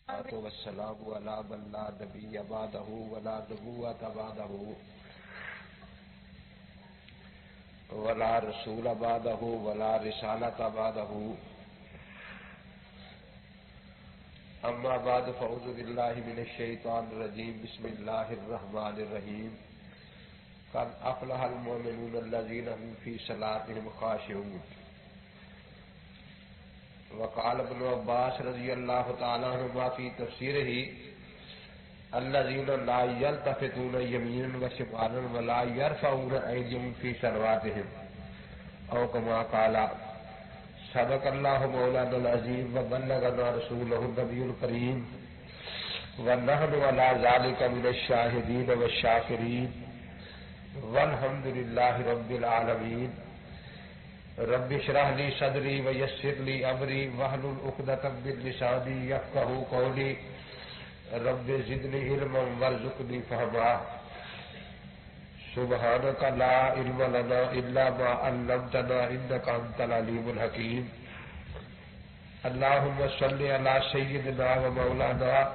والسلام على من لا نبي بعده ولا نبوة بعده ولا رسول بعده ولا رسالة بعده أما بعد فأعوذ بالله من الشيطان الرجيم بسم الله الرحمن الرحيم قد أفلح المؤمنون الذين هم في صلاتهم خاشعون وقال ابن عباس رضی اللہ تعالی عنہما فی تفسیرہ الذین لا یلتفتون یمینا وشمالا ولا یرفعون ایدیہم فی صلواتہم او کما قال صدق اللہ مولانا العظیم وبلغنا رسولہ النبی الکریم ونحن علی ذلک من الشاہدین والشاکرین والحمد للہ رب العالمین رب اشرح لي صدري ويسر لي امري واحلل عقدة من لساني يفقهوا قولي رب زدني علما وارزقني فهما سبحانك لا علم لنا الا ما علمتنا انك انت العليم الحكيم اللهم صل على سيدنا ومولانا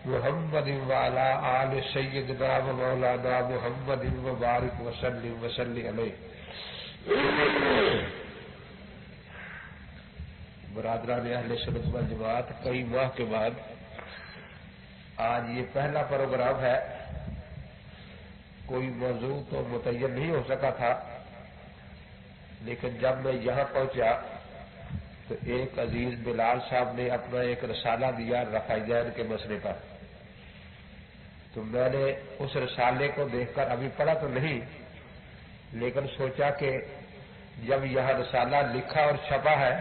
محمد وعلى آل سيدنا ومولانا محمد وبارك وسلم عليه. برادران اہل سنت والجماعت، کئی ماہ کے بعد آج یہ پہلا پروگرام ہے. کوئی موضوع تو متعین نہیں ہو سکا تھا، لیکن جب میں یہاں پہنچا تو ایک عزیز بلال صاحب نے اپنا ایک رسالہ دیا رفع دین کے مسئلے پر. تو میں نے اس رسالے کو دیکھ کر ابھی پڑھا تو نہیں، لیکن سوچا کہ جب یہاں رسالہ لکھا اور چھپا ہے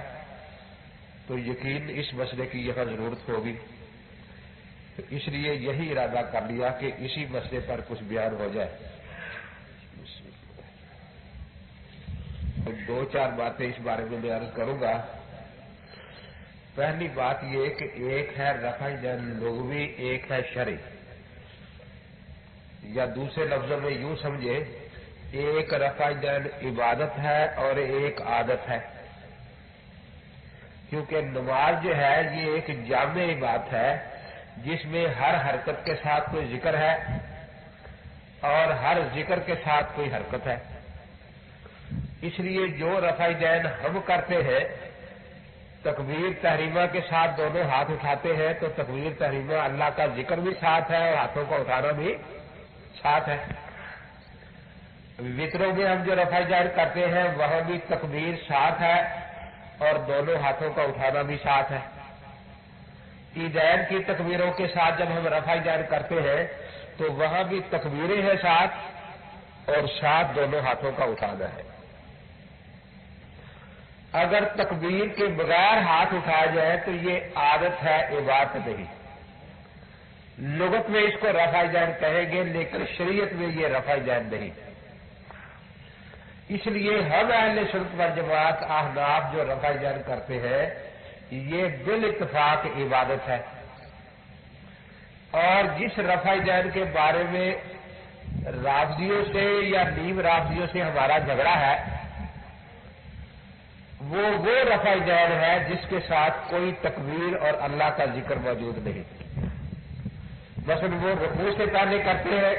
تو یقین اس مسئلے کی یہاں ضرورت ہوگی، تو اس لیے یہی ارادہ کر لیا کہ اسی مسئلے پر کچھ بیان ہو جائے. دو چار باتیں اس بارے میں بیان کروں گا. پہلی بات یہ کہ ایک ہے رفع دین لغوی، ایک ہے شرعی، یا دوسرے لفظوں میں یوں سمجھے ایک رفع دین عبادت ہے اور ایک عادت ہے. کیونکہ نماز جو ہے یہ ایک جامع عبادت ہے جس میں ہر حرکت کے ساتھ کوئی ذکر ہے اور ہر ذکر کے ساتھ کوئی حرکت ہے. اس لیے جو رفع دین ہم کرتے ہیں تکبیر تحریمہ کے ساتھ دونوں ہاتھ اٹھاتے ہیں، تو تکبیر تحریمہ اللہ کا ذکر بھی ساتھ ہے اور ہاتھوں کا اٹھانا بھی ساتھ ہے. وطروں میں ہم جو رفع دین کرتے ہیں وہاں بھی تکبیر ساتھ ہے اور دونوں ہاتھوں کا اٹھانا بھی ساتھ ہے. عیدین کی تکبیروں کے ساتھ جب ہم رفع دین کرتے ہیں تو وہاں بھی تکبیریں ہیں ساتھ اور ساتھ دونوں ہاتھوں کا اٹھانا ہے. اگر تکبیر کے بغیر ہاتھ اٹھایا جائے تو یہ عادت ہے، عبادت نہیں. لغت میں اس کو رفع دین کہیں گے لیکن شریعت میں یہ رفع دین نہیں. اس لیے ہم اہل سنت والجماعت احناف جو رفع دین کرتے ہیں یہ بالاتفاق عبادت ہے. اور جس رفع دین کے بارے میں رافضیوں سے یا نیم رافضیوں سے ہمارا جھگڑا ہے وہ رفع دین ہے جس کے ساتھ کوئی تکبیر اور اللہ کا ذکر موجود نہیں. مثلا وہ رکوع سے پہلے کرتے ہیں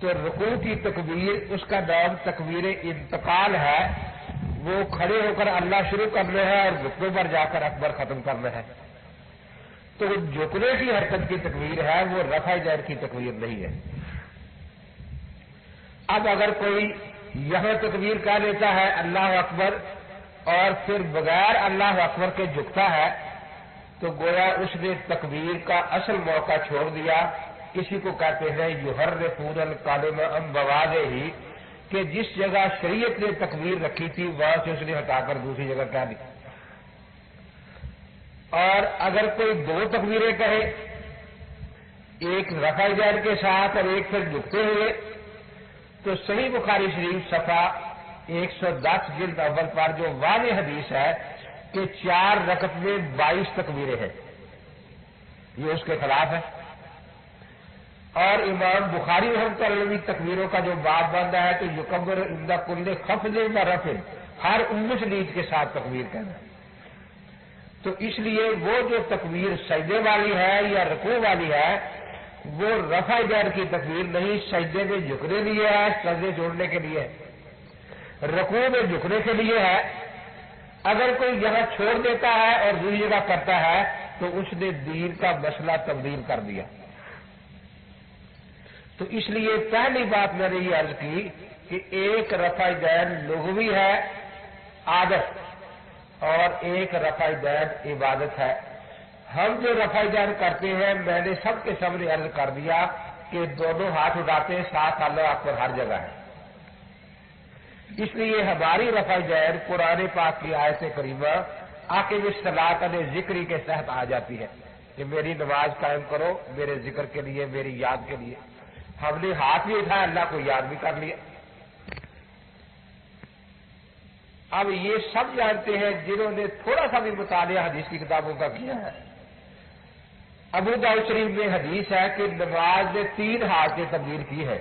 تو رکوع کی تکبیر اس کا نام تکبیر انتقال ہے، وہ کھڑے ہو کر اللہ شروع کرنا ہے اور گھٹنوں پر جا کر اکبر ختم کرنا ہے. تو جھکنے کی حرکت کی تکبیر ہے، وہ رفع دین کی تکبیر نہیں ہے. اب اگر کوئی یہاں تکبیر کہہ لیتا ہے اللہ اکبر اور پھر بغیر اللہ اکبر کے جھکتا ہے تو گویا اس نے تکبیر کا اصل موقع چھوڑ دیا. کسی کو کہتے ہیں یحرفون الکلم عن مواضعہ، کہ جس جگہ شریعت نے تکبیر رکھی تھی وہاں سے اس نے ہٹا کر دوسری جگہ کہہ دی. اور اگر کوئی دو تکبیریں کہے، ایک رفع دین کے ساتھ اور ایک پھر جھکتے ہوئے، تو صحیح بخاری شریف صفحہ 110 جلد اول پر جو واضح حدیث ہے کہ 4 رکعت میں 22 تکبیریں ہیں، یہ اس کے خلاف ہے. اور امام بخاری رحمۃ اللہ علیہ تکبیروں کا جو باب باندھا ہے تو یکبر عند کل خفض و رفع، ہر 19 نیت کے ساتھ تکبیر کہنا. تو اس لیے وہ جو تکبیر سجدے والی ہے یا رکوع والی ہے وہ رفع دین کی تکبیر نہیں، سجدے میں جھکنے لیے ہے، سجدے جوڑنے کے لیے ہے، رکوع میں جھکنے کے لیے ہے۔ اگر کوئی یہاں چھوڑ دیتا ہے اور دوسری جگہ کرتا ہے تو اس نے دین کا مسئلہ تبدیل کر دیا۔ تو اس لیے پہلی بات میں نے یہ عرض کی کہ ایک رفع دین لغوی ہے عادت اور ایک رفع دین عبادت ہے۔ ہم جو رفع دین کرتے ہیں میں نے سب کے سامنے عرض کر دیا کہ دونوں ہاتھ اٹھاتے ہیں، ساتھ اللہ اکبر ہر جگہ ہے۔ اس لیے ہماری رفع دین قرآن پاک کی آیت کریمہ عاقب الصلاۃ علی ذکری کے تحت آ جاتی ہے کہ میری نماز قائم کرو میرے ذکر کے لیے، میری یاد کے لیے۔ ہم نے ہاتھ بھی اٹھایا، اللہ کو یاد بھی کر لیا۔ اب یہ سب جانتے ہیں جنہوں نے تھوڑا سا بھی مطالعہ حدیث کی کتابوں کا کیا ہے۔ ابو داؤد شریف میں حدیث ہے کہ نماز نے 3 حالتیں تبدیل کی ہے،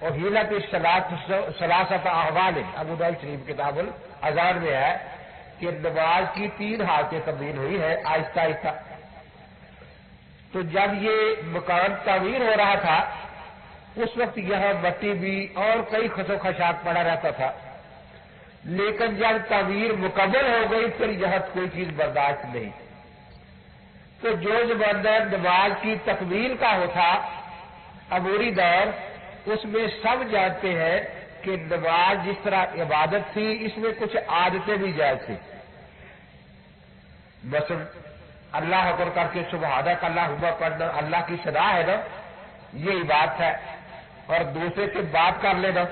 اور حیلت ثلاثۃ احوال ابو داؤد شریف کتاب الاذان میں ہے کہ نماز کی 3 حالتیں تبدیل ہوئی ہے آہستہ آہستہ۔ تو جب یہ مکان تعمیر ہو رہا تھا اس وقت یہاں مٹی بھی اور کئی خسو خشاک پڑا رہتا تھا، لیکن جب تعمیر مکمل ہو گئی پھر یہاں کوئی چیز برداشت نہیں۔ تو جو زمانہ نماز کی تکمیل کا ہوتا عبوری دور، اس میں سب جانتے ہیں کہ نماز جس طرح عبادت تھی اس میں کچھ عادتیں بھی جائز تھی۔ مثلا اللہ اکبر کر کے سبحانک اللہم پڑھنا اللہ کی صدا ہے نا، یہ عبادت ہے، اور دوسرے سے بات کر لینا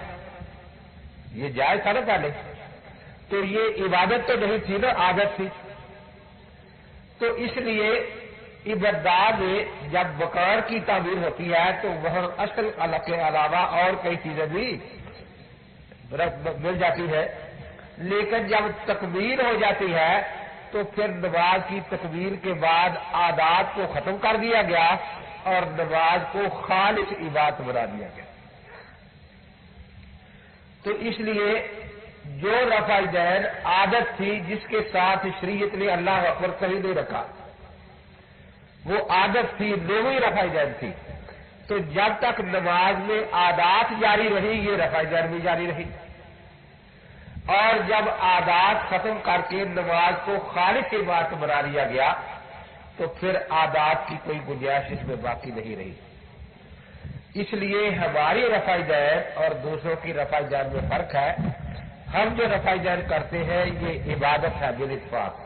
یہ جائز تھا نا پہلے، تو یہ عبادت تو نہیں تھی نا، عادت تھی۔ تو اس لیے عبادات میں جب مکان کی تعمیر ہوتی ہے تو وہاں اصل کے علاوہ اور کئی چیزیں بھی مل جاتی ہے، لیکن جب تکمیل ہو جاتی ہے تو پھر نماز کی تکمیل کے بعد عادات کو ختم کر دیا گیا اور نماز کو خالص عبادت بنا دیا گیا۔ تو اس لیے جو رفع دین عادت تھی جس کے ساتھ شریعت نے اللہ اکبر کہیں نہیں رکھا، وہ عادت تھی، لغوی رفع دین تھی۔ تو جب تک نماز میں عادات جاری رہی یہ رفع دین بھی جاری رہی، اور جب عادات ختم کر کے نماز کو خالص عبادت بنا لیا گیا تو پھر عادات کی کوئی گنجائش اس میں باقی نہیں رہی۔ اس لیے ہماری رفع دین اور دوسروں کی رفع دین میں فرق ہے۔ ہم جو رفع دین کرتے ہیں یہ عبادت ہے بالاتفاق،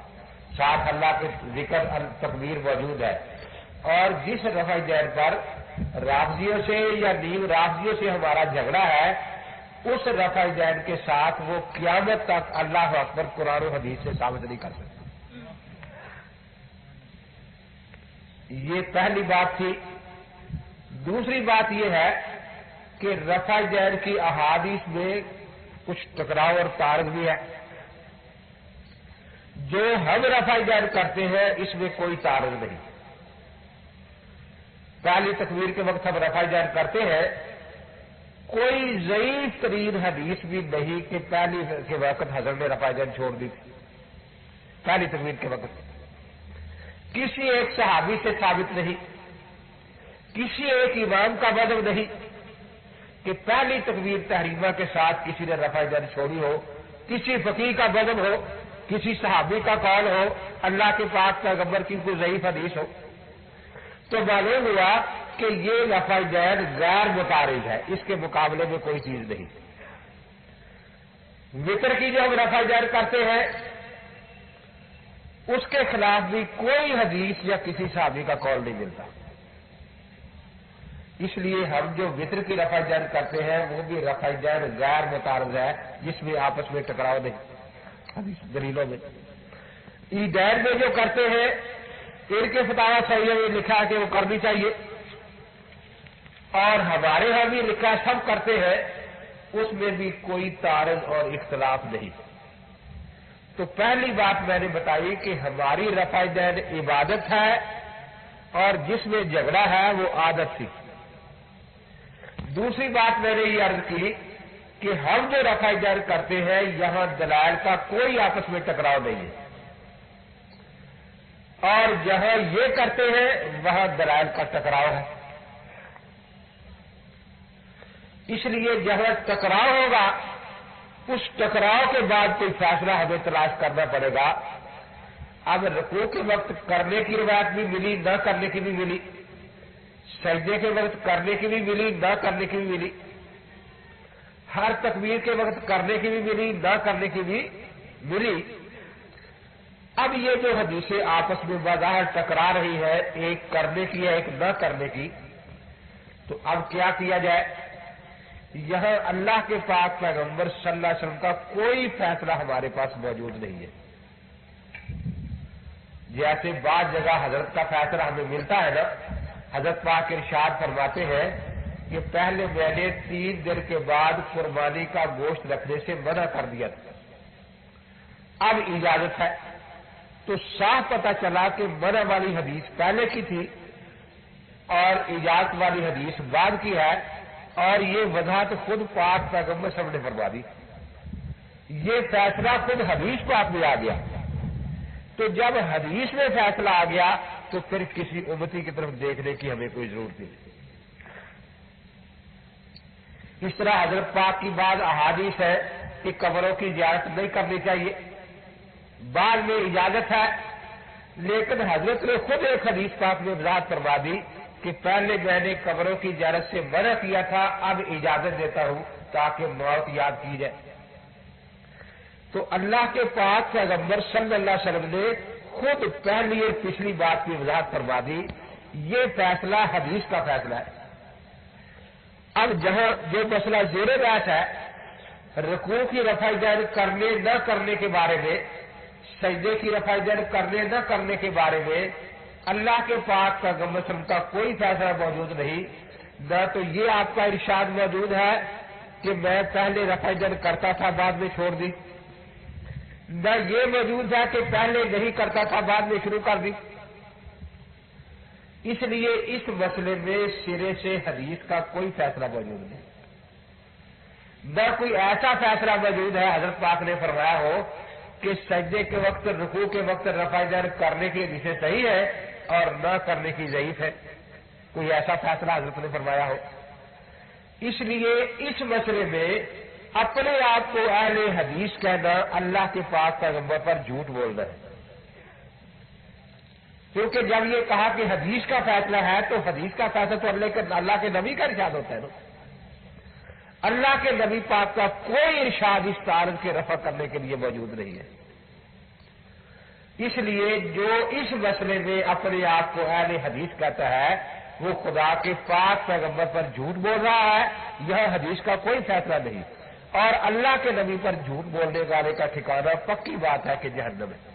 ساتھ اللہ کے ذکر تکبیر موجود ہے، اور جس رفع دین پر رافضیوں سے یا نیم رافضیوں سے ہمارا جھگڑا ہے اس رفع دین کے ساتھ وہ قیامت تک اللہ اکبر قرآن و حدیث سے ثابت نہیں کر سکتے۔ یہ پہلی بات تھی۔ دوسری بات یہ ہے کہ رفع دین کی احادیث میں کچھ ٹکراؤ اور تعارض بھی ہے۔ جو ہم رفع دین کرتے ہیں اس میں کوئی تعارض نہیں۔ پہلی تکبیر کے وقت ہم رفع دین کرتے ہیں، کوئی ضعیف ترین حدیث بھی نہیں کہ پہلی کے وقت حضرت نے رفع دین چھوڑ دی تھی۔ پہلی تکبیر کے وقت کسی ایک صحابی سے ثابت نہیں، کسی ایک امام کا مذہب نہیں کہ پہلی تکبیر تحریمہ کے ساتھ کسی نے رفع دین چھوڑی ہو، کسی فقیہ کا مذہب ہو، کسی صحابی کا قول ہو، اللہ کے پاک پیغمبر کی کوئی ضعیف حدیث ہو۔ تو معلوم ہوا کہ یہ رفع دین غیر متعارض ہے، اس کے مقابلے میں کوئی چیز نہیں۔ وتر کی جو ہم رفع دین کرتے ہیں اس کے خلاف بھی کوئی حدیث یا کسی صحابی کا قول نہیں ملتا۔ اس لیے ہم جو وتر کی رفع دین کرتے ہیں وہ بھی رفع دین غیر متعارض ہے، جس میں آپس میں ٹکراؤ نہیں حدیث دلیلوں میں۔ عیدین میں جو کرتے ہیں ان کے فتاوی صحیح میں لکھا ہے کہ وہ کرنی چاہیے، اور ہمارے ہاں بھی لکھا سب کرتے ہیں، اس میں بھی کوئی تعارض اور اختلاف نہیں۔ تو پہلی بات میں نے بتائی کہ ہماری رفع دین عبادت ہے اور جس میں جھگڑا ہے وہ عادت تھی۔ دوسری بات میں نے یہ عرض کی کہ ہم جو رفع دین کرتے ہیں یہاں دلائل کا کوئی آپس میں ٹکراؤ نہیں ہے۔ اور جہاں یہ کرتے ہیں وہاں دلائل کا ٹکراؤ ہے. اس لیے جہاں ٹکراؤ ہوگا اس ٹکراؤ کے بعد کوئی فیصلہ ہمیں تلاش کرنا پڑے گا. اب رکوع کے وقت کرنے کی روایت بھی ملی، نہ کرنے کی بھی ملی، سجدے کے وقت کرنے کی بھی ملی، نہ کرنے کی بھی ملی، ہر تکبیر کے وقت کرنے کی بھی ملی، نہ کرنے کی بھی ملی. اب یہ جو حدیثیں آپس میں بظاہر ٹکرا رہی ہے، ایک کرنے کی ہے ایک نہ کرنے کی، تو اب کیا کیا جائے؟ یہاں اللہ کے پاک پیغمبر صلی اللہ علیہ وسلم کا کوئی فیصلہ ہمارے پاس موجود نہیں ہے. جیسے بعض جگہ حضرت کا فیصلہ ہمیں ملتا ہے نا، حضرت پاک ارشاد فرماتے ہیں کہ پہلے میں نے 3 دن کے بعد قربانی کا گوشت رکھنے سے منع کر دیا تھا، اب اجازت ہے. تو صاف پتہ چلا کہ منع والی حدیث پہلے کی تھی اور اجازت والی حدیث بعد کی ہے، اور یہ وضاحت خود پاک پیغمبر صلی اللہ علیہ وسلم نے فرما دی. یہ فیصلہ خود حدیث پاک میں آ گیا. تو جب حدیث میں فیصلہ آ گیا تو پھر کسی امتی کی طرف دیکھنے کی ہمیں کوئی ضرورت نہیں. اس طرح حضرت پاک کی بعض احادیث ہے کہ قبروں کی زیارت نہیں کرنی چاہیے، بعد میں اجازت ہے، لیکن حضرت نے خود ایک حدیث پاک میں وضاحت فرما دی کہ پہلے میں نے قبروں کی زیارت سے منع کیا تھا، اب اجازت دیتا ہوں تاکہ موت یاد کی جائے. تو اللہ کے پاک پیغمبر صلی اللہ علیہ وسلم نے خود پہلی اور پچھلی بات کی وضاحت فرما دی. یہ فیصلہ حدیث کا فیصلہ ہے. اب جہاں جو مسئلہ زیر بحث ہے، رکوع کی رفع دین کرنے نہ کرنے کے بارے میں، سجدے کی رفع دین کرنے نہ کرنے کے بارے میں اللہ کے پاک پیغمبر صلی اللہ علیہ وسلم کا کوئی فیصلہ موجود نہیں. نہ تو یہ آپ کا ارشاد موجود ہے کہ میں پہلے رفع دین کرتا تھا بعد میں چھوڑ دی، نہ یہ موجود ہے کہ پہلے نہیں کرتا تھا بعد میں شروع کر دی. اس لیے اس مسئلے میں سرے سے حدیث کا کوئی فیصلہ موجود نہیں. نہ کوئی ایسا فیصلہ موجود ہے حضرت پاک نے فرمایا ہو کہ سجدے کے وقت رکوع کے وقت رفع دین کرنے کی حدیث صحیح ہے اور نہ کرنے کی ضعیف ہے. کوئی ایسا فیصلہ حضرت نے فرمایا ہو. اس لیے اس مسئلے میں اپنے آپ کو اہل حدیث کہنا اللہ کے پاک پیغمبر پر جھوٹ بولنا ہے. کیونکہ جب یہ کہا کہ حدیث کا فیصلہ ہے تو حدیث کا فیصلہ تو اللہ کے نبی کا ارشاد ہوتا ہے نا. اللہ کے نبی پاک کا کوئی ارشاد اس تعارض کے رفع کرنے کے لیے موجود نہیں ہے. اس لیے جو اس مسئلے میں اپنے آپ کو اہل حدیث کہتا ہے وہ خدا کے پاک پیغمبر پر جھوٹ بول رہا ہے. یہ حدیث کا کوئی فیصلہ نہیں، اور اللہ کے نبی پر جھوٹ بولنے والے کا ٹھکانہ پکی بات ہے کہ جہنم ہے.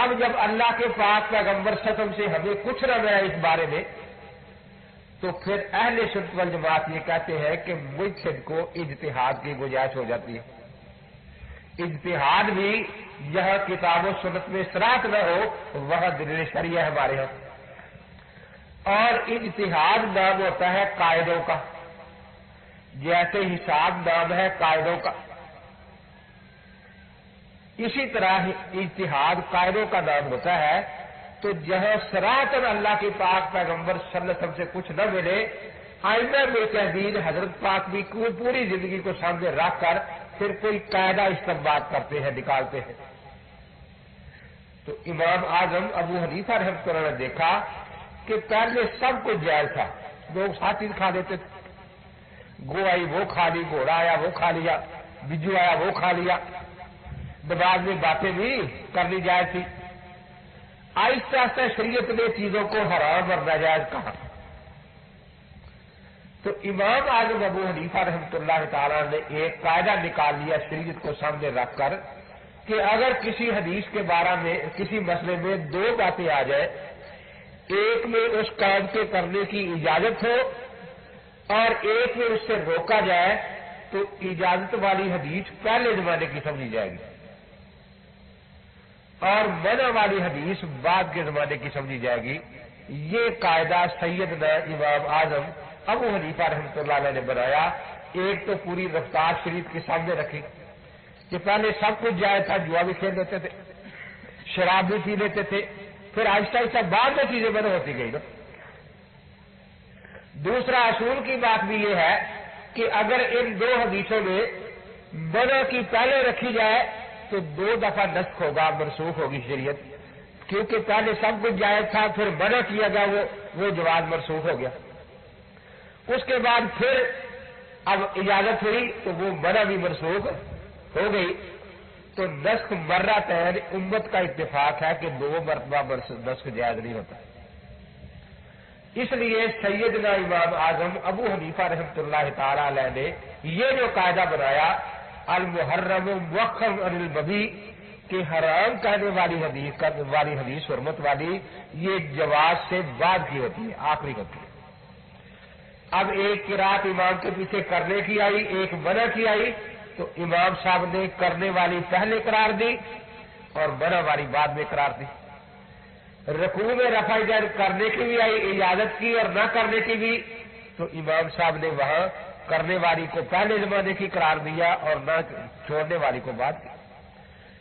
اب جب اللہ کے پاک پیغمبر ستم سے ہمیں کچھ نہ ملا اس بارے میں، تو پھر اہل سنت والجماعت یہ کہتے ہیں کہ مجتہد کو اجتہاد کی گنجائش ہو جاتی ہے. اجتہاد بھی جہاں کتاب و سنت میں صراحت نہ ہو وہاں دلیل شرعیہ ہے ہمارے یہاں. اور اجتہاد نام ہوتا ہے قاعدوں کا، جیسے حساب نام ہے قاعدوں کا، اسی طرح اجتہاد قاعدوں کا نام ہوتا ہے. تو جہاں صراحتاً اللہ کے پاک پیغمبر صلی اللہ علیہ وسلم سے کچھ نہ ملے، آئمہ مجتہدین حضرت پاک بھی پوری زندگی کو سامنے رکھ کر پھر کوئی قاعدہ استنباط کرتے ہیں، نکالتے ہیں. تو امام اعظم ابو حنیفہ رحمۃ اللہ نے دیکھا کہ پہلے سب کچھ جائز تھا، لوگ ساتھ ہی کھا لیتے تھے. گو آئی وہ کھا لی، گھوڑا آیا وہ کھا لیا، بجو آیا وہ کھا لیا. بعد میں باتیں بھی کرنی جائز تھی. آہستہ آہستہ شریعت نے چیزوں کو حرام اور ناجائز کہا. تو امام اعظم ابو حنیفہ رحمۃ اللہ تعالیٰ نے ایک قاعدہ نکال لیا شریعت کو سامنے رکھ کر کہ اگر کسی حدیث کے بارے میں کسی مسئلے میں 2 باتیں آ جائے، ایک میں اس کام کے کرنے کی اجازت ہو اور ایک میں اس سے روکا جائے، تو اجازت والی حدیث پہلے زمانے کی سمجھی جائے گی اور منع والی حدیث بعد کے زمانے کی سمجھی جائے گی. یہ قاعدہ سیدنا امام اعظم ابو حنیفہ رحمۃ اللہ علیہ نے بنایا. ایک تو پوری رفتار شریعت کے سامنے رکھی، کہ پہلے سب کچھ جائز تھا، جوا بھی کھیل لیتے تھے، شراب بھی پی لیتے تھے، پھر آہستہ آہستہ بعد میں چیزیں بند ہوتی گئی نا۔ دوسرا اصول کی بات بھی یہ ہے کہ اگر ان دو حدیثوں میں منع کی پہلے رکھی جائے تو 2 دفعہ نسخ ہوگا، منسوخ ہوگی شریعت، کیونکہ پہلے سب کچھ جائز تھا، پھر منع کیا گیا، وہ جواز منسوخ ہو گیا۔ اس کے بعد پھر اب اجازت ہوئی تو وہ منع بھی منسوخ ہو گئی، تو نسخ مرتين امت کا اتفاق ہے کہ 2 مرتبہ نسخ جائز نہیں ہوتا۔ اس لیے سیدنا امام اعظم ابو حنیفہ رحمۃ اللہ تعالی علیہ نے یہ جو قاعدہ بنایا المحرم مؤخر عن البغی کہ حرام کہنے والی حدیث حرمت والی یہ جواز سے بعد کی ہوتی ہے، آخری ہوتی ہے۔ اب ایک قرات امام کے پیچھے کرنے کی آئی، ایک منع کی آئی، تو امام صاحب نے کرنے والی پہلے قرار دی اور منع والی بعد میں قرار دی۔ رکوع میں رفع یدین کرنے کی بھی آئی، اجازت کی اور نہ کرنے کی بھی، تو امام صاحب نے وہاں کرنے والی کو پہلے زمانے کی قرار دیا اور نہ چھوڑنے والی کو بعد کی۔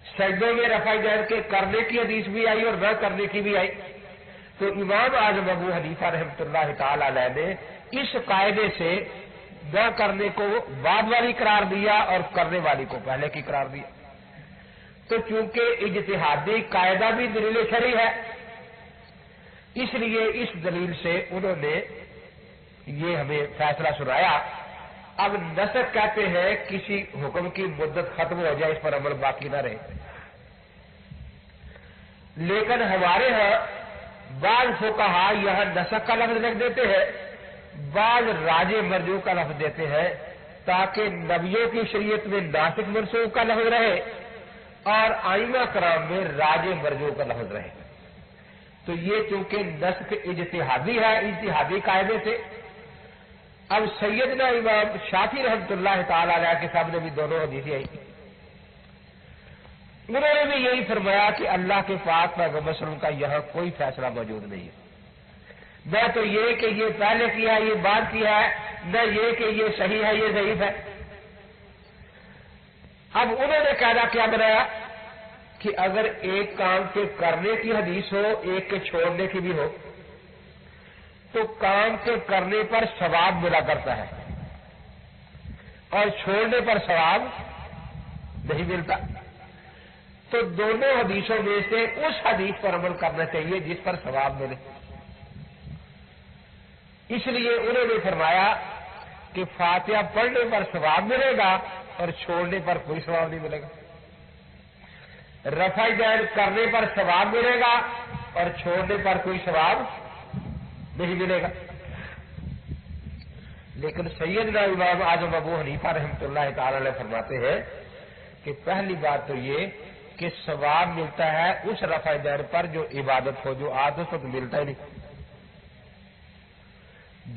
سجدوں میں رفع یدین کے کرنے کی حدیث بھی آئی اور نہ کرنے کی بھی آئی، تو امام اعظم ابو حنیفہ رحمۃ اللہ تعالی علیہ نے اس قاعدے سے نہ کرنے کو بعد والی قرار دیا اور کرنے والی کو پہلے کی قرار دیا۔ تو چونکہ اجتہادی قاعدہ بھی دلیل شرعی ہے، اس لیے اس دلیل سے انہوں نے یہ ہمیں فیصلہ سنایا۔ اب نسخ کہتے ہیں کسی حکم کی مدت ختم ہو جائے، اس پر عمل باقی نہ رہے، لیکن ہمارے ہاں بعض فقہا یہاں نسخ کا لفظ لکھ دیتے ہیں، بعض راج مرجوع کا لفظ دیتے ہیں، تاکہ نبیوں کی شریعت میں ناسخ منسوخ کا لفظ رہے اور ائمہ کرام میں راج مرجوع کا لفظ رہے۔ تو یہ چونکہ نسخ اجتہادی ہے، اجتہادی قاعدے سے، اب سیدنا امام شافعی رحمۃ اللہ تعالی علیہ کے سامنے بھی دونوں حدیثیں آئی، انہوں نے بھی یہی فرمایا کہ اللہ کے پاک پیغمبر صلی اللہ علیہ وسلم کا یہاں کوئی فیصلہ موجود نہیں ہے، نہ تو یہ کہ یہ پہلے کیا ہے یہ بعد کیا ہے، نہ یہ کہ یہ صحیح ہے یہ ضعیف ہے۔ اب انہوں نے قاعدہ کیا بنایا کہ اگر ایک کام کے کرنے کی حدیث ہو، ایک کے چھوڑنے کی بھی ہو، تو کام کے کرنے پر ثواب ملا کرتا ہے اور چھوڑنے پر ثواب نہیں ملتا، تو دونوں حدیثوں میں سے اس حدیث پر عمل کرنا چاہیے جس پر ثواب ملے۔ اس لیے انہوں نے فرمایا کہ فاتحہ پڑھنے پر ثواب ملے گا اور چھوڑنے پر کوئی ثواب نہیں ملے گا، رفع یدین کرنے پر ثواب ملے گا اور چھوڑنے پر کوئی ثواب نہیں ملے گا۔ لیکن سیدنا امام اعظم ابو حنیفہ رحمۃ اللہ تعالی علیہ فرماتے ہیں کہ پہلی بات تو یہ کہ ثواب ملتا ہے اس رفع یدین پر جو عبادت ہو، جو عادت ہو تو ملتا ہی نہیں۔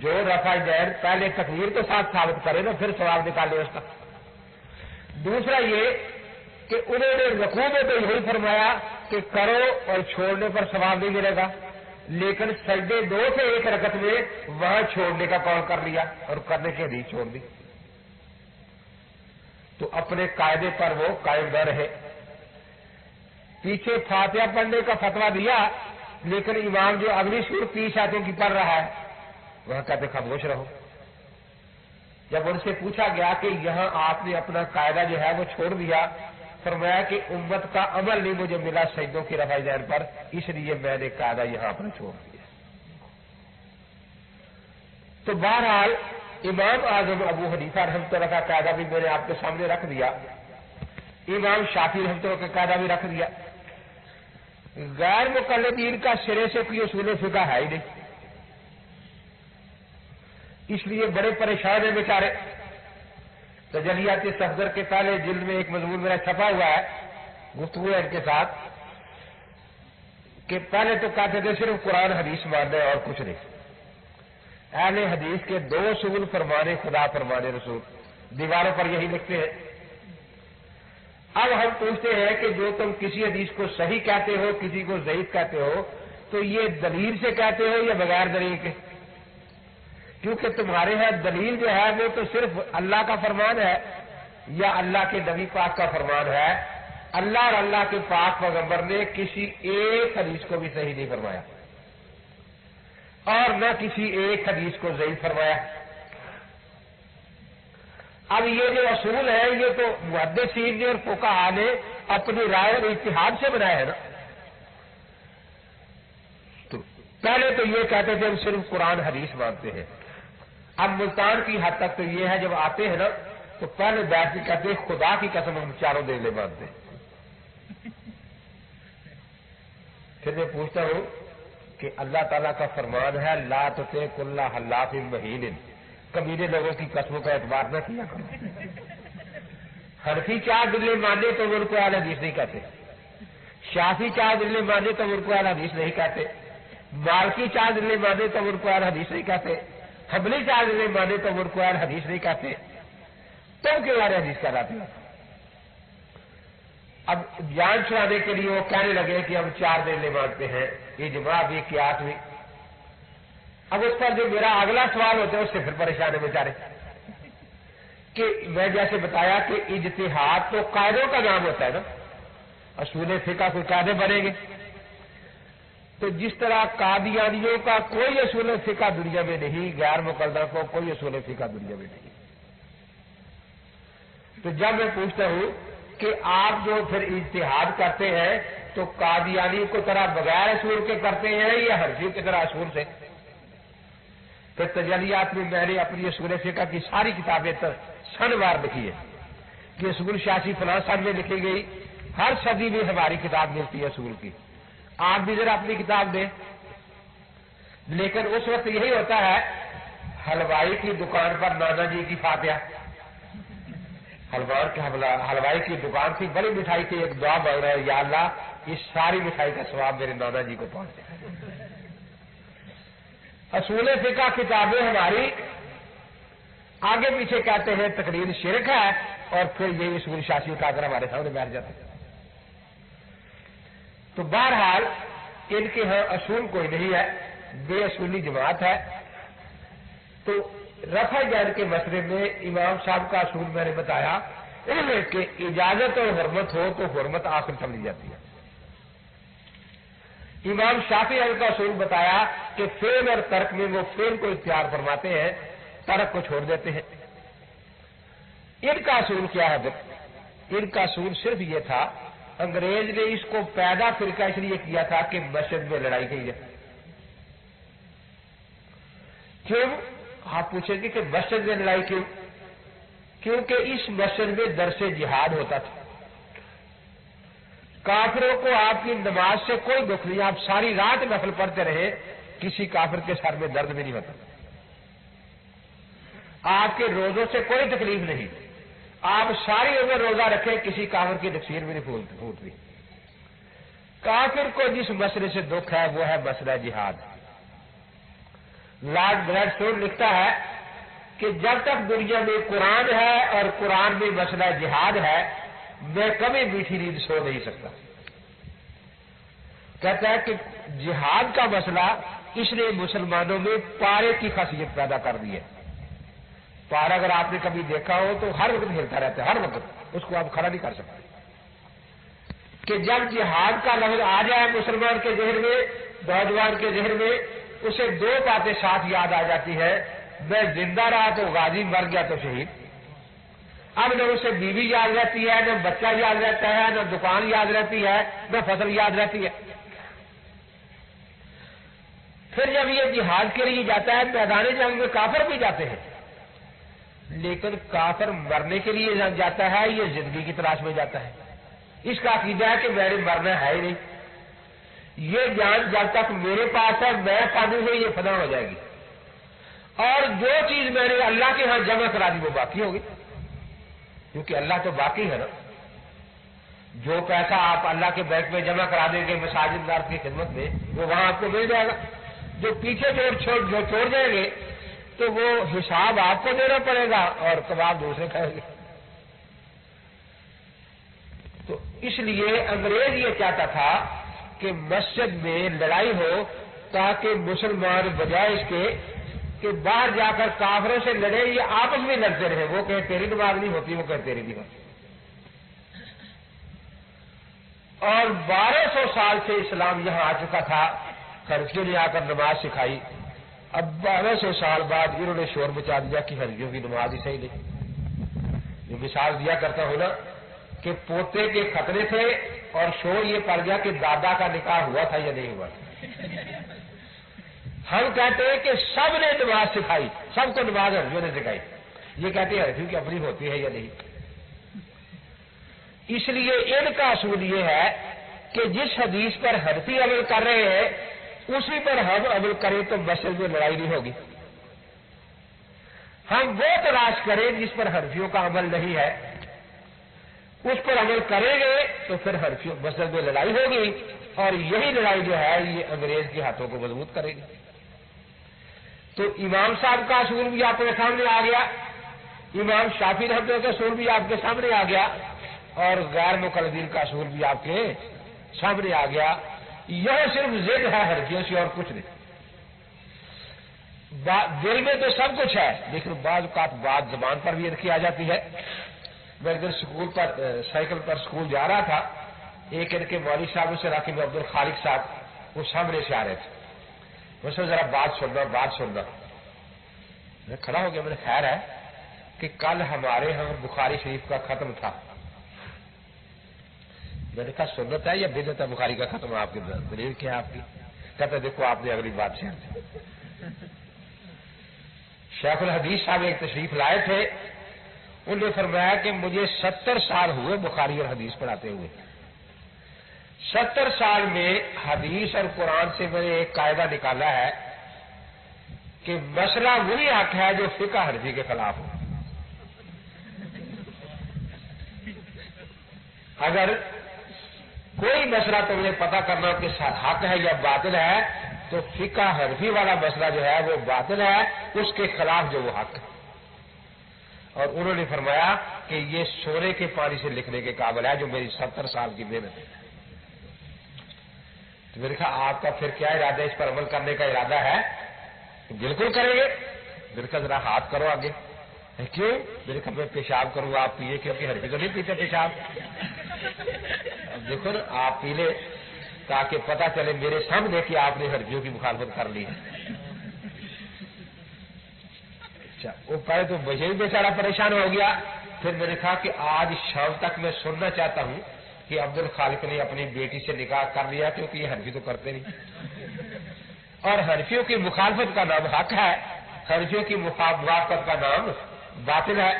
جو رفع یدین پہلے تکبیر کے ساتھ ثابت کرے نا پھر ثواب نکالے اس کا۔ دوسرا یہ کہ انہوں نے رکوع میں تو یہی فرمایا کہ کرو اور چھوڑنے پر ثواب نہیں ملے گا، لیکن سجدے 2 سے 1 رکعت میں وہاں چھوڑنے کا قول کر لیا اور کرنے کی حدیث چھوڑ دی، تو اپنے قاعدے پر وہ قائم نہ رہے۔ پیچھے فاتحہ پڑھنے کا فتویٰ دیا، لیکن امام جو اگلی سورت 30 آیتوں کی پڑھ رہا ہے وہاں کہتے خاموش رہو۔ جب ان سے پوچھا گیا کہ یہاں آپ نے اپنا قاعدہ جو ہے وہ چھوڑ دیا، فرمایا کہ امت کا عمل نہیں مجھے ملا سجدوں کی رفع یدین پر، اس لیے میں نے قاعدہ یہاں اپنا چھوڑ دیا۔ تو بہرحال امام اعظم ابو حنیفہ رحمۃ اللہ کا قاعدہ بھی میں نے آپ کے سامنے رکھ دیا، امام شافعی رحمۃ اللہ کا قاعدہ بھی رکھ دیا۔ غیر مقلدین کا سرے سے کوئی اصول فقہ ہے ہی نہیں، اس لیے بڑے پریشان ہیں بیچارے۔ تجلیات صفدر کے پہلے جلد میں ایک مضمون میرا چھپا ہوا ہے، گفتگو ہے ان کے ساتھ، کہ پہلے تو کہتے تھے صرف قرآن حدیث ماننا ہے اور کچھ نہیں، اہل حدیث کے 2 اصول فرمانے خدا فرمانے رسول، دیواروں پر یہی لکھتے ہیں۔ اب ہم پوچھتے ہیں کہ جو تم کسی حدیث کو صحیح کہتے ہو، کسی کو ضعیف کہتے ہو، تو یہ دلیل سے کہتے ہو یا بغیر دلیل کے؟ کیونکہ تمہارے ہاں دلیل جو ہے وہ تو صرف اللہ کا فرمان ہے، یا اللہ کے نبی پاک کا فرمان ہے؟ اللہ اور اللہ کے پاک پیغمبر نے کسی ایک حدیث کو بھی صحیح نہیں فرمایا اور نہ کسی ایک حدیث کو ضعیف فرمایا۔ اب یہ جو اصول ہے یہ تو محدثین نے اور فقہاء نے اپنی رائے اور اجتہاد سے بنایا ہے نا۔ تو پہلے تو یہ کہتے تھے ہم صرف قرآن حدیث مانتے ہیں، اب ملتان کی حد تک تو یہ ہے جب آتے ہیں نا تو پہلے بیٹھ کے کہتے ہیں خدا کی قسم ہم چاروں دل مانتے ہیں۔ پھر میں پوچھتا ہوں کہ اللہ تعالیٰ کا فرمان ہے لا تطع کل حلاف مہین، کمینے لوگوں کی قسموں کا اعتبار نہ کیا کرو۔ حنفی چار دلیں مانے تو ان کو اہل حدیث نہیں کہتے، شافعی چار دلیں مانے تو ان کو اہل حدیث نہیں کہتے، مالکی چار دلیں مانے تو ان کو اہل حدیث نہیں کہتے، حنبلی چار دلیں مانے تو ان کو اہل حدیث نہیں کہتے، تم کیوں اہل حدیث کہلاتے ہو؟ اب جان چھڑانے کے لیے وہ کہنے لگے کہ ہم چار دلیں مانتے ہیں، اجماع بھی قیاس بھی۔ اب اس پر جو میرا اگلا سوال ہوتا ہے اس سے پھر پریشان ہے بیچارے کہ میں جیسے بتایا کہ اجتہاد تو قاعدوں کا نام ہوتا ہے نا، اصول فقہ کوئی قاعدے بنیں گے، تو جس طرح قادیانیوں کا کوئی اصول فقہ دنیا میں نہیں، غیر مقلدہ کو کوئی اصول فقہ دنیا میں نہیں۔ تو جب میں پوچھتا ہوں کہ آپ جو پھر اجتہاد کرتے ہیں تو قادیانی کو طرح بغیر اصول کے کرتے ہیں یا حنفی کی طرح اصول سے؟ پھر تجلیات میں میں نے اپنی اصول فقہ کی ساری کتابیں سن وار لکھی ہے کہ اصول شاسی فلاں سن میں لکھی گئی، ہر صدی میں ہماری کتاب ملتی ہے اصول کی، آپ بھی ذرا اپنی کتاب دیں۔ لیکن اس وقت یہی ہوتا ہے حلوائی کی دکان پر نانا جی کی فاتحہ، حلوائی کی دکان تھی، بڑی مٹھائی کی، ایک دعا مانگ رہا ہے یا اللہ اس ساری مٹھائی کا ثواب میرے نانا جی کو پہنچے۔ اصول فقہ کتابیں ہماری آگے پیچھے کہتے ہیں تقریر شرک ہے، اور پھر یہ اصول شاسی اٹھا کر ہمارے سامنے بیٹھ جاتے ہیں۔ تو بہرحال ان کے ہاں اصول کوئی نہیں ہے، بے اصولی جماعت ہے۔ تو رفع جان کے مسئلے میں امام صاحب کا اصول میں نے بتایا کہ اجازت اور حرمت ہو تو حرمت آخر سمجھی جاتی ہے۔ امام شافعی کا اصول بتایا کہ فعل اور ترک میں وہ فعل کو اختیار فرماتے ہیں، ترک کو چھوڑ دیتے ہیں۔ ان کا اصول کیا ہے؟ ان کا اصول صرف یہ تھا، انگریز نے اس کو پیدا فرقہ اس لیے کیا تھا کہ مسجد میں لڑائی کی جائے۔ کیوں؟ آپ پوچھیں گے کہ مسجد میں لڑائی کیوں؟ کیونکہ اس مسجد میں درس جہاد ہوتا تھا۔ کافروں کو آپ کی نماز سے کوئی دکھ نہیں، آپ ساری رات نفل پڑھتے رہے، کسی کافر کے سر میں درد بھی نہیں ہوتا۔ آپ کے روزوں سے کوئی تکلیف نہیں، آپ ساری عمر روزہ رکھیں، کسی کافر کی تکفیر بھی نہیں پھوٹتی۔ کافر کو جس مسئلے سے دکھ ہے وہ ہے مسئلہ جہاد۔ لارڈ گلیڈ اسٹون لکھتا ہے کہ جب تک دنیا میں قرآن ہے اور قرآن میں مسئلہ جہاد ہے، میں کبھی میٹھی نیند سو نہیں سکتا۔ کہتا ہے کہ جہاد کا مسئلہ اس نے مسلمانوں میں پارے کی خاصیت پیدا کر دی ہے۔ پارا اگر آپ نے کبھی دیکھا ہو تو ہر وقت ہلتا رہتا ہے، ہر وقت اس کو آپ کھڑا نہیں کر سکتے۔ کہ جب جہاد کا لفظ آ جائے مسلمان کے ذہن میں، نوجوان کے ذہن میں، اسے دو باتیں ساتھ یاد آ جاتی ہے، میں زندہ رہا تو غازی، مر گیا تو شہید۔ اب نہ اسے بیوی یاد رہتی ہے، نہ بچہ یاد رہتا ہے، نہ دکان یاد رہتی ہے، نہ فصل یاد رہتی ہے۔ پھر جب یہ جہاد کے لیے جاتا ہے، میدان جنگ میں کافر بھی جاتے ہیں، لیکن کافر مرنے کے لیے جاتا ہے، یہ زندگی کی تلاش میں جاتا ہے۔ اس کا عقیدہ ہے کہ میں نے مرنا ہے ہی نہیں، یہ جان جب تک میرے پاس ہے میں فانی ہوں، یہ فنا ہو جائے گی، اور جو چیز میں نے اللہ کے ہاں جمع کرا دی وہ باقی ہوگی، کیونکہ اللہ تو باقی ہے نا۔ جو پیسہ آپ اللہ کے بینک میں جمع کرا دیں گے مساجد دار کی خدمت میں، وہ وہاں آپ کو مل جائے گا۔ جو پیچھے چھوڑ جائیں گے تو وہ حساب آپ کو دینا پڑے گا اور کباب دوسرے کھائیں گے۔ تو اس لیے انگریز یہ چاہتا تھا کہ مسجد میں لڑائی ہو، تاکہ مسلمان بجائے اس کے کہ باہر جا کر کافروں سے لڑے، یہ آپس میں لڑتے رہے، وہ کہیں تیری نماز نہیں ہوتی، وہ کہیں تیری نہیں ہوتی۔ اور 1200 سال سے اسلام یہاں آ چکا تھا، حنفیوں نے آ کر نماز سکھائی، اب 1200 سال بعد انہوں نے شور مچا دیا کہ حنفیوں کی نماز ہی صحیح نہیں۔ یہ مثال دیا کرتا ہوں نا کہ پوتے کے خطرے تھے اور شور یہ پڑ گیا کہ دادا کا نکاح ہوا تھا یا نہیں ہوا تھا۔ ہم کہتے ہیں کہ سب نے نماز سکھائی، سب کو نماز حنفیوں نے سکھائی، یہ کہتے ہیں حنفیوں کی اپنی ہوتی ہے یا نہیں۔ اس لیے ان کا اصول یہ ہے کہ جس حدیث پر حنفی عمل کر رہے ہیں اسی پر ہم عمل کریں تو مسجد میں لڑائی نہیں ہوگی۔ ہم وہ تلاش کریں جس پر حنفیوں کا عمل نہیں ہے، اس پر عمل کریں گے تو پھر حنفیوں مسجد میں لڑائی ہوگی، اور یہی لڑائی جو ہے یہ انگریز کے ہاتھوں کو مضبوط کرے گی۔ تو امام صاحب کا اصول بھی آپ کے سامنے آ گیا، امام شافعی رحمۃ اللہ کا اصول بھی آپ کے سامنے آ گیا، اور غیر مقلدین کا اصول بھی آپ کے سامنے آ گیا۔ یہ صرف ضد ہے حنفیوں سے اور کچھ نہیں۔ دل میں تو سب کچھ ہے، لیکن بعض اوقات بات زبان پر بھی رکھی آ جاتی ہے۔ میں ایک دن سکول پر سائیکل پر سکول جا رہا تھا، ایک ان کے مولوی صاحب سے راکب عبد الخالق صاحب وہ سامنے سے آ رہے تھے، مجھ سے ذرا بات سننا۔ میں کھڑا ہو گیا، میں نے خیر ہے کہ کل ہمارے ہاں بخاری شریف کا ختم تھا۔ میں نے کہا سنت ہے یا بدعت ہے بخاری کا ختم؟ آپ کی دلیل کیا ہے آپ کی؟ کہتے دیکھو آپ نے اگلی بات شیئر کی۔ شیخ الحدیث صاحب ایک تشریف لائے تھے، انہوں نے فرمایا کہ مجھے 70 سال ہوئے بخاری اور حدیث پڑھاتے ہوئے، 70 سال میں حدیث اور قرآن سے میں نے ایک قاعدہ نکالا ہے کہ مسئلہ وہی حق ہے جو فقہ حنفی کے خلاف ہو۔ اگر کوئی مسئلہ تمہیں پتہ کرنا کہ حق ہے یا باطل ہے تو فقہ حنفی والا مسئلہ جو ہے وہ باطل ہے، اس کے خلاف جو وہ حق ہے۔ اور انہوں نے فرمایا کہ یہ سونے کے پانی سے لکھنے کے قابل ہے جو میری 70 سال کی محنت ہے۔ تو میں نے کہا آپ کا پھر کیا ارادہ ہے، اس پر عمل کرنے کا ارادہ ہے؟ بالکل کریں گے۔ میں نے کہا ذرا ہاتھ کرو آگے۔ کیوں؟ میں نے کہا میں پیشاب کروں گا آپ پیے، کیونکہ حنفی تو نہیں پیتے پیشاب۔ اب دیکھو نا آپ پی لیں تاکہ پتہ چلے میرے سامنے کہ آپ نے حنفیوں کی مخالفت کر لی ہے۔ اچھا وہ پہلے تو مجھے بھی بیچارہ پریشان ہو گیا، پھر میں نے کہا کہ آج شام تک میں سننا چاہتا ہوں کہ عبد الخالق نے اپنی بیٹی سے نکاح کر لیا، کیونکہ یہ حنفی تو کرتے نہیں، اور حنفیوں کی مخالفت کا نام حق ہے، حنفیوں کی موافقت کا نام باطل ہے۔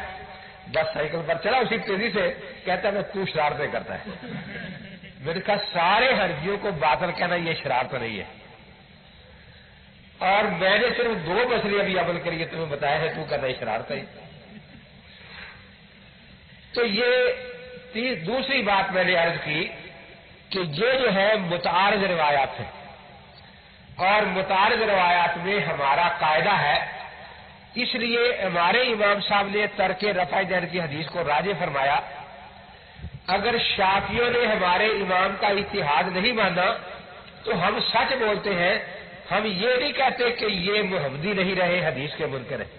بس سائیکل پر چلا اسی تیزی سے، کہتا ہے تو شرارتیں کرتا ہے۔ میں نے کہا سارے حنفیوں کو باطل کہنا یہ شرارت نہیں ہے، اور میں نے صرف 2 مسئلے ابھی عمل کریے تمہیں بتایا ہے، تو کہتا ہے شرارت ہے۔ تو یہ دوسری بات میں نے عرض کی کہ یہ جو ہے متعارض روایات ہیں، اور متعارض روایات میں ہمارا قاعدہ ہے، اس لیے ہمارے امام صاحب نے ترک رفع دین کی حدیث کو راجح فرمایا۔ اگر شافعیوں نے ہمارے امام کا اتحاد نہیں مانا تو ہم سچ بولتے ہیں، ہم یہ نہیں کہتے کہ یہ محمدی نہیں رہے حدیث کے منکر ہیں،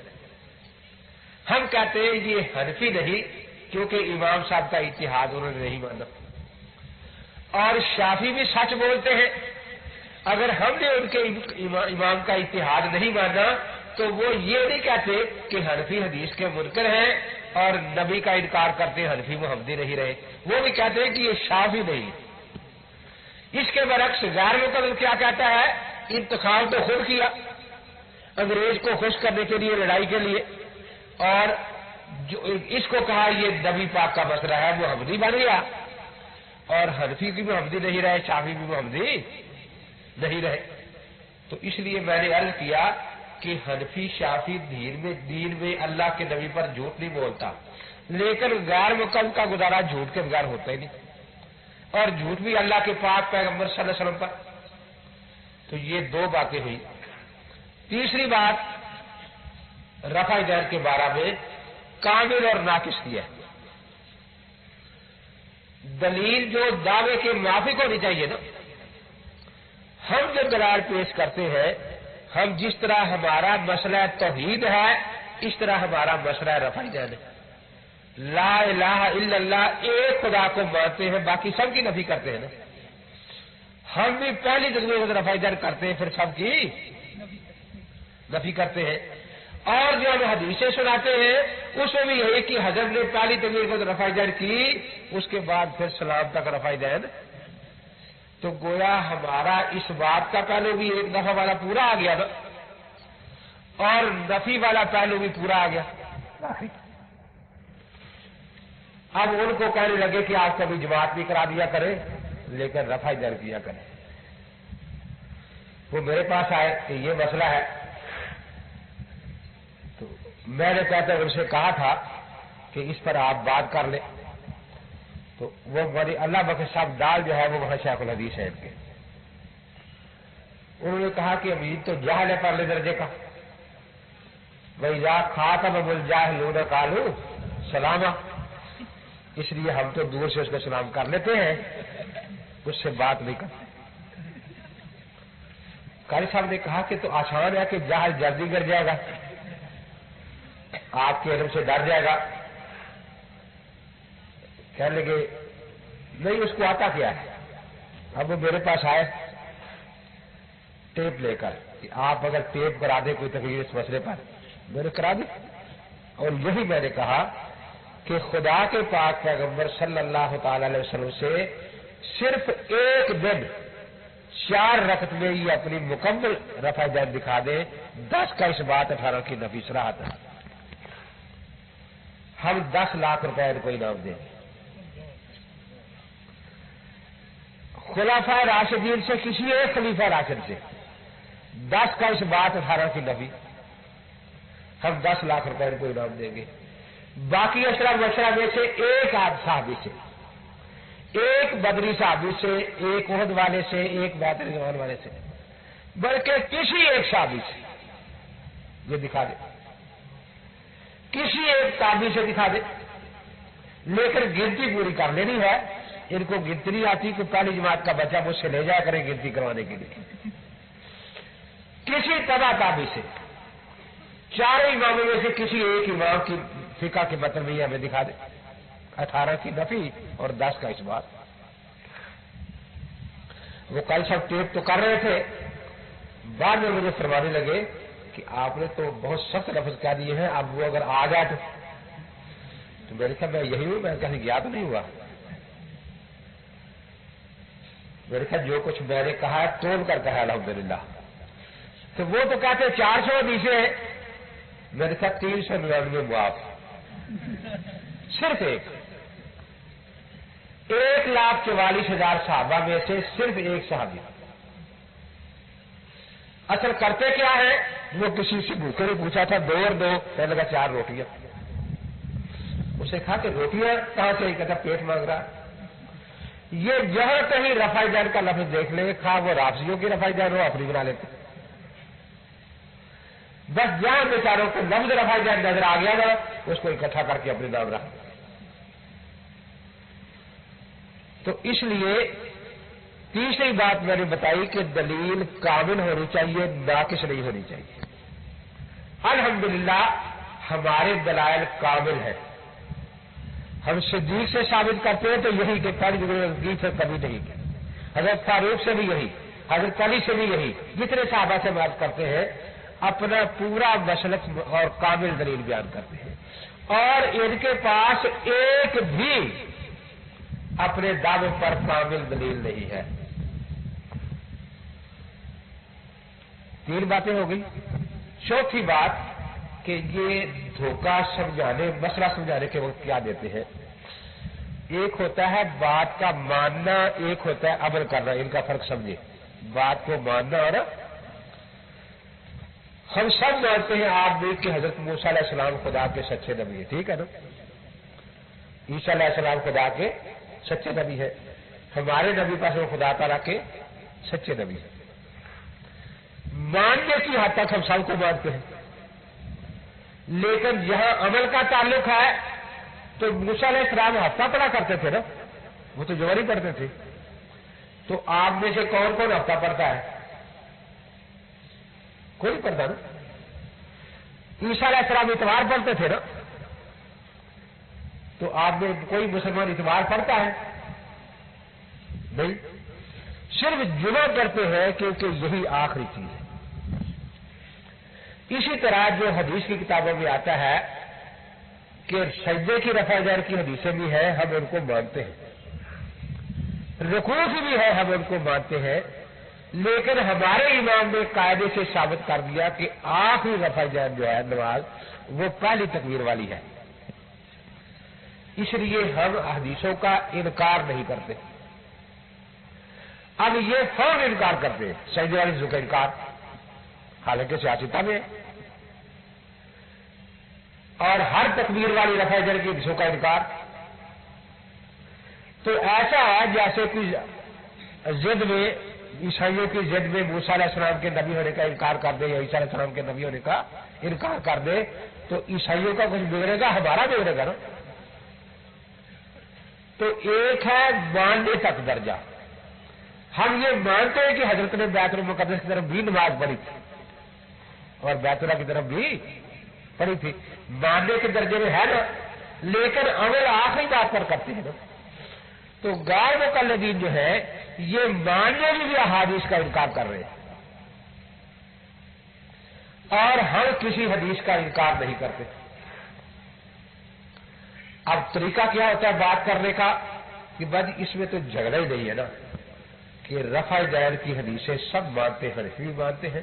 ہم کہتے ہیں یہ حنفی نہیں کیونکہ امام صاحب کا اتحاد انہوں نے نہیں مانا۔ اور شافعی بھی سچ بولتے ہیں، اگر ہم نے ان کے امام کا اتحاد نہیں مانا تو وہ یہ نہیں کہتے کہ حنفی حدیث کے منکر ہیں اور نبی کا انکار کرتے ہیں حنفی محمدی نہیں رہے، وہ بھی کہتے ہیں کہ یہ شافعی نہیں۔ اس کے برعکس غیر مقلد کیا کہتا ہے؟ انتخاب تو خود کیا انگریز کو خوش کرنے کے لیے، لڑائی کے لیے، اور جو اس کو کہا یہ نبی پاک کا مسئلہ ہے، محمدی بن گیا، اور حنفی بھی محمدی نہیں رہے، شافعی بھی محمدی نہیں رہے۔ تو اس لیے میں نے عرض کیا کہ حنفی شافعی دین میں اللہ کے نبی پر جھوٹ نہیں بولتا، لیکن غیر مقلد کا گزارا جھوٹ کے بغیر ہوتا ہی نہیں، اور جھوٹ بھی اللہ کے پاک پیغمبر صلی اللہ علیہ وسلم پر۔ تو یہ 2 باتیں ہوئی۔ تیسری بات رفع دین کے بارے میں کامل اور ناقص کی ہے۔ دلیل جو دعوے کے موافق ہونی چاہیے نا، ہم جو دلائل پیش کرتے ہیں ہم جس طرح ہمارا مسئلہ توحید ہے اس طرح ہمارا مسئلہ رفع دین ہے. لا الہ الا اللہ ایک خدا کو مانتے ہیں، باقی سب کی نفی کرتے ہیں نا. ہم بھی پہلی تکبیر رفع دین کرتے ہیں، پھر سب کی نفی کرتے ہیں. اور جو ہم حدیثیں سناتے ہیں اس میں بھی یہی کہ حضرت نے پہلی تکبیر کو رفع دین کی، اس کے بعد پھر سلام تک رفع دین. تو گویا ہمارا اس بات کا پہلو بھی ایک دفعہ والا پورا آ گیا نا، اور نفی والا پہلو بھی پورا آ گیا. اب ان کو کہنے لگے کہ آپ کبھی جماعت بھی کرا دیا کرے لیکن رفع دین کیا کرے. وہ میرے پاس آئے کہ یہ مسئلہ ہے، تو میں نے کہتے ان سے کہا تھا کہ اس پر آپ بات کر لیں. تو وہ بڑی اللہ بخش صاحب ڈال جو ہے وہ وہاں شیخ الحدیث ہے ان کے. انہوں نے کہا کہ امید تو جہل ہے پرلے درجے کا. وَإِذَا خَاطَبَهُمُ الْجَاهِلُونَ قَالُوا سَلَامًا، اس لیے ہم تو دور سے اس کو سلام کر لیتے ہیں، اس سے بات نہیں کرتے. قاری صاحب نے کہا کہ تو آسان ہے کہ جاہل جلدی گر جائے گا، آپ کے علم سے ڈر جائے گا. کہنے لگے نہیں اس کو آتا کیا ہے. اب وہ میرے پاس آئے ٹیپ لے کر کہ آپ اگر ٹیپ کرا دیں کوئی تقریر اس مسئلے پر، میں نے کرا دی. اور یہی میں نے کہا کہ خدا کے پاک پیغمبر صلی اللہ تعالی علیہ وسلم سے صرف ایک دن 4 رکعت میں یہ اپنی مکمل رفع دین دکھا دے، 10 کا اس بات 18 کی نفی صراحت ہے. ہم 10 لاکھ روپے کو انعام دیں گے. خلفائے راشدین سے کسی ایک خلیفہ راشد سے 10 کا اس بات 18 کی نفی، ہم 10 لاکھ روپے کو انعام دیں گے. باقی اشرف مشرہ میں سے ایک آدھ صحابی سے، ایک بدری صحابی سے، ایک احد والے سے، ایک بیعت رضوان والے سے، بلکہ کسی ایک صحابی سے یہ دکھا دے، کسی ایک تابعی سے دکھا دے. لیکن گنتی پوری کر لینی ہے. ان کو گنتی نہیں آتی کہ پہلی جماعت کا بچہ مجھ سے لے جایا کریں گنتی کروانے کے لیے. کسی تبع تابعی سے، 4 اماموں میں سے کسی ایک امام کی فقہ کے متن میں ہمیں دکھا دے، 18 کی نفی اور 10 کا اس بات. وہ کل سب ٹیپ تو کر رہے تھے، بعد میں مجھے فرمانے لگے کہ آپ نے تو بہت سخت لفظ کہہ دیے ہیں، اب وہ اگر آ جائے تو میں نے کہا میں یہی ہوں، میں کہیں گیا تو نہیں ہوا. میں نے کہا جو کچھ میں نے کہا ہے توڑ کر کہا الحمدللہ. تو وہ تو کہتے 400 حدیثیں ہیں، میں نے کہا 399 معاف. صرف 1,44,000 صحابہ میں سے صرف ایک صحابی. اصل کرتے کیا ہے؟ وہ کسی سے بھوکے نے پوچھا تھا 2 اور 2، کہنے لگا 4 روٹیاں. اسے کہا کہ روٹیاں کہاں سے؟ کہتا پیٹ مانگ رہا. یہ جہاں کہیں رفع دین کا لفظ دیکھ لیں، خواہ وہ رافضیوں کی رفع دین ہو اپنی بنا لیتے. بس جہاں بیچاروں کو لفظ رفع دین نظر آ گیا نا اس کو اکٹھا کر کے اپنے نام رکھ. تو اس لیے تیسری بات میں نے بتائی کہ دلیل کامل ہونی چاہیے، ناقص نہیں ہونی چاہیے. الحمدللہ ہمارے دلائل کامل ہیں. ہم صدیق سے ثابت کرتے ہیں تو یہی کہ پہلی جگہ سے کبھی نہیں کیا، حضرت فاروق سے بھی یہی، حضرت علی سے بھی یہی، جتنے صحابہ سے بات کرتے ہیں اپنا پورا مسلک اور کامل دلیل بیان کرتے ہیں. اور ان کے پاس ایک بھی اپنے دعوے پر کامل دلیل نہیں ہے. 3 باتیں ہو گئی. چوتھی بات کہ یہ دھوکہ سمجھانے، مسئلہ سمجھانے کے وقت کیا دیتے ہیں. ایک ہوتا ہے بات کا ماننا، ایک ہوتا ہے عمل کرنا. ان کا فرق سمجھے. بات کو ماننا اور ہم سب مانتے ہیں آپ بھی کہ حضرت موسیٰ علیہ السلام خدا کے سچے نبی ہے، ٹھیک ہے نا. عیسیٰ علیہ السلام خدا کے سچے نبی ہے. ہمارے نبی پاس وہ خدا تعالیٰ کے سچے نبی ہے. ماننے کی حد تک ہم سب کو مانتے ہیں، لیکن جہاں عمل کا تعلق ہے تو موسیٰ علیہ السلام ہفتہ پڑھا کرتے تھے نا، وہ تو جوہری پڑھتے تھے. تو آپ میں سے کون کون ہفتہ پڑھتا ہے؟ کوئی پڑھتا نا. عیسیٰ علیہ السلام اتوار پڑھتے تھے نا, تو آپ میں کوئی مسلمان اتوار پڑھتا ہے نہیں, صرف جمعہ پڑھتے ہیں کیونکہ یہی آخری چیز ہے. اسی طرح جو حدیث کی کتابوں میں آتا ہے کہ سجدے کی رفع دیر کی حدیثیں بھی ہیں, ہم ان کو مانتے ہیں, رکوع کی بھی ہے ہم ان کو مانتے ہیں, لیکن ہمارے امام نے قاعدے سے ثابت کر دیا کہ آخری رفع دیر جو ہے نماز وہ پہلی تکبیر والی ہے. اس لیے ہم حدیثوں کا انکار نہیں کرتے. اب یہ فوراً انکار کرتے ہیں سجدے والی رکوع کا انکار, حالانکہ سیاستہ میں, اور ہر تکبیر والی رفع دیر کی حدیثوں کا انکار. تو ایسا ہے جیسے کہ ضد میں, عیسائیوں کی ضد میں موسیٰ علیہ السلام کے نبی ہونے کا انکار کر دے یا عیسیٰ علیہ السلام کے نبی ہونے کا انکار کر دے, تو عیسائیوں کا کچھ بگڑے گا, ہمارا بگڑے گا نا. تو ایک ہے ماننے تک درجہ, ہم یہ مانتے ہیں کہ حضرت نے بیت المقدس کی طرف بھی نماز پڑھی تھی اور بیت اللہ کی طرف بھی پڑھی تھی, ماننے کے درجے میں ہے نا, لیکن عمل آخری بات پر کرتے ہیں نا. تو غیر مقلدین جو ہے یہ ماننے میں بھی احادیث کا انکار کر رہے ہیں, اور ہم کسی حدیث کا انکار نہیں کرتے. اب طریقہ کیا ہوتا ہے بات کرنے کا کہ بس اس میں تو جھگڑا ہی نہیں ہے نا, کہ رفع دیر کی حدیثیں سب مانتے ہیں, حنفی بھی مانتے ہیں,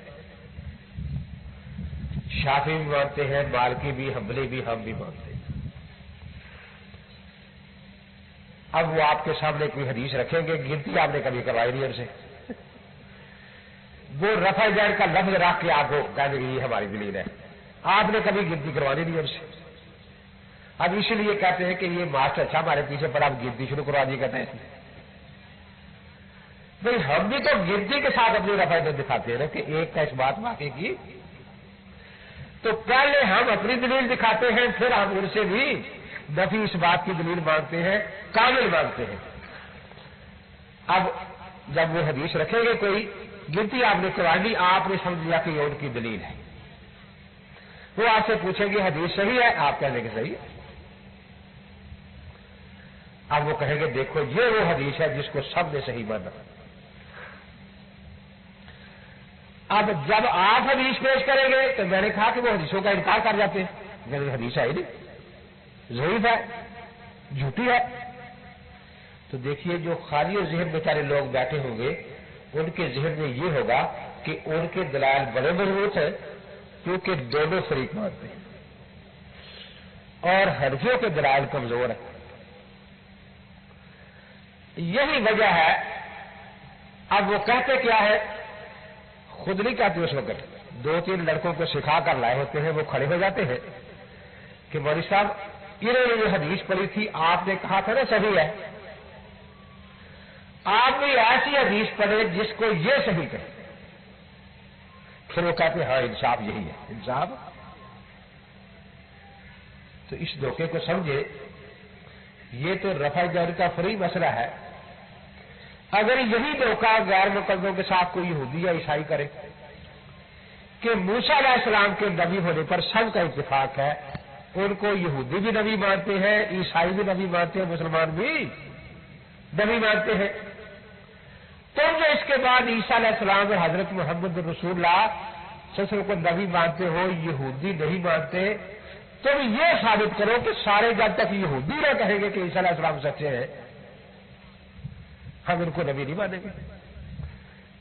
شافعی بھی مانتے ہیں, مالکی بھی, حنبلی بھی, ہم بھی مانتے ہیں. اب وہ آپ کے سامنے کوئی حدیث رکھیں گے, گنتی آپ نے کبھی کروائی نہیں ان سے, وہ رفع دیر کا لفظ رکھ کے آپ کو کہہ دیں گے یہ ہماری دلیل ہے, آپ نے کبھی گنتی کروانی نہیں ان سے. اب اسی لیے کہتے ہیں کہ یہ ماسٹر اچھا ہمارے پیچھے پڑا, آپ گنتی شروع کروا دی کہتے ہیں. بھائی ہم بھی تو گنتی کے ساتھ اپنی رفع دیر دکھاتے ہیں نا کہ ایک کا اس بات واقع کی, تو پہلے ہم اپنی دلیل دکھاتے ہیں, پھر ہم ان سے بھی نفی اس بات کی دلیل مانگتے ہیں, کامل مانگتے ہیں. اب جب وہ حدیث رکھیں گے کوئی گنتی آپ نے کروا دی, آپ نے سمجھ لیا کہ یہ ان کی دلیل ہے, وہ آپ سے پوچھیں گے حدیث صحیح ہے, آپ کہنے کے صحیح ہے. اب وہ کہیں گے دیکھو یہ وہ حدیث ہے جس کو سب نے صحیح مانا. اب جب آپ حدیث پیش کریں گے تو میں نے کہا کہ وہ حدیثوں کا انکار کر جاتے ہیں, میری حدیث ہے نہیں, ضعیف ہے, جھوٹی ہے. تو دیکھیے جو خالی و ذہن بیچارے لوگ بیٹھے ہوں گے ان کے ذہن میں یہ ہوگا کہ ان کے دلائل بڑے مضبوط ہیں کیونکہ دونوں فریق مانتے ہیں, اور حنفیوں کے دلائل کمزور ہیں. یہی وجہ ہے. اب وہ کہتے کیا ہے, خود نہیں کہتے اس وقت, 2-3 لڑکوں کو سکھا کر لائے ہوتے ہیں, وہ کھڑے ہو جاتے ہیں کہ مولوی صاحب انہوں نے یہ حدیث پڑھی تھی, آپ نے کہا تھا نا صحیح ہے, آپ نے ایسی حدیث پڑھے جس کو یہ صحیح کہے. پھر وہ کہتے ہیں ہاں انصاف یہی ہے, انصاف. تو اس دھوکے کو سمجھے, یہ تو رفع دیر کا فری مسئلہ ہے. اگر یہی دھوکہ غیر مقلدوں کے ساتھ کوئی یہودی یا عیسائی کرے کہ موسیٰ علیہ السلام کے نبی ہونے پر سب کا اتفاق ہے, ان کو یہودی بھی نبی مانتے ہیں, عیسائی بھی نبی مانتے ہیں, مسلمان بھی نبی مانتے ہیں, تم جو اس کے بعد عیسیٰ علیہ السلام اور حضرت محمد رسول اللہ صلی اللہ علیہ وسلم کو نبی مانتے ہو, یہودی نہیں مانتے, تم یہ ثابت کرو کہ سارے جب تک یہودی نہ کہیں گے کہ عیسیٰ علیہ السلام سچے ہیں, ہم ان کو نبی نہیں مانیں گے.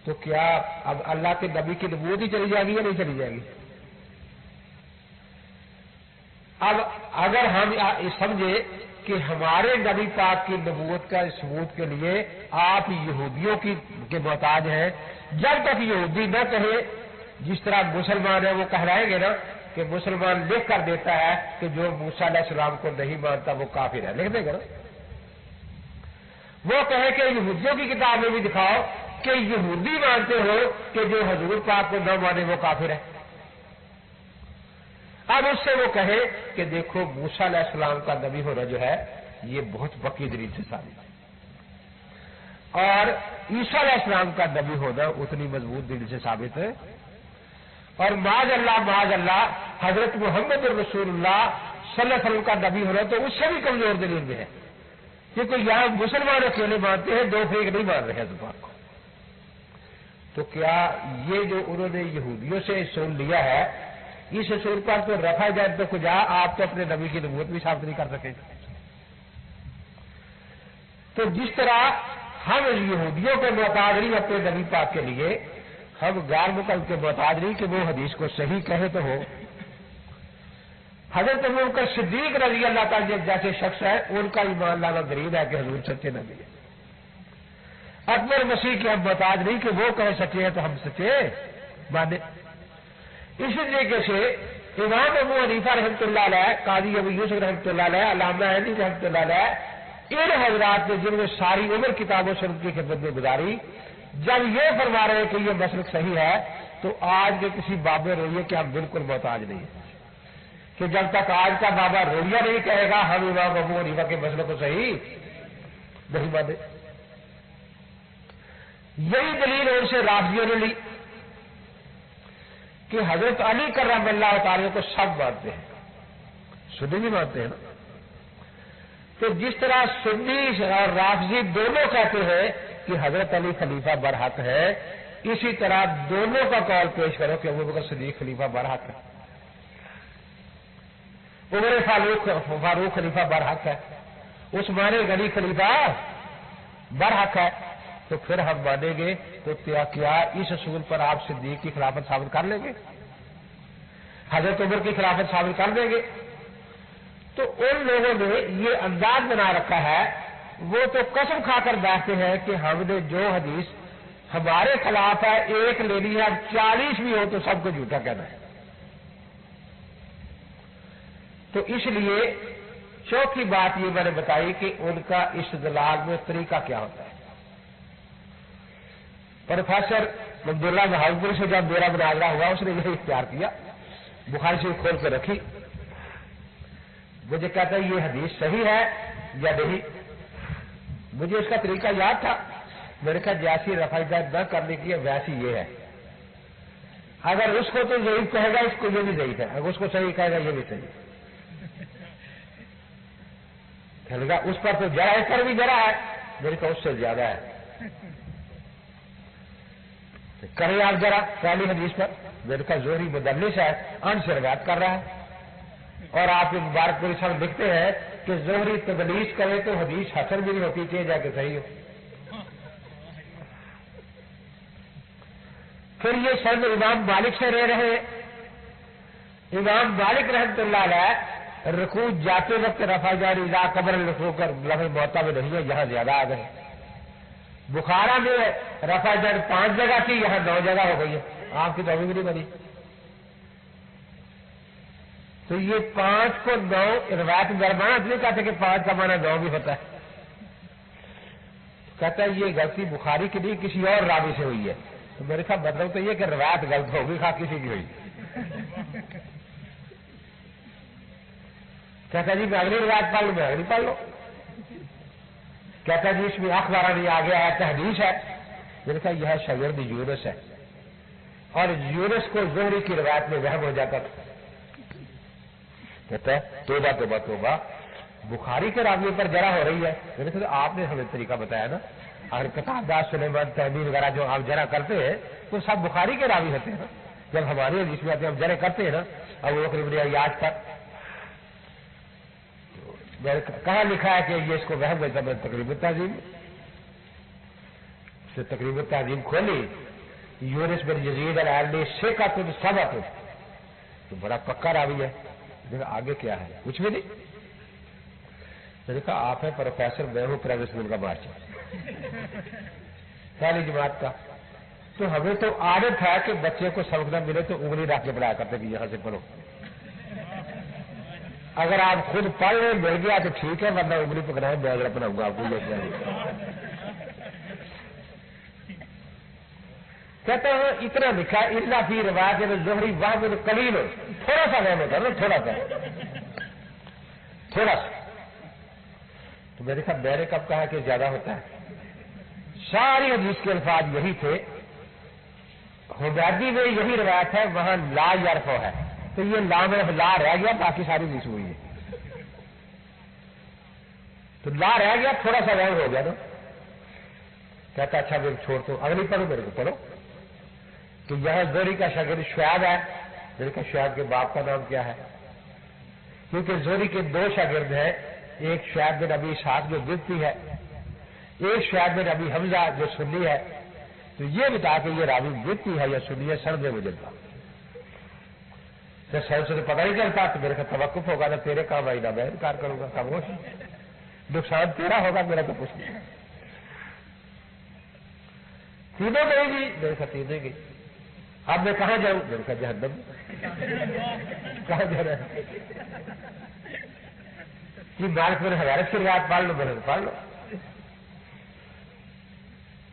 تو کیا اب اللہ کے نبی کی نبوت ہی چلی جائے گی یا نہیں چلی جائے گی؟ اب اگر ہم سمجھے کہ ہمارے نبی پاک کی نبوت کا ثبوت کے لیے آپ یہودیوں کے محتاج ہیں, جب تک یہودی نہ کہے, جس طرح مسلمان ہیں وہ کہلائیں گے نا کہ مسلمان لکھ کر دیتا ہے کہ جو موسیٰ علیہ السلام کو نہیں مانتا وہ کافر ہے, لکھ دے گا نا. وہ کہے کہ یہودیوں کی کتاب میں بھی دکھاؤ کہ یہودی مانتے ہو کہ جو حضور پاک کو نہ مانے وہ کافر ہے. اب اس سے وہ کہے کہ دیکھو موسیٰ علیہ السلام کا نبی ہونا جو ہے یہ بہت پکی دلیل سے ثابت ہے, اور عیسیٰ علیہ السلام کا نبی ہونا اتنی مضبوط دلیل سے ثابت ہے. اور معاذ اللہ حضرت محمد رسول اللہ صلی اللہ علیہ وسلم کا نبی ہونا تو اس سے بھی کمزور دلیل میں ہے، کیونکہ یہاں مسلمان اکیلے مانتے ہیں، دو فریق نہیں مان رہے ہیں زبان کو۔ تو کیا یہ جو انہوں نے یہودیوں سے اصول لیا ہے، اس اصول پر تو رفع جائے تو کجا آپ تو اپنے نبی کی نبوت بھی ثابت نہیں کر سکے۔ تو جس طرح ہم یہودیوں کے محتاج نہیں اپنے نبی پاک کے لیے، ہم غیر مقلد کے محتاج نہیں کہ وہ حدیث کو صحیح کہے تو ہو۔ حضرت ابوبکر صدیق رضی اللہ تعالی جیسے شخص ہے، ان کا ایمان لانا غریب ہے کہ حضور سچے نبی ہے۔ اکبر مسیح کے ہم محتاج نہیں کہ وہ کہے سچے ہیں تو ہم سچے مانے۔ اسی طریقے سے امام ابو حنیفہ رحمۃ اللہ علیہ، قاضی ابو یوسف رحمۃ اللہ علیہ، علامہ عینی رحمۃ اللہ علیہ، ان حضرات نے جن میں ساری عمر کتابوں سے ان کی خدمت میں گزاری، جب یہ فرما رہے ہیں کہ یہ مسلک صحیح ہے، تو آج کے کسی بابے رویے کہ ہم بالکل محتاج نہیں ہیں، کہ جب تک آج کا بابا رویہ نہیں کہے گا ہم امام ابو حنیفہ کے مسلک کو صحیح نہیں مانے۔ یہی دلیل ان سے رافضیوں نے لی کہ حضرت علی کرم اللہ تعالی کو سب مانتے ہیں، سنی بھی مانتے ہیں نا۔ تو جس طرح سنی اور رافضی دونوں کہتے ہیں کہ حضرت علی خلیفہ برحق ہے، اسی طرح دونوں کا قول پیش کرو کہ ابوبکر صدیق خلیفہ برحق ہے، عمر فاروق خلیفہ برحق ہے، عثمان غنی خلیفہ برحق ہے، تو پھر ہم مانیں گے تو کیا اس اصول پر آپ صدیق کی خلافت ثابت کر لیں گے، حضرت عمر کی خلافت ثابت کر دیں گے؟ تو ان لوگوں نے یہ انداز بنا رکھا ہے، وہ تو قسم کھا کر بیٹھتے ہیں کہ ہم نے جو حدیث ہمارے خلاف ہے ایک لینی ہے، اب 40 بھی ہو تو سب کو جھوٹا کہنا ہے۔ تو اس لیے چوتھی بات یہ میں نے بتائی کہ ان کا استدلال میں طریقہ کیا ہوتا ہے۔ پروفیسر عبداللہ بہاولپور سے جب میرا مناظرہ ہوا، اس نے یہی اختیار کیا، بخاری شریف کھول کے رکھی، مجھے کہتا ہے یہ حدیث صحیح ہے یا نہیں۔ مجھے اس کا طریقہ یاد تھا، میں نے کہا جیسی رفع داد نہ کرنے کی ہے ویسی یہ ہے، اگر اس کو تو ضعیف کہے گا اس کو یہ بھی ضعیف ہے، اگر اس کو صحیح کہے گا یہ بھی صحیح ہے، کہے گا اس پر تو جرا ہے، اس پر بھی جرا ہے، میں نے کہا اس سے زیادہ ہے، کریں آپ ذرا پہلی حدیث پر، میں نے کہا زہری مدلس ہے، ان سے روایت کر رہا ہے، اور آپ مبارک پوری صاحب لکھتے ہیں کہ زہری تدلیس کرے تو حدیث حسن بھی نہیں ہوتی، چاہے جا کے صحیح ہو۔ پھر یہ سند امام مالک سے رہ رہے، امام مالک رحمۃ اللہ علیہ رکوع جاتے وقت رفع جاری لا قبر رکوع کر لفظ موطا میں نہیں ہے، یہاں زیادہ آ گئے۔ بخارا میں رفع جاری 5 جگہ تھی، یہاں 9 جگہ ہو گئی ہے، آپ کی تو ابھی بھی نہیں بنی۔ تو یہ 5 کو 9 روایت درمیان نہیں کہتے کہ 5 کا معنی 9 بھی ہوتا ہے، کہتا ہے یہ غلطی بخاری کی نہیں کسی اور راوی سے ہوئی ہے، تو میرے خیال مطلب تو یہ کہ روایت غلط ہوگی، خواہ کسی کی ہوئی۔ کہتا جی میں اگلی روایت پڑھ لوں، میں اگلی پڑھ لو، کہتا جی اس میں اخبار نہیں آ گیا ہے، تحدیث ہے، میرے خیال یہ شاگرد یونس ہے، اور یونس کو زہری کی روایت میں وہم ہو جاتا تھا۔ کہتا ہے توبہ توبہ توبہ، بخاری کے راوی پر جرا ہو رہی ہے، میں نے کہا آپ نے ہمیں طریقہ بتایا نا، اگر کتاب داس سلیمان تحمید وغیرہ جو آپ جرا کرتے ہیں تو سب بخاری کے راوی ہوتے ہیں نا، جب ہماری حدیث میں آتے ہیں ہم جرا کرتے ہیں نا، ابو بکر بن عیاش پر کہاں لکھا ہے کہ یہ اس کو وہم ہوتا، میں تقریب التعظیم سے تقریب التعظیم کھولی، یونس بن یزید العلی ثقۃ ثبت، تو بڑا پکا راوی ہے، دیکھا آگے کیا ہے، کچھ بھی نہیں۔ میں نے کہا آپ ہیں پروفیسر، میں ہوں پرائیویٹ اسکول کا ماسٹر پہلی جماعت کا، تو ہمیں تو عادت ہے کہ بچے کو سبق نہ ملے تو انگلی رکھ کے پڑھایا کرتے کہ یہاں سے پڑھو، اگر آپ خود پڑھ رہے مل گیا تو ٹھیک ہے، ورنہ انگلی پکڑائے میں اگر پڑھاؤں گا آپ کو لے کے۔ کہتے ہیں اتنا لکھا الا فی روایت زہری واحد قلیل، تھوڑا سا وہم ہوتا ہے نا، تھوڑا سا، تو میں نے کہا میں نے کب کہا کہ زیادہ ہوتا ہے، ساری حدیث کے الفاظ یہی تھے، حمیدی میں یہی روایت ہے، وہاں لا یرفع ہے، تو یہ لا میں لا رہ گیا، باقی ساری مس ہوئی ہے، تو لا رہ گیا، تھوڑا سا وہم ہو گیا نا. کہتا اچھا پھر چھوڑ تو اگلی پڑھو، میرے کو پڑھو. تو یہاں زہری کا شاگرد شعیب ہے. میں نے کہا شعیب کے باپ کا نام کیا ہے؟ کیونکہ زہری کے دو شاگرد ہیں، ایک شعیب بن ابی اسحاق جو گفتی ہے، ایک شعیب بن ابی حمزہ جو سنی ہے. تو یہ بتا کہ یہ راوی گفتی ہے یا سنی ہے، سر دے مجھے تھا سر سے تو پتہ نہیں چلتا. تو میرے کا توقف ہوگا نا تیرے کام آئی، نہ میں انکار کروں گا، خاموش، نقصان تیرا ہوگا، میرا تو کچھ نہیں. تینوں گئی جی، میرے کا تینوں گئی. اب میں کہاں جاؤں؟ میرے کا جہنم. کہاں جا رہا ہے جی؟ مالک میں حضرت کی روایت پڑھ لو، میں نے پڑھ لو.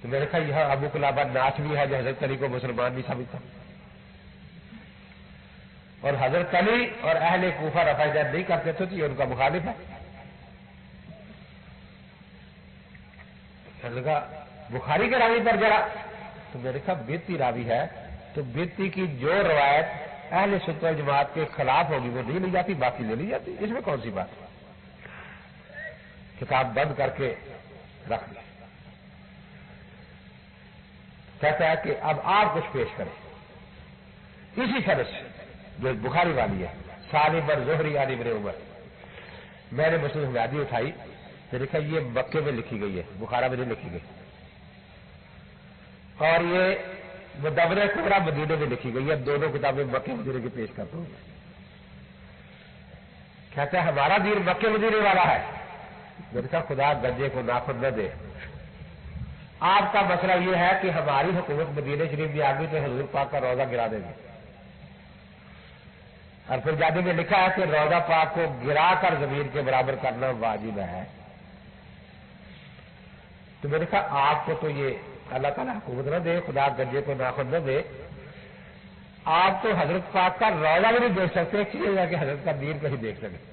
تو میں نے کہا یہاں ابو قلابہ ناچ بھی ہے جو حضرت علی کو مسلمان بھی ثابت تھا، اور حضرت علی اور اہل کوفہ رفع یدین نہیں کرتے تھے، تو یہ ان کا مخالف ہے. میں نے کہا بخاری کے راوی پر جڑا، تو میں نے کہا بیتی راوی ہے، تو بیتی کی جو روایت اہل سنت والجماعت کے خلاف ہوگی وہ نہیں لی جاتی، باقی لے لی جاتی. اس میں کون سی بات ہے؟ کتاب بند کر کے رکھ دیں. کہتا ہے کہ اب آپ کچھ پیش کریں اسی سند سے جو بخاری والی ہے، سالم بن زہری عن ابن عمر. میں نے مسلم حمیدی اٹھائی، میں نے کہا یہ مکے میں لکھی گئی ہے، بخارا میں نہیں لکھی گئی، اور یہ مدونہ کبریٰ مدینے میں لکھی گئی ہے. دونوں کتابیں مکے مدینے کی پیش کرتا ہوں. کہتا ہے ہمارا دین مکے مدینے والا ہے. میں نے کہا خدا گنجے کو ناخن نہ دے، آپ کا مسئلہ یہ ہے کہ ہماری حکومت مدینہ شریف میں آگے تو حضور پاک کا روزہ گرا دے گی، اور پھر جادی میں لکھا ہے کہ روزہ پاک کو گرا کر زمین کے برابر کرنا واجب ہے. تو میں نے کہا آپ کو تو یہ اللہ تعالیٰ حکومت نہ دے، خدا گنجے کو ناخن نہ دے، آپ تو حضرت پاک کا روزہ بھی نہیں دیکھ سکتے کہ حضرت کا دین کہیں دیکھ سکے.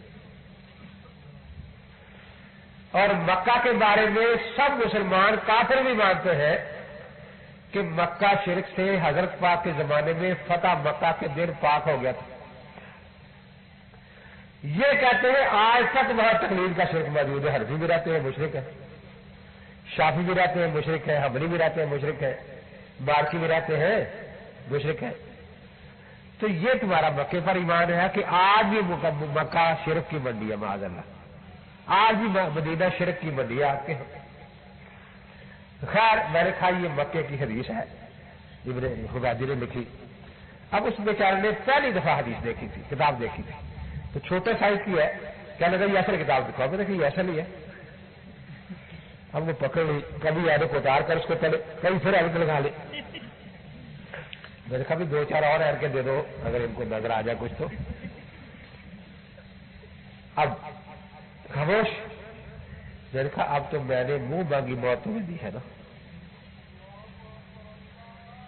اور مکہ کے بارے میں سب مسلمان کافر بھی مانتے ہیں کہ مکہ شرک سے حضرت پاک کے زمانے میں فتح مکہ کے دن پاک ہو گیا تھا. یہ کہتے ہیں آج تک وہاں تقلید کا شرک موجود ہے. حنفی بھی رہتے ہیں مشرک ہے، شافی بھی رہتے ہیں مشرک ہے، حنبلی بھی رہتے ہیں مشرک ہے، مالکی بھی رہتے ہیں مشرک ہے. تو یہ تمہارا مکے پر ایمان ہے کہ آج بھی مکہ شرک کی منڈی ہے، معاذ اللہ، آج بھی مدینہ شرک کی منڈی ہے آپ کے. خیر میں نے کہا یہ مکے کی حدیث ہے، ابن حمیدی نے لکھی. اب اس بیچارے نے پہلی دفعہ حدیث دیکھی تھی، کتاب دیکھی تھی، تو چھوٹے سائز کی ہے، کیا لگا یہ اصل کتاب دکھاؤ. میں نے کہا یہ اصل ہی ہے. ہم کو پکڑ لی، کبھی ایڈو کو اتار کر اس کو پڑھے، کبھی پھر ایڈو لگا لے. میں نے کہا بھی 2-4 اور ایڈ کے دے دو اگر ان کو نظر آ جائے کچھ تو. اب خاموش. میں نے کہا اب تو میں نے منہ مانگی موت تمہیں دی ہے نا،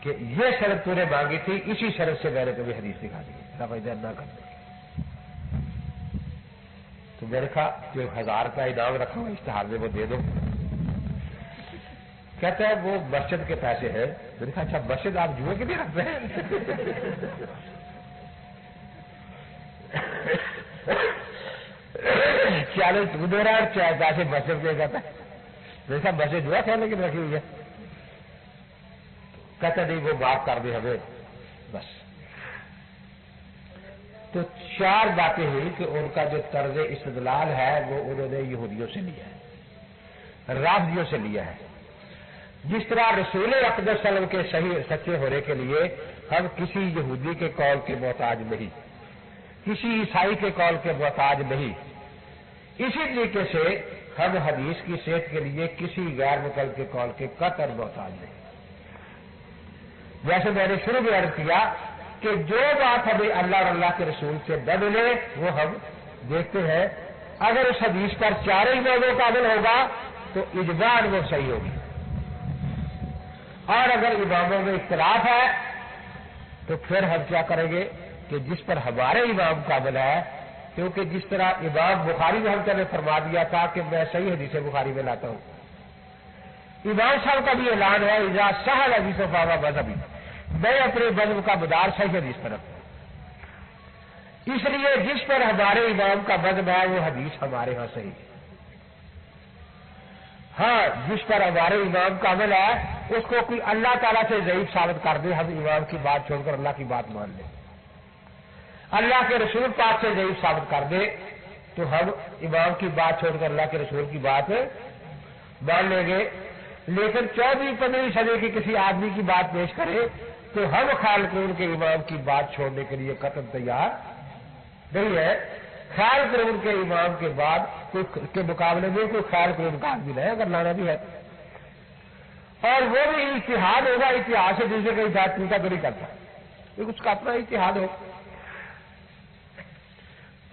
کہ یہ شرط تو نے مانگی تھی، اسی شرط سے میں نے تمہیں حدیث دکھا دی، رفع نہ کر دیں. تو میں نے کہا کہ 1000 کا انعام رکھا ہوں اشتہار میں، وہ دے دو. کہتا ہے وہ مسجد کے پیسے ہیں. میں نے کہا اچھا مسجد آپ جوئے کے لیے رکھتے ہیں؟ چالو تو دے رہا ہے، پیسے مسجد دے جاتا ہے. میں نے کہا مسجد جوا کھیلنے کی رکھی ہوئی ہے. کہتا نہیں وہ معاف کر دے ہمیں بس. تو 4 باتیں ہوئی کہ ان کا جو طرز استدلال ہے وہ انہوں نے یہودیوں سے لیا ہے، رافضیوں سے لیا ہے. جس طرح رسول اقدس صلی اللہ علیہ وسلم کے صحیح سچے ہونے کے لیے ہم کسی یہودی کے قول کے محتاج نہیں، کسی عیسائی کے قول کے محتاج نہیں، اسی طریقے سے ہم حدیث کی صحت کے لیے کسی غیر مقلد کے قول کے قطعاً محتاج نہیں. جیسے میں نے شروع میں عرض کیا کہ جو بات ہمیں اللہ اور اللہ کے رسول سے نہ ملے وہ ہم دیکھتے ہیں. اگر اس حدیث پر 4 اماموں کا عمل ہوگا تو اجماعاً وہ صحیح ہوگی، اور اگر اماموں میں اختلاف ہے تو پھر ہم کیا کریں گے کہ جس پر ہمارے امام کا عمل ہے، کیونکہ جس طرح امام بخاری نے ہم نے فرما دیا تھا کہ میں صحیح حدیث بخاری میں لاتا ہوں، امام صاحب کا بھی اعلان ہے اذا صح الحدیث فهو مذہبی، میں اپنے مذہب کا مدار صحیح حدیث پر رکھوں. اس لیے جس پر ہمارے امام کا مذہب ہے وہ حدیث ہمارے ہاں صحیح ہے. ہاں جس پر ہمارے امام کا عمل ہے اس کو کوئی اللہ تعالیٰ سے ضعیف ثابت کر دے, ہم امام کی بات چھوڑ کر اللہ کی بات مان لیں. اللہ کے رسول پاک سے ضعیف ثابت کر دے تو ہم امام کی بات چھوڑ کر اللہ کے رسول کی بات مان لیں گے. لیکن 14-15 صدی کی کسی آدمی کی بات پیش کرے تو ہم خیال قرون کے امام کی بات چھوڑنے کے لیے قطعاً تیار نہیں ہے. خیال قرون کے امام کے بعد کے مقابلے میں کوئی خیال قرون کا آدمی نہیں اگر لانا بھی ہے, اور وہ بھی اتحاد ہوگا, اتحاد سے دوسرے کا اتحاد ٹوٹا تو نہیں کرتا, اس کا اپنا اتحاد ہو.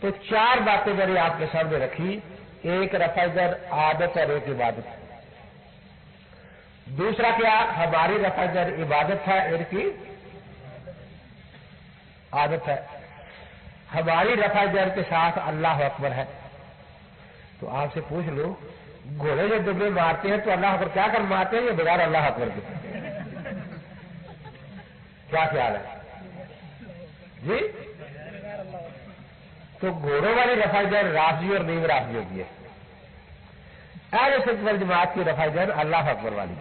تو 4 باتیں میں نے آپ کے سامنے رکھی. ایک رفع در عادت اور ایک عبادت. دوسرا کیا, ہماری رفع در عبادت ہے, ان کی عادت ہے. ہماری رفع در کے ساتھ اللہ اکبر ہے. تو آپ سے پوچھ لو, گھوڑے جو دبے مارتے ہیں تو اللہ اکبر کیا کر مارتے ہیں یا بغیر اللہ اکبر کے؟ کیا خیال ہے جی؟ تو گھوڑوں والی رفع در رافضی اور نیم رافضی ہوتی ہے. اہل سنت والجماعت کی رفع در اللہ اکبر والی.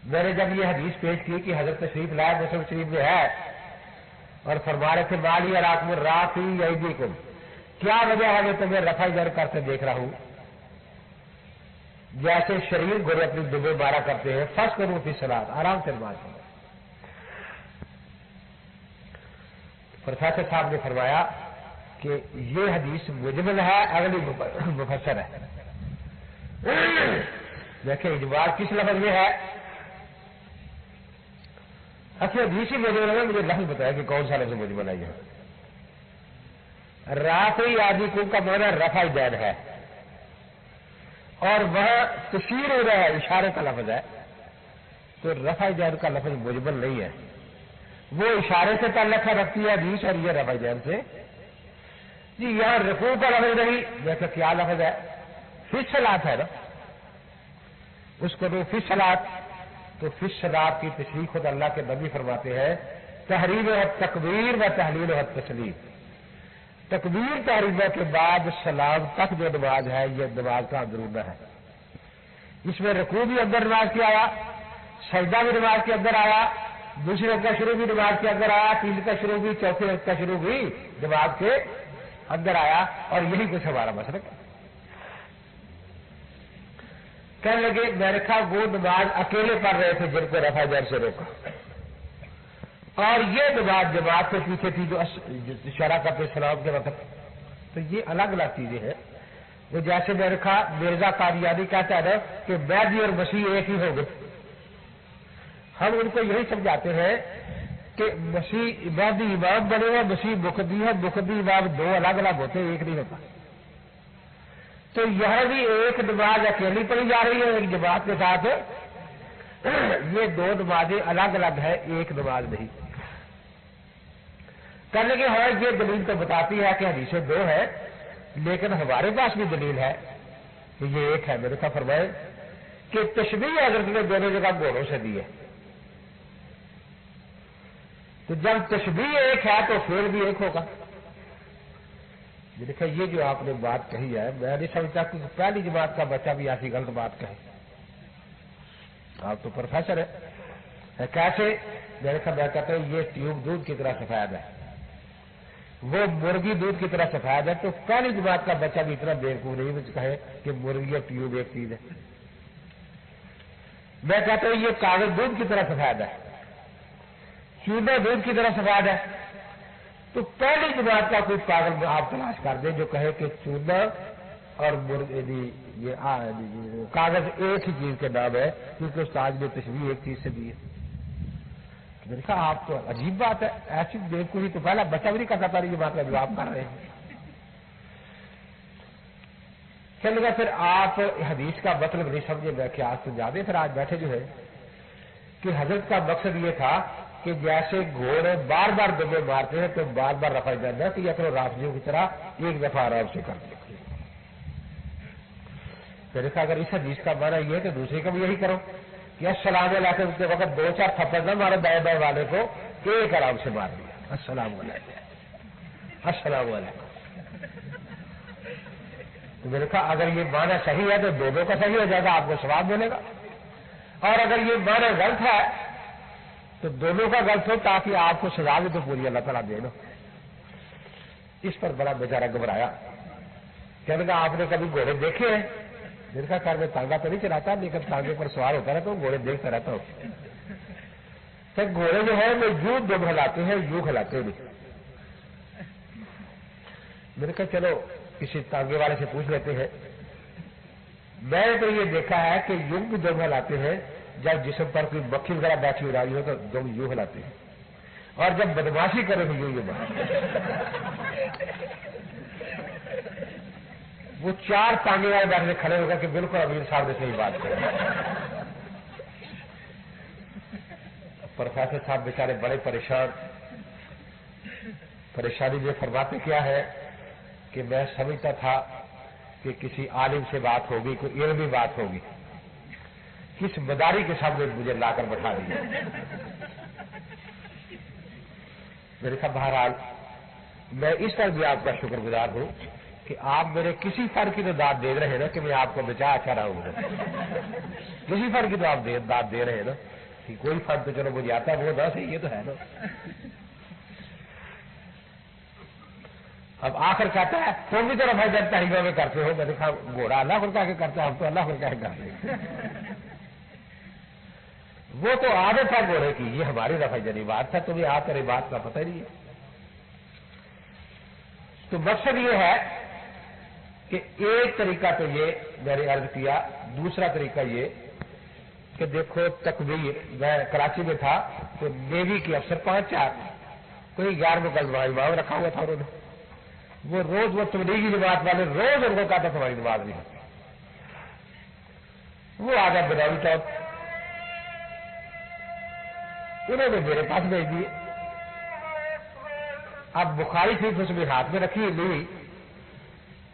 میں نے جب یہ حدیث پیش کی کہ حضرت تشریف لائے مسلم شریف میں ہے اور فرما رہے تھے مالی اراکم الرافی ایدیکم, کیا وجہ ہے میں تمہیں رفع در کرتے دیکھ رہا ہوں جیسے شریر گھوڑے اپنی دبے مارا کرتے ہیں. فرض کروں فی صلاۃ, آرام سے نماز پڑھو. پروفیسر صاحب نے فرمایا کہ یہ حدیث مجمل ہے, اگلی مفسر ہے. دیکھیں اجمال کس لفظ میں ہے؟ اچھا حدیث ہی مجمل ہے, مجھے لفظ بتایا کہ کون سا لفظ مجمل ہے. یہ رافعی عادیکم کا معنی رفع دین ہے, اور وہاں تشیر ہو رہا ہے, اشارے کا لفظ ہے. تو رفع دین کا لفظ مجمل نہیں ہے, وہ اشارے سے تعلق رکھتی ہے حدیث, اور یہ رفع دین سے. جی یہاں رکوع کا لفظ نہیں, جیسے کیا لفظ ہے؟ فی الصلاۃ ہے نا, اس کو فی الصلاۃ. تو فی الصلاۃ کی تشریح خود اللہ کے نبی فرماتے ہیں تحریم و تکبیر و تحلیل و تسلیم. تکبیر تحریمہ کے بعد سلام تک جو نماز ہے یہ نماز کا اندرونہ ہے. اس میں رکوع بھی اندر نماز کے آیا, سجدہ بھی نماز کے اندر آیا, دوسری رکعت کا شروع بھی نماز کے اندر آیا, تیسری کا شروع بھی, چوتھی رکعت کا شروع بھی نماز کے اندر آیا. اور یہی کچھ ہمارا مسلک ہے. کہنے لگے میں نے کہا وہ نماز اکیلے پڑھ رہے تھے جن کو رفع در سے روکا, اور یہ نماز جماعت سے پیچھے تھی جو اشارہ کرتے سلام کے وقت. تو یہ الگ الگ چیزیں ہیں. وہ جیسے میں نے کہا مرزا قادیانی کہتا ہے کہ مہدی اور مسیح ایک ہی ہو گئے. ہم ان کو یہی سمجھاتے ہیں کہ مسیح مہدی امام بنے ہوئے, مسیح مقتدی ہے, مقتدی امام 2 الگ الگ ہوتے ہیں, ایک نہیں ہوتا. تو یہاں بھی ایک نماز اکیلی پڑھی جا رہی ہے ایک جماعت کے ساتھ, یہ 2 نمازیں الگ الگ ہے, ایک نماز نہیں. کہنے کہ ہاں یہ دلیل تو بتاتی ہے کہ حدیثیں 2 ہیں, لیکن ہمارے پاس بھی دلیل ہے کہ یہ ایک ہے. میرے ساتھ فرمائے کہ تشبیہ حضرت نے دونوں جگہ گھوڑوں سے دی ہے. تو جب تشبیہ ایک ہے تو فعل بھی ایک ہوگا. دیکھا یہ جو آپ نے بات کہی ہے, میں نہیں سمجھتا کہ پہلی جماعت کا بچہ بھی ایسی غلط بات کہے. آپ تو پروفیسر ہے. کیسے؟ میں کہتا ہوں یہ ٹیوب دودھ کی طرح سفید ہے, وہ مرغی دودھ کی طرح سفید ہے. تو پہلی جماعت کا بچہ بھی اتنا بیوقوف نہیں کہے کہ مرغی اور ٹیوب ایک چیز ہے. میں کہتا ہوں یہ کاغذ دودھ کی طرح سفید ہے, چونا دودھ کی طرح سفید ہے. تو پہلی جماعت کا کوئی پاگل آپ تلاش کر دیں جو کہے کہ چونا اور یہ کاغذ ایک ہی چیز کے نام ہے, کیونکہ استاد نے تشبیہ ایک چیز سے دی ہے. میں نے کہا آپ تو عجیب بات ہے, ایسی بیوقوفی تو پہلا بچہ بھی نہیں کرتا تھا, یہ بات کا جواب کر رہے ہیں. چل گیا پھر آپ حدیث کا مطلب نہیں سمجھے, میں کہ آج تو زیادہ پھر آج بیٹھے جو ہے کہ حضرت کا مقصد یہ تھا کہ جیسے گھوڑے بار بار دبے مارتے ہیں تو بار بار رفع جانا کہ یا پھر رافضیوں کی طرح ایک دفعہ آرام سے کر دیں. میں نے کہا اگر اس حدیث کا معنی یہ ہے تو دوسرے کا بھی یہی کرو کہ السلام علیکم کے وقت 2-4 تھپڑ نہ مارے دائیں بائیں والے کو، ایک آرام سے مار دیا، السلام علیکم السلام علیکم۔ تو میں نے کہا اگر یہ معنی صحیح ہے تو دونوں کا صحیح ہو جائے گا، آپ کو ثواب ملے گا، اور اگر یہ معنی غلط ہے تو دونوں کا غلط ہو تاکہ آپ کو سزا بھی تو پوری اللہ تعالیٰ دے نا۔ اس پر بڑا بیچارہ گھبرایا، کہنے لگا آپ نے کبھی گھوڑے دیکھے ہیں؟ میں نے کہا خیر میں تانگا تو نہیں چلاتا لیکن تانگے پر سوار ہوتا رہتا ہوں، گھوڑے دیکھتا رہتا ہوں۔ تو گھوڑے جو ہے وہ یوں دم ہلاتے ہیں، یوں ہلاتے نہیں۔ میں نے کہا چلو کسی تانگے والے سے پوچھ لیتے ہیں۔ میں نے تو یہ دیکھا ہے کہ یوں بھی دم ہلاتے ہیں جب جسم پر کوئی مکھی وغیرہ بیٹھی ہو رہی ہو تو دم یوں ہلاتے ہیں، اور جب بدماشی کرے تو یوں وہ 4 تانگے والے بیٹھے کھڑے ہو کر کہ بالکل امیر صاحب نے صحیح بات کری۔ پروفیسر صاحب بیچارے بڑے پریشانی میں فرماتے کیا ہے کہ میں سمجھتا تھا کہ کسی عالم سے بات ہوگی، کوئی علمی بات ہوگی، کس مداری کے سامنے مجھے لا کر بٹھا دیا۔ میرے کہا بہرحال میں اس طرح بھی آپ کا شکر گزار ہوں کہ آپ میرے کسی فرق کی تو داد دے رہے ہیں نا کہ میں آپ کو بچا اچھا رہا ہوں، کسی فرق کی تو آپ داد دے رہے ہیں نا کہ کوئی فرق تو چلو مجھے آتا ہے وہ نہ صحیح، یہ تو ہے نا۔ اب آخر کہتا ہے تم بھی تو رفع جب تحریمہ میں کرتے ہو۔ میں نے کہا گھوڑا اللہ پر کہہ کے کرتا ہے، ہم تو اللہ پر کہہ کے کرتے ہیں۔ وہ تو عادت ہے گھوڑے کی، یہ ہماری رفع جنی بات ہے، تمہیں آپ تیری بات کا پتہ ہی نہیں ہے۔ تو مقصد یہ ہے کہ ایک طریقہ تو یہ میں نے عرض کیا، دوسرا طریقہ یہ کہ دیکھو تکبیر، میں کراچی میں تھا تو نیوی کے افسر 5-4 کوئی 11 مقدمہ امام رکھا ہوا تھا، انہوں نے وہ روز وہ تبلیغی جماعت والے روز ان کو کہا تھا تمہاری نماز نہیں ہوتی، وہ آ گیا بداوی ٹاپ، انہوں نے میرے پاس بھیج دیے۔ اب بخاری شریف اس میں ہاتھ میں رکھی لی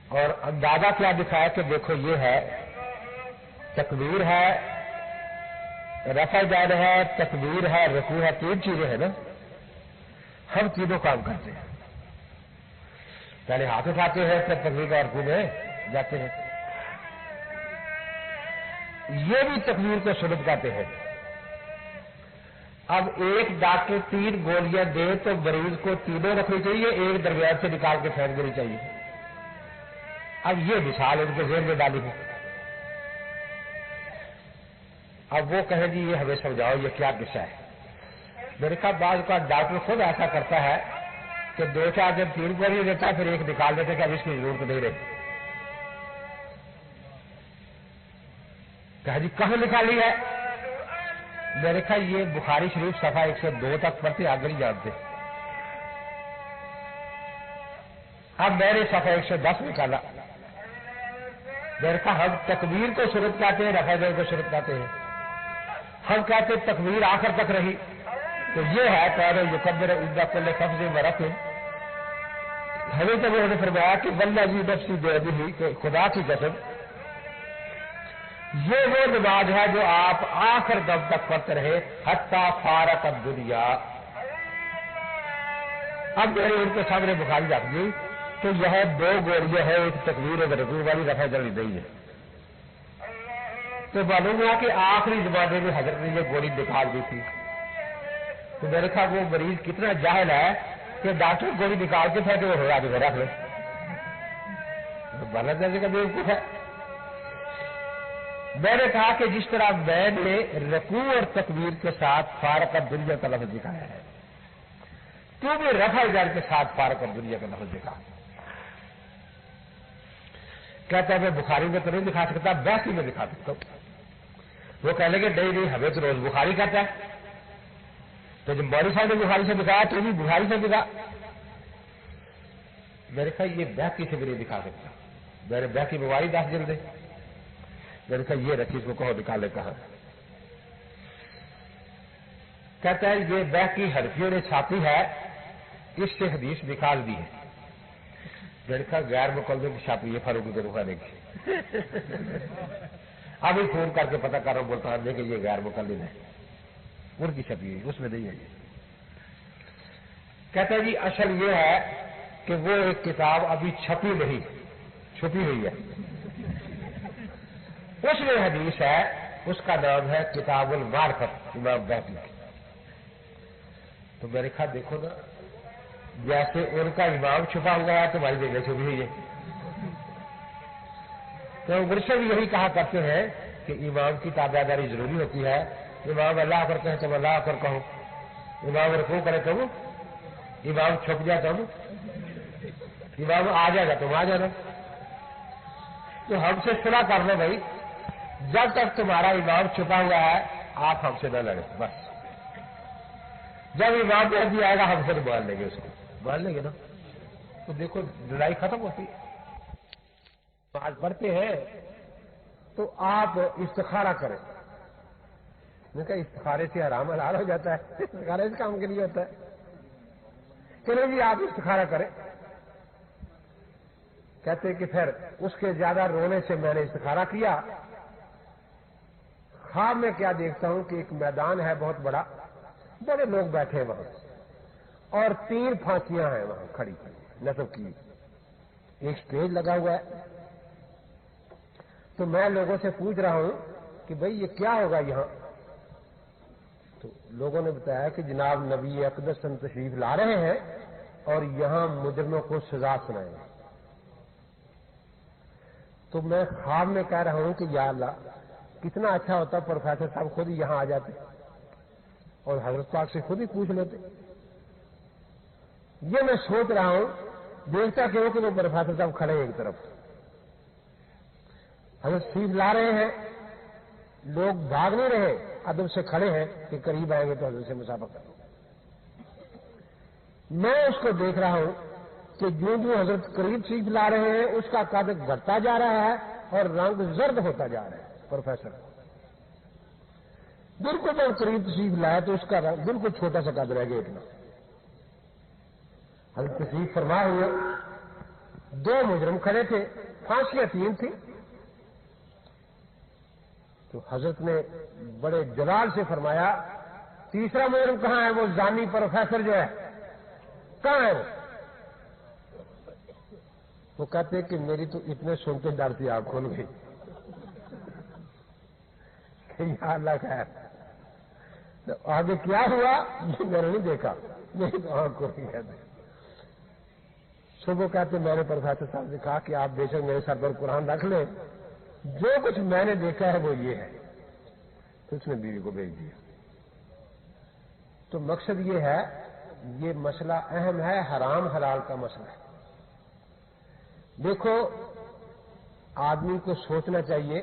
اور اندازہ کیا دکھایا کہ دیکھو یہ ہے تکبیر ہے، رفع جان ہے، تکبیر ہے، رکوع ہے، 3 چیزیں ہیں نا، ہم تینوں کام کرتے ہیں، پہلے ہاتھ اٹھاتے ہیں پھر تکبیر کا رکوع میں جاتے ہیں، یہ بھی تکبیر کو سنت کہتے ہیں۔ اب ایک ڈاکٹر 3 گولیاں دے تو مریض کو تینوں رکھنی چاہیے، ایک درمیان سے نکال کے پھینک دینی چاہیے۔ اب یہ مثال ان کے ذہن میں ڈالی ہے، اب وہ کہیں جی یہ ہمیں سمجھاؤ یہ کیا قصہ ہے۔ میں نے کہا بعض کا ڈاکٹر خود ایسا کرتا ہے کہ 2-4 دن 3 گولیاں دیتا ہے پھر ایک نکال دیتے کہ اب اس کی ضرورت نہیں رہی۔ کہا جی کہاں نکالی ہے؟ میں نے کہا یہ بخاری شریف صفحہ 102 تک پڑھتے آگے نہیں جانتے۔ اب میں نے صفحہ 110 نکالا، میں نے کہا ہم تکبیر کو سنت کہتے ہیں، رفع جان کو سنت کہتے ہیں، ہم کہتے ہیں تکبیر آخر تک رہی تو یہ ہے پہلے یکبر عند کل خفض و رفع۔ ہمیں تو انہوں نے فرمایا کہ والذی نفسی بیدہ کہ خدا کی قسم یہ وہ نماز ہے جو آپ آخر دم تک پڑھتے رہے حتی فارق الدنیا۔ اب میں نے ان کے سامنے بخاری رکھ دی تو یہ 2 گولیاں ہیں، ایک تکبیر ایک رکوع والی، رفع جانی نہیں ہے۔ تو معلوم ہوا کہ آخری زمانے میں حضرت نے یہ گولی نکال دی تھی۔ تو میں نے کہا وہ مریض کتنا جاہل ہے کہ ڈاکٹر گولی نکال کے پھینکے وہ ہوا جو رکھ لے، بنا درجے کا بیوقوف ہے۔ میں نے کہا کہ جس طرح میں نے رکوع اور تکبیر کے ساتھ فارق الدنیا کا لفظ دکھایا ہے تو بھی رفع جان کے ساتھ فارق الدنیا کا لفظ دکھا۔ کہتا ہے میں بخاری میں تو نہیں دکھا سکتا، بحثی میں دکھا سکتا ہوں۔ وہ کہنے لگے نہیں ہمیں تو روز بخاری کہتا ہے، تو جب مولوی صاحب نے بخاری سے دکھایا تو بھی بخاری سے دکھا۔ میں نے کہا یہ بحثی سے بھی نہیں دکھا سکتا، میں نے بحثی بخاری 10 جلدیں، میں نے کہا یہ رکھی اس کو کہو نکالے کہاں۔ کہتا ہے یہ بحثی حنفیوں نے چھاپی ہے، اس سے حدیث نکال دی ہے۔ میں نے کہا غیر مقلدوں کی چھاپی ہے، فاروقی کو دکھا دے گی۔ ابھی فون کر کے پتہ کر رہا ہوں ملتان میں کہ یہ غیر مقلد ہے، ان کی چھپی ہوئی اس میں نہیں ہے یہ۔ کہتے ہیں جی اصل یہ ہے کہ وہ ایک کتاب ابھی چھپی نہیں، چھپی ہوئی ہے، اس میں حدیث ہے، اس کا نام ہے کتاب المعرفت امام بہقی کی۔ تو میں نے کہا دیکھو نا، جیسے ان کا امام چھپا ہوا ہے تمہاری جگہ چھپی ہوئی ہے۔ تو مرشد بھی یہی کہا کرتے ہیں کہ امام کی تابعداری ضروری ہوتی ہے، امام اللہ پر کہے تم اللہ پر کہو، امام رکوع کرے تم، امام چھپ جائے تم، امام آ جائے گا تم آ جانا۔ تو ہم سے صلح کر لو بھائی، جب تک تمہارا امام چھپا ہوا ہے آپ ہم سے نہ لڑیں، بس جب امام مہدی آئے گا ہم سے مان لیں گے، اس کو مان لیں گے نا، تو دیکھو لڑائی ختم ہوتی ہے۔ آج پڑھتے ہیں تو آپ استخارہ کریں، میں کہا استخارے سے حرام حلال ہو جاتا ہے، استخارہ اس کام کے لیے ہوتا ہے، چلو جی آپ استخارہ کریں۔ کہتے کہ پھر اس کے زیادہ رونے سے میں نے استخارہ کیا، خواب میں کیا دیکھتا ہوں کہ ایک میدان ہے بہت بڑا، بڑے لوگ بیٹھے ہیں وہاں، اور 3 پھانسیاں ہیں وہاں کھڑی نصب کی، ایک اسٹیج لگا ہوا ہے۔ تو میں لوگوں سے پوچھ رہا ہوں کہ بھئی یہ کیا ہوگا یہاں؟ تو لوگوں نے بتایا کہ جناب نبی اقدس تشریف لا رہے ہیں اور یہاں مجرموں کو سزا سنائیں گے۔ تو میں خواب میں کہہ رہا ہوں کہ یا اللہ کتنا اچھا ہوتا پروفیسر صاحب خود ہی یہاں آ جاتے اور حضرت پاک سے خود ہی پوچھ لیتے۔ یہ میں سوچ رہا ہوں، دیکھتا کہ وہ پروفیسر صاحب کھڑے ہیں ایک طرف، حضرت تشریف لا رہے ہیں، لوگ بھاگ نہیں رہے، ادب سے کھڑے ہیں کہ قریب آئیں گے تو حضرت سے مسافہ کریں۔ میں اس کو دیکھ رہا ہوں کہ جو حضرت قریب تشریف لا رہے ہیں اس کا قد گھٹتا جا رہا ہے اور رنگ زرد ہوتا جا رہا ہے۔ پروفیسر بالکل جب قریب تشریف لایا تو اس کا رنگ بالکل چھوٹا سا قد رہ گیا اتنا۔ حضرت تشریف فرما ہوئے، 2 مجرم کھڑے تھے، پھانسیاں 3 تھیں۔ تو حضرت نے بڑے جلال سے فرمایا تیسرا مجرم کہاں ہے؟ وہ زانی پروفیسر جو ہے کہاں ہے وہ؟ وہ کہتے کہ میری تو اتنے سنتے ڈرتی آنکھ کھول گئی کہ یا اللہ خیر۔ تو آگے کیا ہوا یہ میں نے نہیں دیکھا، میری تو آنکھ کھول گئی۔ صبح کہتے میں نے پروفیسر صاحب سے کہا کہ آپ بے شک میرے سر پر قرآن رکھ لیں، جو کچھ میں نے دیکھا ہے وہ یہ ہے۔ تو اس نے بیوی کو بھیج دیا۔ تو مقصد یہ ہے، یہ مسئلہ اہم ہے، حرام حلال کا مسئلہ ہے۔ دیکھو آدمی کو سوچنا چاہیے،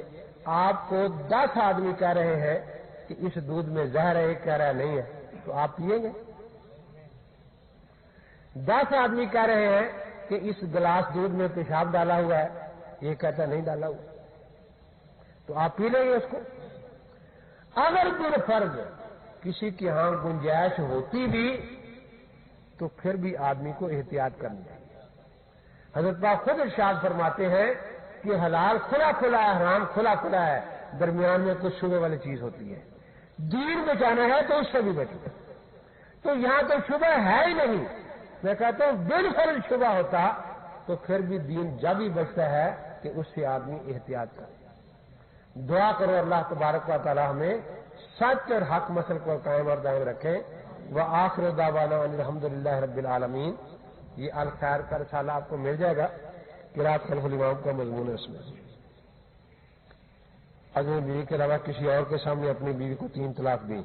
آپ کو 10 آدمی کہہ رہے ہیں کہ اس دودھ میں زہر ہے، ایک کہہ رہا ہے نہیں ہے، تو آپ پیئیں گے؟ 10 آدمی کہہ رہے ہیں کہ اس گلاس دودھ میں پیشاب ڈالا ہوا ہے، یہ کہتا نہیں ڈالا ہوا، تو آپ پی لیں گے اس کو؟ اگر بالفرض کسی کی ہاں گنجائش ہوتی بھی تو پھر بھی آدمی کو احتیاط کرنی چاہیے۔ حضرت پاک خود ارشاد فرماتے ہیں کہ حلال کھلا کھلا ہے، حرام کھلا کھلا ہے، درمیان میں کچھ شبہ والی چیز ہوتی ہے، دین بچانا ہے تو اس سے بھی بچو۔ تو یہاں تو شبہ ہے ہی نہیں، میں کہتا ہوں بالفرض شبہ ہوتا تو پھر بھی دین جب ہی بچتا ہے کہ اس سے آدمی احتیاط کرے۔ دعا کرو اللہ تبارک و تعالی ہمیں سچ اور حق مسل کو قائم اور دائم رکھیں۔ وآخر دعوانا ان الحمدللہ رب العالمین۔ یہ الخیر کا رسالہ آپ کو مل جائے گا، قرات خلف الامام کا مضمون ہے۔ اس میں اپنی بیوی کے علاوہ کسی اور کے سامنے اپنی بیوی کو 3 طلاق دی،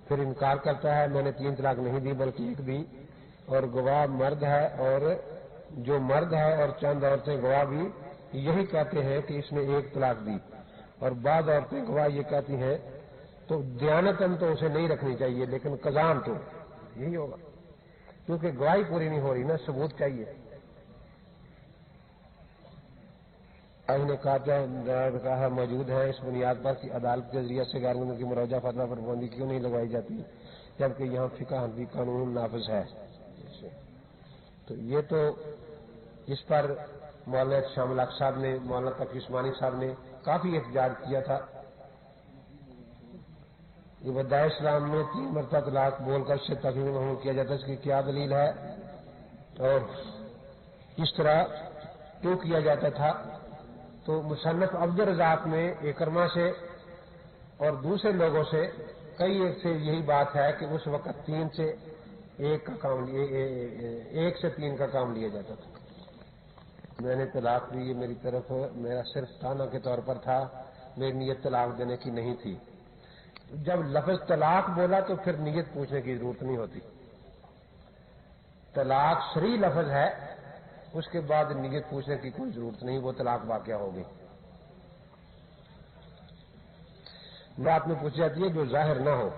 پھر انکار کرتا ہے میں نے 3 طلاق نہیں دی بلکہ 1 دی، اور گواہ مرد ہے، اور جو مرد ہے اور چند عورتیں گواہ بھی یہی کہتے ہیں کہ اس نے 1 طلاق دی، اور بعض عورتیں گواہ یہ کہتی ہیں، تو دیانتاً تو اسے نہیں رکھنی چاہیے لیکن قضاً تو یہی ہوگا، کیونکہ گواہی پوری نہیں ہو رہی نا، ثبوت چاہیے۔ نے کہا موجود ہے اس بنیاد پر کہ عدالت کے ذریعے سے غیر ملکی مروجہ فتویٰ پر پابندی کیوں نہیں لگوائی جاتی جبکہ یہاں فقہ حنفی قانون نافذ ہے؟ تو یہ تو اس پر مولانا شامل حق صاحب نے، مولانا تقی عثمانی صاحب نے کافی احتجاج کیا تھا. یہ وداع اسلام میں 3 مرتبہ طلاق بول کر اس سے تکلیف محمول کیا جاتا ہے، اس کی کیا دلیل ہے اور اس طرح کیوں کیا جاتا تھا؟ تو مصنف عبد الرزاق میں اکرمہ سے اور دوسرے لوگوں سے کئی ایک سے یہی بات ہے کہ اس وقت 3 سے 1 کا کام 1 سے 3 کا کام لیا جاتا تھا. میں نے طلاق دی، یہ میری طرف میرا صرف تانا کے طور پر تھا، میری نیت طلاق دینے کی نہیں تھی. جب لفظ طلاق بولا تو پھر نیت پوچھنے کی ضرورت نہیں ہوتی. طلاق صریح لفظ ہے، اس کے بعد نیت پوچھنے کی کوئی ضرورت نہیں، وہ طلاق واقعہ ہوگی. بات میں پوچھی جاتی ہے جو ظاہر نہ ہو.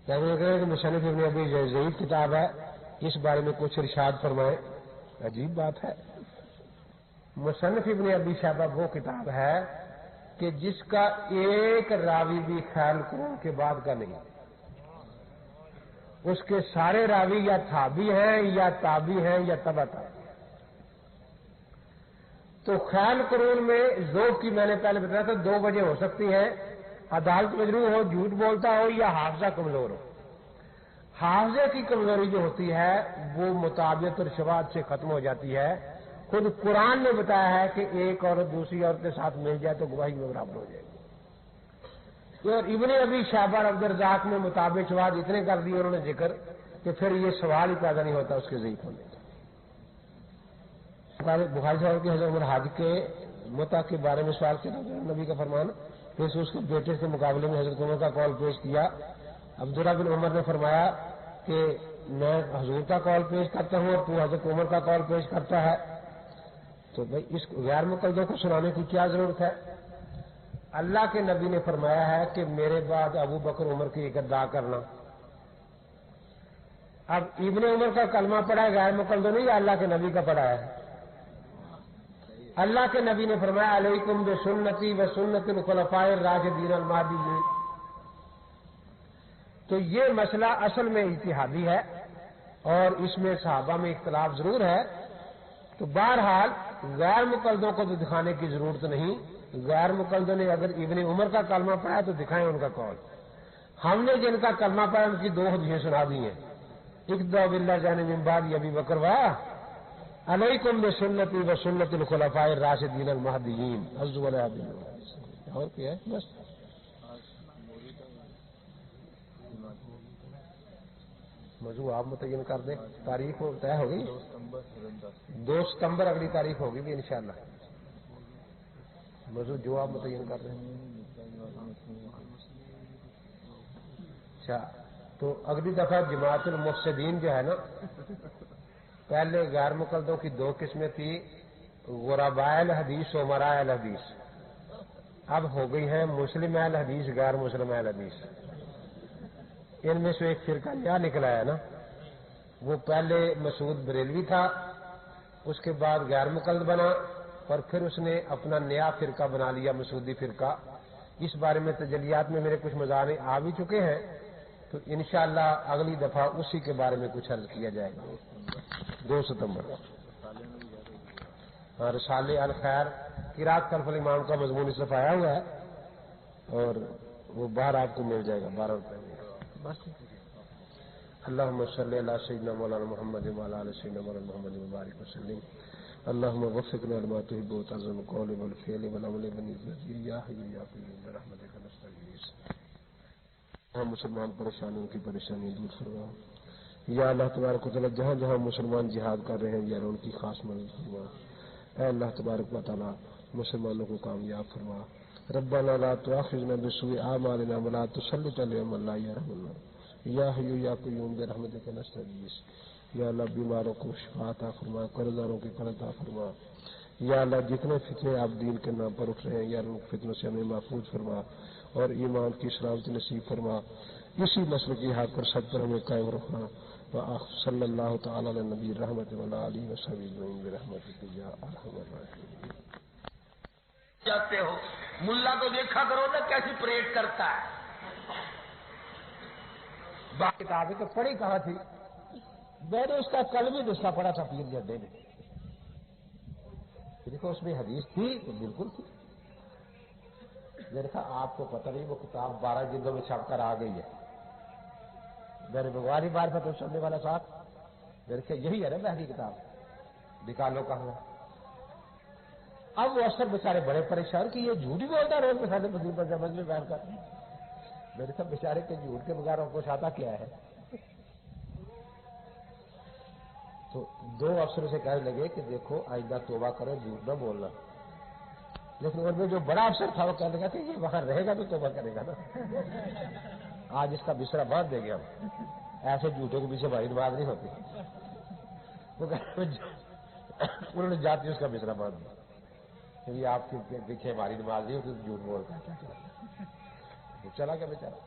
کہتے ہیں کہ مصنف ابن ابی زئید کتاب ہے، اس بارے میں کچھ ارشاد فرمائے. عجیب بات ہے، مصنف ابن ابی شیبہ وہ کتاب ہے کہ جس کا ایک راوی بھی خیال قرون کے بعد کا نہیں. اس کے سارے راوی یا تابعی ہیں یا تابعی ہیں یا تبع تابعی. تو خیال قرون میں ذوق کی میں نے پہلے بتایا تھا 2 وجہ ہو سکتی ہیں: عدالت مجروح ہو، جھوٹ بولتا ہو، یا حافظہ کمزور ہو. حافظے کی کمزوری جو ہوتی ہے وہ مطابقت اور شواہد سے ختم ہو جاتی ہے. خود قرآن نے بتایا ہے کہ ایک عورت دوسری عورت کے ساتھ مل جائے تو گواہی میں برابر ہو جائے گی. اور ابن ابی شیبہ عبد الرزاق نے مطابق شواہد اتنے کر دیے انہوں نے ذکر کہ پھر یہ سوال ہی پیدا نہیں ہوتا اس کے ضعیف ہونے کا. بخاری صاحب کی حضرت عمر حاج کے متع کے بارے میں سوال کیا نبی کا فرمان، پھر اس کے بیٹے کے مقابلے میں حضرت عمر کا قول پیش کیا. عبداللہ بن عمر نے فرمایا کہ میں حضور کا قول پیش کرتا ہوں اور تو حضرت عمر کا قول پیش کرتا ہے. تو بھائی اس غیر مقلدوں کو سنانے کی کیا ضرورت ہے؟ اللہ کے نبی نے فرمایا ہے کہ میرے بعد ابو بکر عمر کی اقتدا کرنا. اب ابن عمر کا کلمہ پڑھا ہے غیر مقلدوں نے یا اللہ کے نبی کا پڑھا ہے؟ اللہ کے نبی نے فرمایا علیکم بسنتی و سنت الخلفاء الراشدین المہدیین. تو یہ مسئلہ اصل میں اجتہادی ہے اور اس میں صحابہ میں اختلاف ضرور ہے. تو بہرحال غیر مقلدوں کو تو دکھانے کی ضرورت نہیں. غیر مقلدوں نے اگر ابن عمر کا کلمہ پڑھا تو دکھائیں ان کا قول. ہم نے جن کا کلمہ پڑھا ان کی 2 حدیثیں سنا دی ہیں. اقتداء باللہ جان من بعد ابی بکر علیکم بسنتی و سنت الخلفاء الراشدین المہدیین. اور کیا ہے بس. موضوع آپ متعین کر دیں. تاریخ طے ہو گئی 2 ستمبر اگلی تاریخ ہوگی بھی انشاءاللہ. موضوع جو آپ متعین کر دیں. اچھا تو اگلی دفعہ جماعت المفسدین جو ہے نا، پہلے غیر مقلدوں کی 2 قسمیں تھی، غرباء الحدیث و امراء الحدیث. اب ہو گئی ہیں مسلم اہل حدیث غیر مسلم اہل حدیث. ان میں سے ایک فرقہ کیا نکلا ہے نا، وہ پہلے مسعود بریلوی تھا، اس کے بعد غیر مقلد بنا اور پھر اس نے اپنا نیا فرقہ بنا لیا مسعودی فرقہ. اس بارے میں تجلیات میں میرے کچھ مضامین آ بھی چکے ہیں، تو انشاءاللہ اگلی دفعہ اسی کے بارے میں کچھ عرض کیا جائے گا. 2 ستمبر رسالہ الخیر قراءت خلف الامام کا مضمون اس دفعہ آیا ہوا ہے اور وہ باہر آپ کو مل جائے گا 12 روپے میں. بس اللہم صلی علی سیدنا مولانا محمد وعلی آل سیدنا مولانا محمد مبارک وسلم. اللہم وفقنا لما تحب وترضى من القول والفعل والعمل بالنسبة یا حی یا قیوم برحمتک نستغیث. ہم مسلمان پریشانوں کی پریشانی دور فرما. یا اللہ تبارک و تعالی جہاں جہاں مسلمان جہاد کر رہے ہیں یا ان کی خاص مدد فرما. اے اللہ تبارک و تعالی مسلمانوں کو کامیاب فرما. ربنا لا تؤاخذنا بسوء اعمالنا ولا تسلط علينا من لا يرحمنا یا حی یا قیوم برحمتک نستغیث. یا اللہ بیماروں کو شفا عطا فرما، قرض داروں کی قرض عطا فرما. یا اللہ جتنے فتنے آپ دین کے نام پر اٹھ رہے ہیں یا ان فتنوں سے ہمیں محفوظ فرما اور ایمان کی سلامتی نصیب فرما. اسی نسل کی حق پر سب پر ہمیں قائم رکھنا. صلی اللہ تعالی علی نبی رحمت والا علیہ وسلم برحمتک یا ارحم الراحمین. جاتے ہو ملا کو دیکھا کرو نا کیسی پریڈ کرتا ہے. کتابیں تو پڑھی کہاں تھی؟ میں نے اس کا کل بھی نسخہ پڑھا تھا پیر جدے میں. دیکھو اس میں حدیث تھی تو بالکل تھی. میں نے کہا آپ کو پتہ نہیں وہ کتاب 12 جلدوں میں چھپ کر آ گئی ہے. میں نے بغواری معرفت سننے والا صاحب، میں نے کہا یہی ہے نا مہدی کتاب، نکالو کہاں. اب وہ افسر بیچارے بڑے پریشان کہ یہ جھوٹ ہی بولتا روز میں سارے مزید پر جمع میں بیٹھ کر. میں نے کہا بیچارے کے جھوٹ کے بغیر آپ کو آتا کیا ہے. تو 2 افسروں سے کہنے لگے کہ دیکھو آئندہ توبہ کرو، جھوٹ نہ بولنا. لیکن ان میں جو بڑا افسر تھا وہ کہنے لگا کہ یہ وہاں رہے گا تو توبہ کرے گا نا، آج اس کا بستر باندھ دیں گے ہم، ایسے جھوٹوں کے پیچھے بھاری نماز نہیں ہوتی. وہ انہوں نے جاتی اس کا بستر باندھ دیا کہ یہ آپ کے پیچھے ہماری نماز نہیں ہوتی، جھوٹ بولتا ہے. وہ چلا گیا بیچارہ.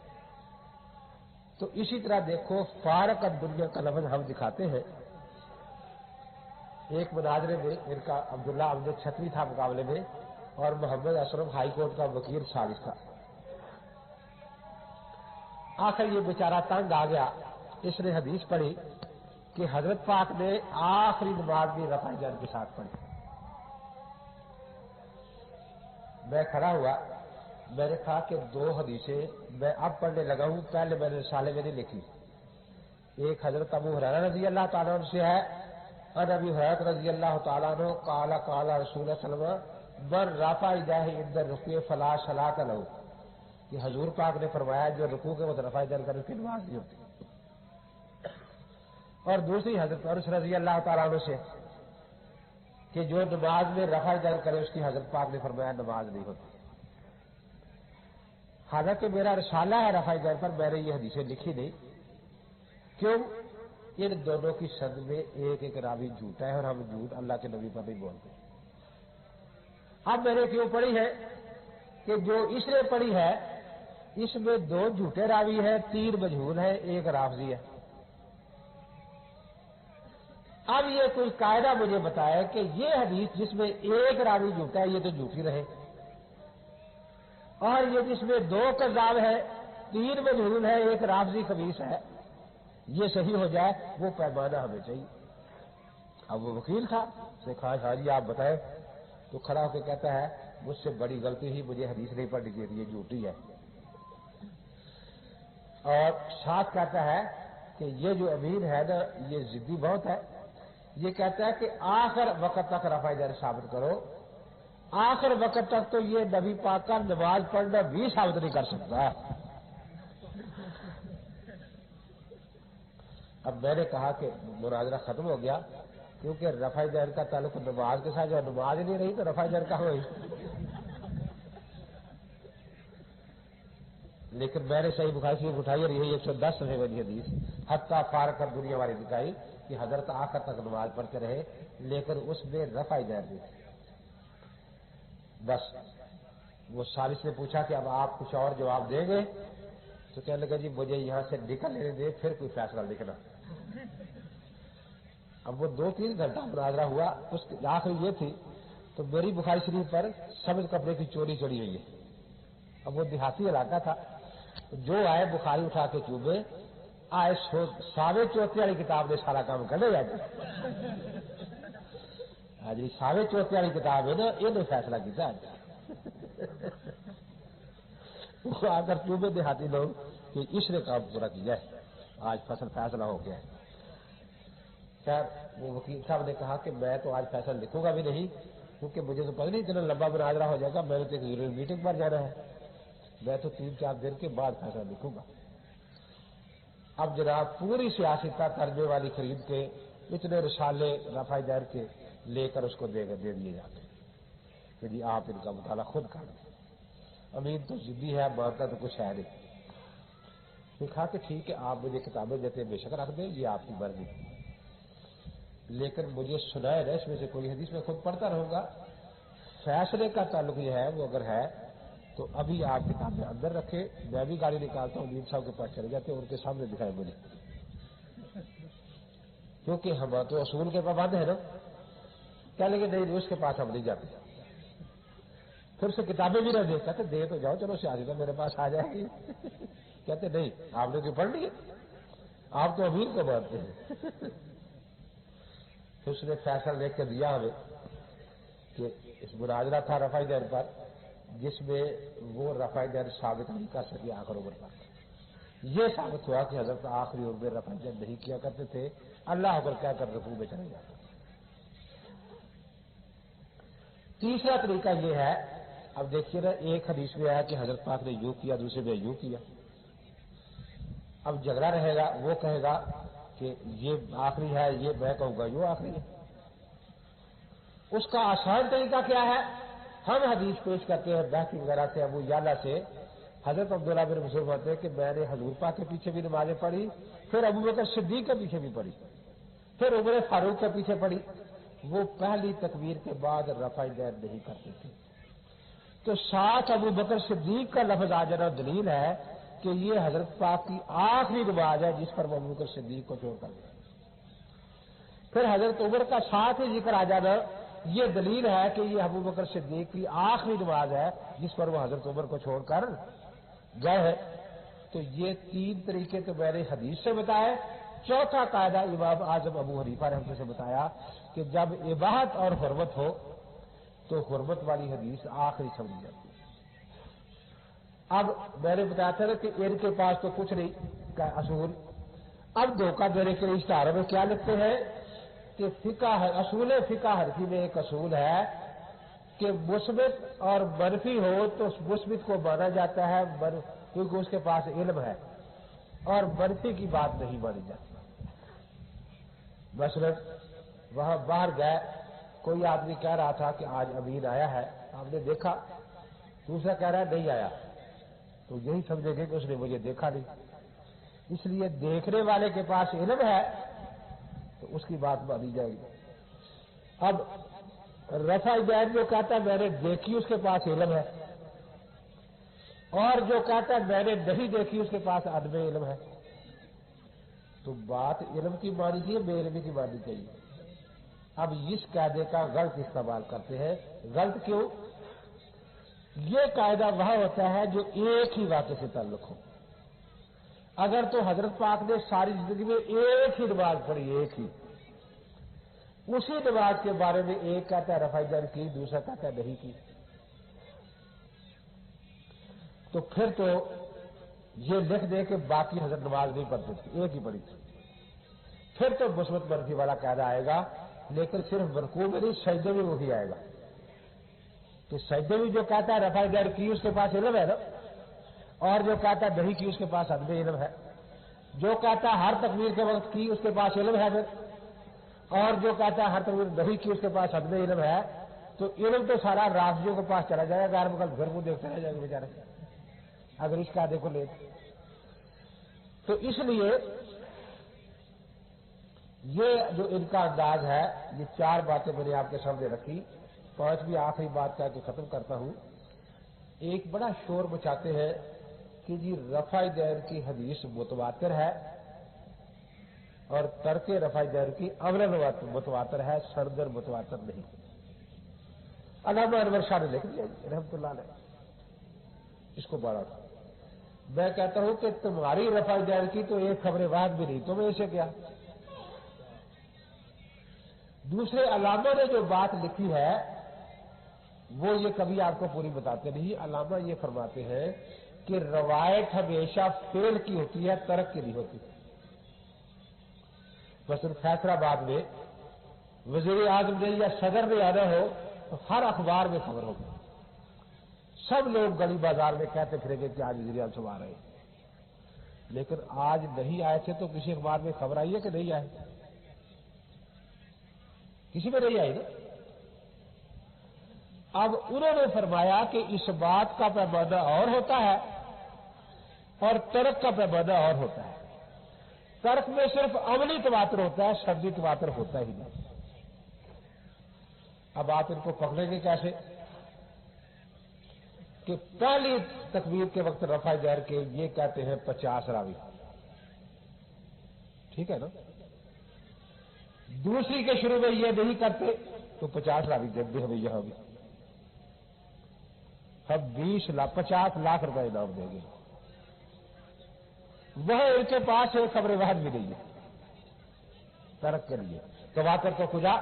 تو اسی طرح دیکھو فارق الدنیا کا لفظ ہم دکھاتے ہیں. ایک مناظرے میں ان کا عبداللہ امجد چھتری تھا مقابلے میں، اور محمد اشرف ہائی کورٹ کا وکیل ثالث تھا. آخر یہ بیچارہ تنگ آ گیا. اس نے حدیث پڑھی کہ حضرت پاک نے آخری نماز بھی رفع جان کے ساتھ پڑھی. میں کھڑا ہوا، میں نے کہا کہ 2 حدیثیں میں اب پڑھنے لگا ہوں، پہلے میں نے رسالے میں نہیں لکھی. ایک حضرت ابو ہریرہ رضی اللہ تعالیٰ عنہ سے ہے، اور ابی ہریرہ رضی اللہ تعالیٰ عنہ قال قال رسول اللہ صلی اللہ علیہ وسلم بر رفع یدیہ عند الرکوع فلا صلاۃ لہ، کہ حضور پاک نے فرمایا جو رکوع کے وقت رفع یدین کرے اس کی نماز نہیں ہوتی. اور دوسری حضرت انس رضی اللہ تعالیٰ عنہ سے کہ جو نماز میں رفع یدین کرے اس کی حضرت پاک نے فرمایا نماز نہیں ہوتی. حالانکہ میرا رسالہ ہے رفع یدین پر، میں نے یہ حدیثیں لکھی نہیں. کیوں؟ ان دونوں کی سند میں ایک ایک راوی جھوٹا ہے، اور ہم جھوٹ اللہ کے نبی پر نہیں بولتے. اب میں نے کیوں پڑھی ہے کہ جو اس نے پڑھی ہے اس میں 2 جھوٹے راوی ہیں، 3 مجہول ہیں، 1 رافضی ہے. اب یہ کوئی قاعدہ مجھے بتائے کہ یہ حدیث جس میں 1 راوی جھوٹا ہے یہ تو جھوٹی رہے، اور یہ جس میں 2 کذاب ہے، 3 مجہول ہے، 1 رافضی خبیث ہے، یہ صحیح ہو جائے. وہ پیمانہ ہمیں چاہیے. اب وہ وکیل تھا، اس نے کہا شاہ جی آپ بتائیں. تو کھڑا ہو کے کہتا ہے مجھ سے بڑی غلطی ہی، مجھے حدیث نہیں پڑھنی چاہیے، یہ جھوٹی ہے. اور ساتھ کہتا ہے کہ یہ جو امیر ہے نا یہ ضدی بہت ہے. یہ کہتا ہے کہ آخر وقت تک رفع یدین ثابت کرو. آخر وقت تک تو یہ نبی پاک کا نماز پڑھنا بھی ثابت نہیں کر سکتا. اب میں نے کہا کہ مناظرہ ختم ہو گیا، کیونکہ رفع یدین کا تعلق نماز کے ساتھ، جو نماز ہی نہیں رہی تو رفع یدین کہاں ہوئی. لیکن میں نے صحیح بخاری شریف اٹھائی اور یہی 110 صفحے والی حدیث حتیٰ فارق الدنیا والی دکھائی کہ حضرت آخر تک نماز پڑھتے رہے، لیکن اس میں رفع یدین نہیں تھی. بس وہ ثالث نے پوچھا کہ اب آپ کچھ اور جواب دیں گے؟ تو کہنے لگا جی مجھے یہاں سے نکل لینے دے پھر کوئی فیصلہ لکھنا. اب وہ 2-3 گھنٹہ مناظرہ ہوا. اس کی آخر یہ تھی تو میری بخاری شریف پر سبز کپڑے کی چوری چڑھی ہوئی ہے. اب وہ دیہاتی علاقہ تھا، جو آئے بخاری اٹھا کے چوبے آئے. 34 والی کتاب نے سارا کام کر لے جاتے. ہاں جی 34 والی کتاب ہے نا، یہ فیصلہ کیا وہ آ کر چوبے دیہاتی لوگ کہ اس نے کام پورا کیا ہے، آج فصل فیصلہ ہو گیا ہے. خیر وہ وکیل صاحب نے کہا کہ میں تو آج فیصلہ لکھوں گا بھی نہیں، کیونکہ مجھے تو پتہ نہیں اتنا لمبا مناظرہ ہو جائے گا. میں نے تو ایک ضروری میٹنگ پر جانا ہے، میں تو 3-4 دن کے بعد فیصلہ لکھوں گا. اب جناب پوری سیاست ترجمے والی خرید کے اتنے رسالے رفع یدین کے لے کر اس کو دے دیے جاتے کہ جی آپ ان کا مطالعہ خود کر دیں. امین تو ضدی ہے، مانتا تو کچھ ہے نہیں. کہا کہ ٹھیک ہے آپ مجھے کتابیں دیتے بے شک رکھ دیں، یہ آپ کی مرضی، لیکن مجھے سنائے نا اس میں سے کوئی حدیث میں خود پڑھتا رہوں گا. فیصلے کا تعلق یہ ہے وہ اگر ہے تو ابھی آپ کتابیں اندر رکھے، میں بھی گاڑی نکالتا ہوں، امین صاحب کے پاس چلے جاتے ہیں، ان کے سامنے دکھائے مجھے، کیونکہ ہم تو اصول کے پابند ہیں نا. کہنے لگے نہیں اس کے پاس ہم نہیں جاتے. پھر سے کتابیں بھی نہ دے، کہتے دے تو جاؤ، چلو سیاست میرے پاس آ جائے گی. کہتے نہیں آپ نے کیوں پڑھ لی، آپ تو امیر کو مانتے ہیں. پھر اس نے فیصلہ لے کے دیا ہمیں کہ اس مناظرہ تھا رفع یدین پر، جس میں وہ رفع دین ثابت نہیں کر سکے آخر عمر پر. یہ ثابت ہوا کہ حضرت آخری عمر میں رفع دین نہیں کیا کرتے تھے، اللہ اکبر کہہ کر رکوع میں چلے جاتے. تیسرا طریقہ یہ ہے، اب دیکھیے نا، ایک حدیث میں آیا کہ حضرت پاک نے یوں کیا، دوسرے میں یوں کیا. اب جھگڑا رہے گا، وہ کہے گا کہ یہ آخری ہے، یہ میں کہوں گا یوں آخری ہے. اس کا آسان طریقہ کیا ہے؟ ہم حدیث پیش کرتے ہیں بحث وغیرہ سے، ابو یعلا سے. حضرت عبداللہ بن مسعود ہوتے کہ میں نے حضور پاک کے پیچھے بھی نمازیں پڑھی، پھر ابو بکر صدیق کے پیچھے بھی پڑھی، پھر عمر فاروق کے پیچھے پڑھی. وہ پہلی تکبیر کے بعد رفع دین نہیں کرتے تھے. تو ساتھ ابو بکر صدیق کا لفظ آ جانا دلیل ہے کہ یہ حضرت پاک کی آخری نماز ہے جس پر وہ ابو بکر صدیق کو چھوڑ کر گئے. پھر حضرت عمر کا ساتھ ہی ذکر آ جانا یہ دلیل ہے کہ یہ ابو بکر صدیق کی آخری نماز ہے جس پر وہ حضرت عمر کو چھوڑ کر گئے ہیں. تو یہ تین طریقے تو میں نے حدیث سے بتائے. چوتھا قاعدہ امام اعظم ابو حنیفہ رحمۃ اللہ سے بتایا کہ جب اباحت اور حرمت ہو تو حرمت والی حدیث آخری سمجھی جاتی ہے. اب میں نے بتایا تھا کہ ان کے پاس تو کچھ نہیں کا اصول. اب دھوکہ دینے کے لیے اشتہاروں میں کیا لکھتے ہیں کہ اصول فقہ حنفی میں ایک اصول ہے کہ مثبت اور منفی ہو تو مثبت کو مانا جاتا ہے کیونکہ اس کے پاس علم ہے، اور منفی کی بات نہیں مانی جاتی. مثلا وہاں باہر گئے، کوئی آدمی کہہ رہا تھا کہ آج امین آیا ہے، آپ نے دیکھا، دوسرا کہہ رہا ہے نہیں آیا، تو یہی سمجھیں گے کہ اس نے مجھے دیکھا نہیں. اس لیے دیکھنے والے کے پاس علم ہے تو اس کی بات مانی جائے گی. اب رفع دین جو کہتا ہے میں نے دیکھی اس کے پاس علم ہے، اور جو کہتا ہے میں نے نہیں دیکھی اس کے پاس عدم علم ہے. تو بات علم کی مانی چاہیے، بے علمی کی مانی چاہیے. اب اس قاعدے کا غلط استعمال کرتے ہیں. غلط کیوں؟ یہ قاعدہ وہاں ہوتا ہے جو ایک ہی واقعے سے تعلق ہو. اگر تو حضرت پاک نے ساری زندگی میں ایک ہی نماز پڑھی، ایک ہی، اسی نماز کے بارے میں ایک کہتا ہے رفع دین کی، دوسرا کہتا ہے نہیں کی، تو پھر تو یہ لکھ دے کہ باقی حضرت نماز نہیں پڑھتے تھے، ایک ہی پڑھی تھی. پھر تو مثبت منفی والا قاعدہ آئے گا، لیکن صرف رکوع میں نہیں، سجدے میں وہی آئے گا. تو سجدے میں جو کہتا ہے رفع دین کی اس کے پاس علم ہے نا، اور جو کہتا ہے نہیں کی اس کے پاس عدم علم ہے. جو کہتا ہے ہر تکبیر کے وقت کی اس کے پاس علم ہے پھر، اور جو کہتا ہے ہر تکبیر نہیں کی اس کے پاس عدم علم ہے. تو علم تو سارا رافضیوں کے پاس چلا جائے گا، غیر گھر کو دیکھتے رہ جائے گا بیچارے اگر اس قاعدے کو لے. تو اس لیے یہ جو ان کا انداز ہے، یہ چار باتیں میں نے آپ کے سامنے رکھی. پانچویں آخری بات کہہ کے ختم کرتا ہوں. ایک بڑا شور مچاتے ہیں کہ جی رفع دین کی حدیث متواتر ہے اور ترک رفع دین کی اولاً متواتر ہے، سندر متواتر نہیں. علامہ انور شاہ نے لکھ دیا رحمۃ اللہ علیہ اس کو بڑا. میں کہتا ہوں کہ تمہاری رفع دین کی تو ایک خبر واحد بھی نہیں، تمہیں اسے کیا. دوسرے علامہ نے جو بات لکھی ہے وہ یہ کبھی آپ کو پوری بتاتے نہیں. علامہ یہ فرماتے ہیں کہ روایت ہمیشہ فعل کی ہوتی ہے، ترک کی نہیں ہوتی. مثلا فیصلہ آباد میں وزیر اعظم نے یا صدر نے آنا ہو تو ہر اخبار میں خبر ہوگی، سب لوگ گلی بازار میں کہتے پھریں گے کہ آج وزیر اعظم آ رہے ہیں. لیکن آج نہیں آئے تھے تو کسی اخبار میں خبر آئی ہے کہ نہیں آئے؟ کسی میں نہیں آئی نا. اب انہوں نے فرمایا کہ اس بات کا پیمانہ اور ہوتا ہے اور ترک کا پیمانہ اور ہوتا ہے. ترک میں صرف عملی تواتر ہوتا ہے، سندی تواتر ہوتا ہی نہیں. اب آپ ان کو پکڑیں گے کیسے کہ پہلی تکبیر کے وقت رفع دین کے یہ کہتے ہیں 50 راوی، ٹھیک ہے نا. دوسری کے شروع میں یہ نہیں کرتے تو 50 راوی دیں گے ہمیں یہاں بھی، ہم 50 لاکھ روپے انعام دیں گے. وہ ان کے پاس ایک خبر واحد بھی نہیں ہے ترک کے لیے. تواتر تو خدا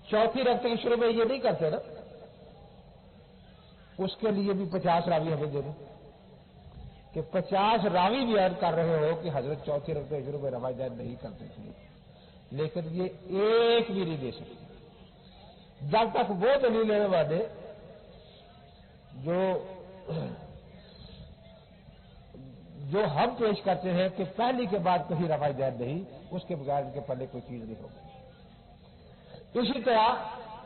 چوتھی رکھتے کے شروع میں یہ نہیں کرتے نا. اس کے لیے بھی 50 راوی ہمیں دے دیں کہ 50 راوی بھی عرض کر رہے ہو کہ حضرت چوتھی رکعت شروع میں رفع دین نہیں کرتے تھے، لیکن یہ ایک بھی نہیں دے سکتے جب تک وہ دلیل لینے والے جو ہم پیش کرتے ہیں کہ پہلی کے بعد کہیں رفع دین نہیں، اس کے بغیر ان کے پلے کوئی چیز نہیں ہوگی۔ اسی طرح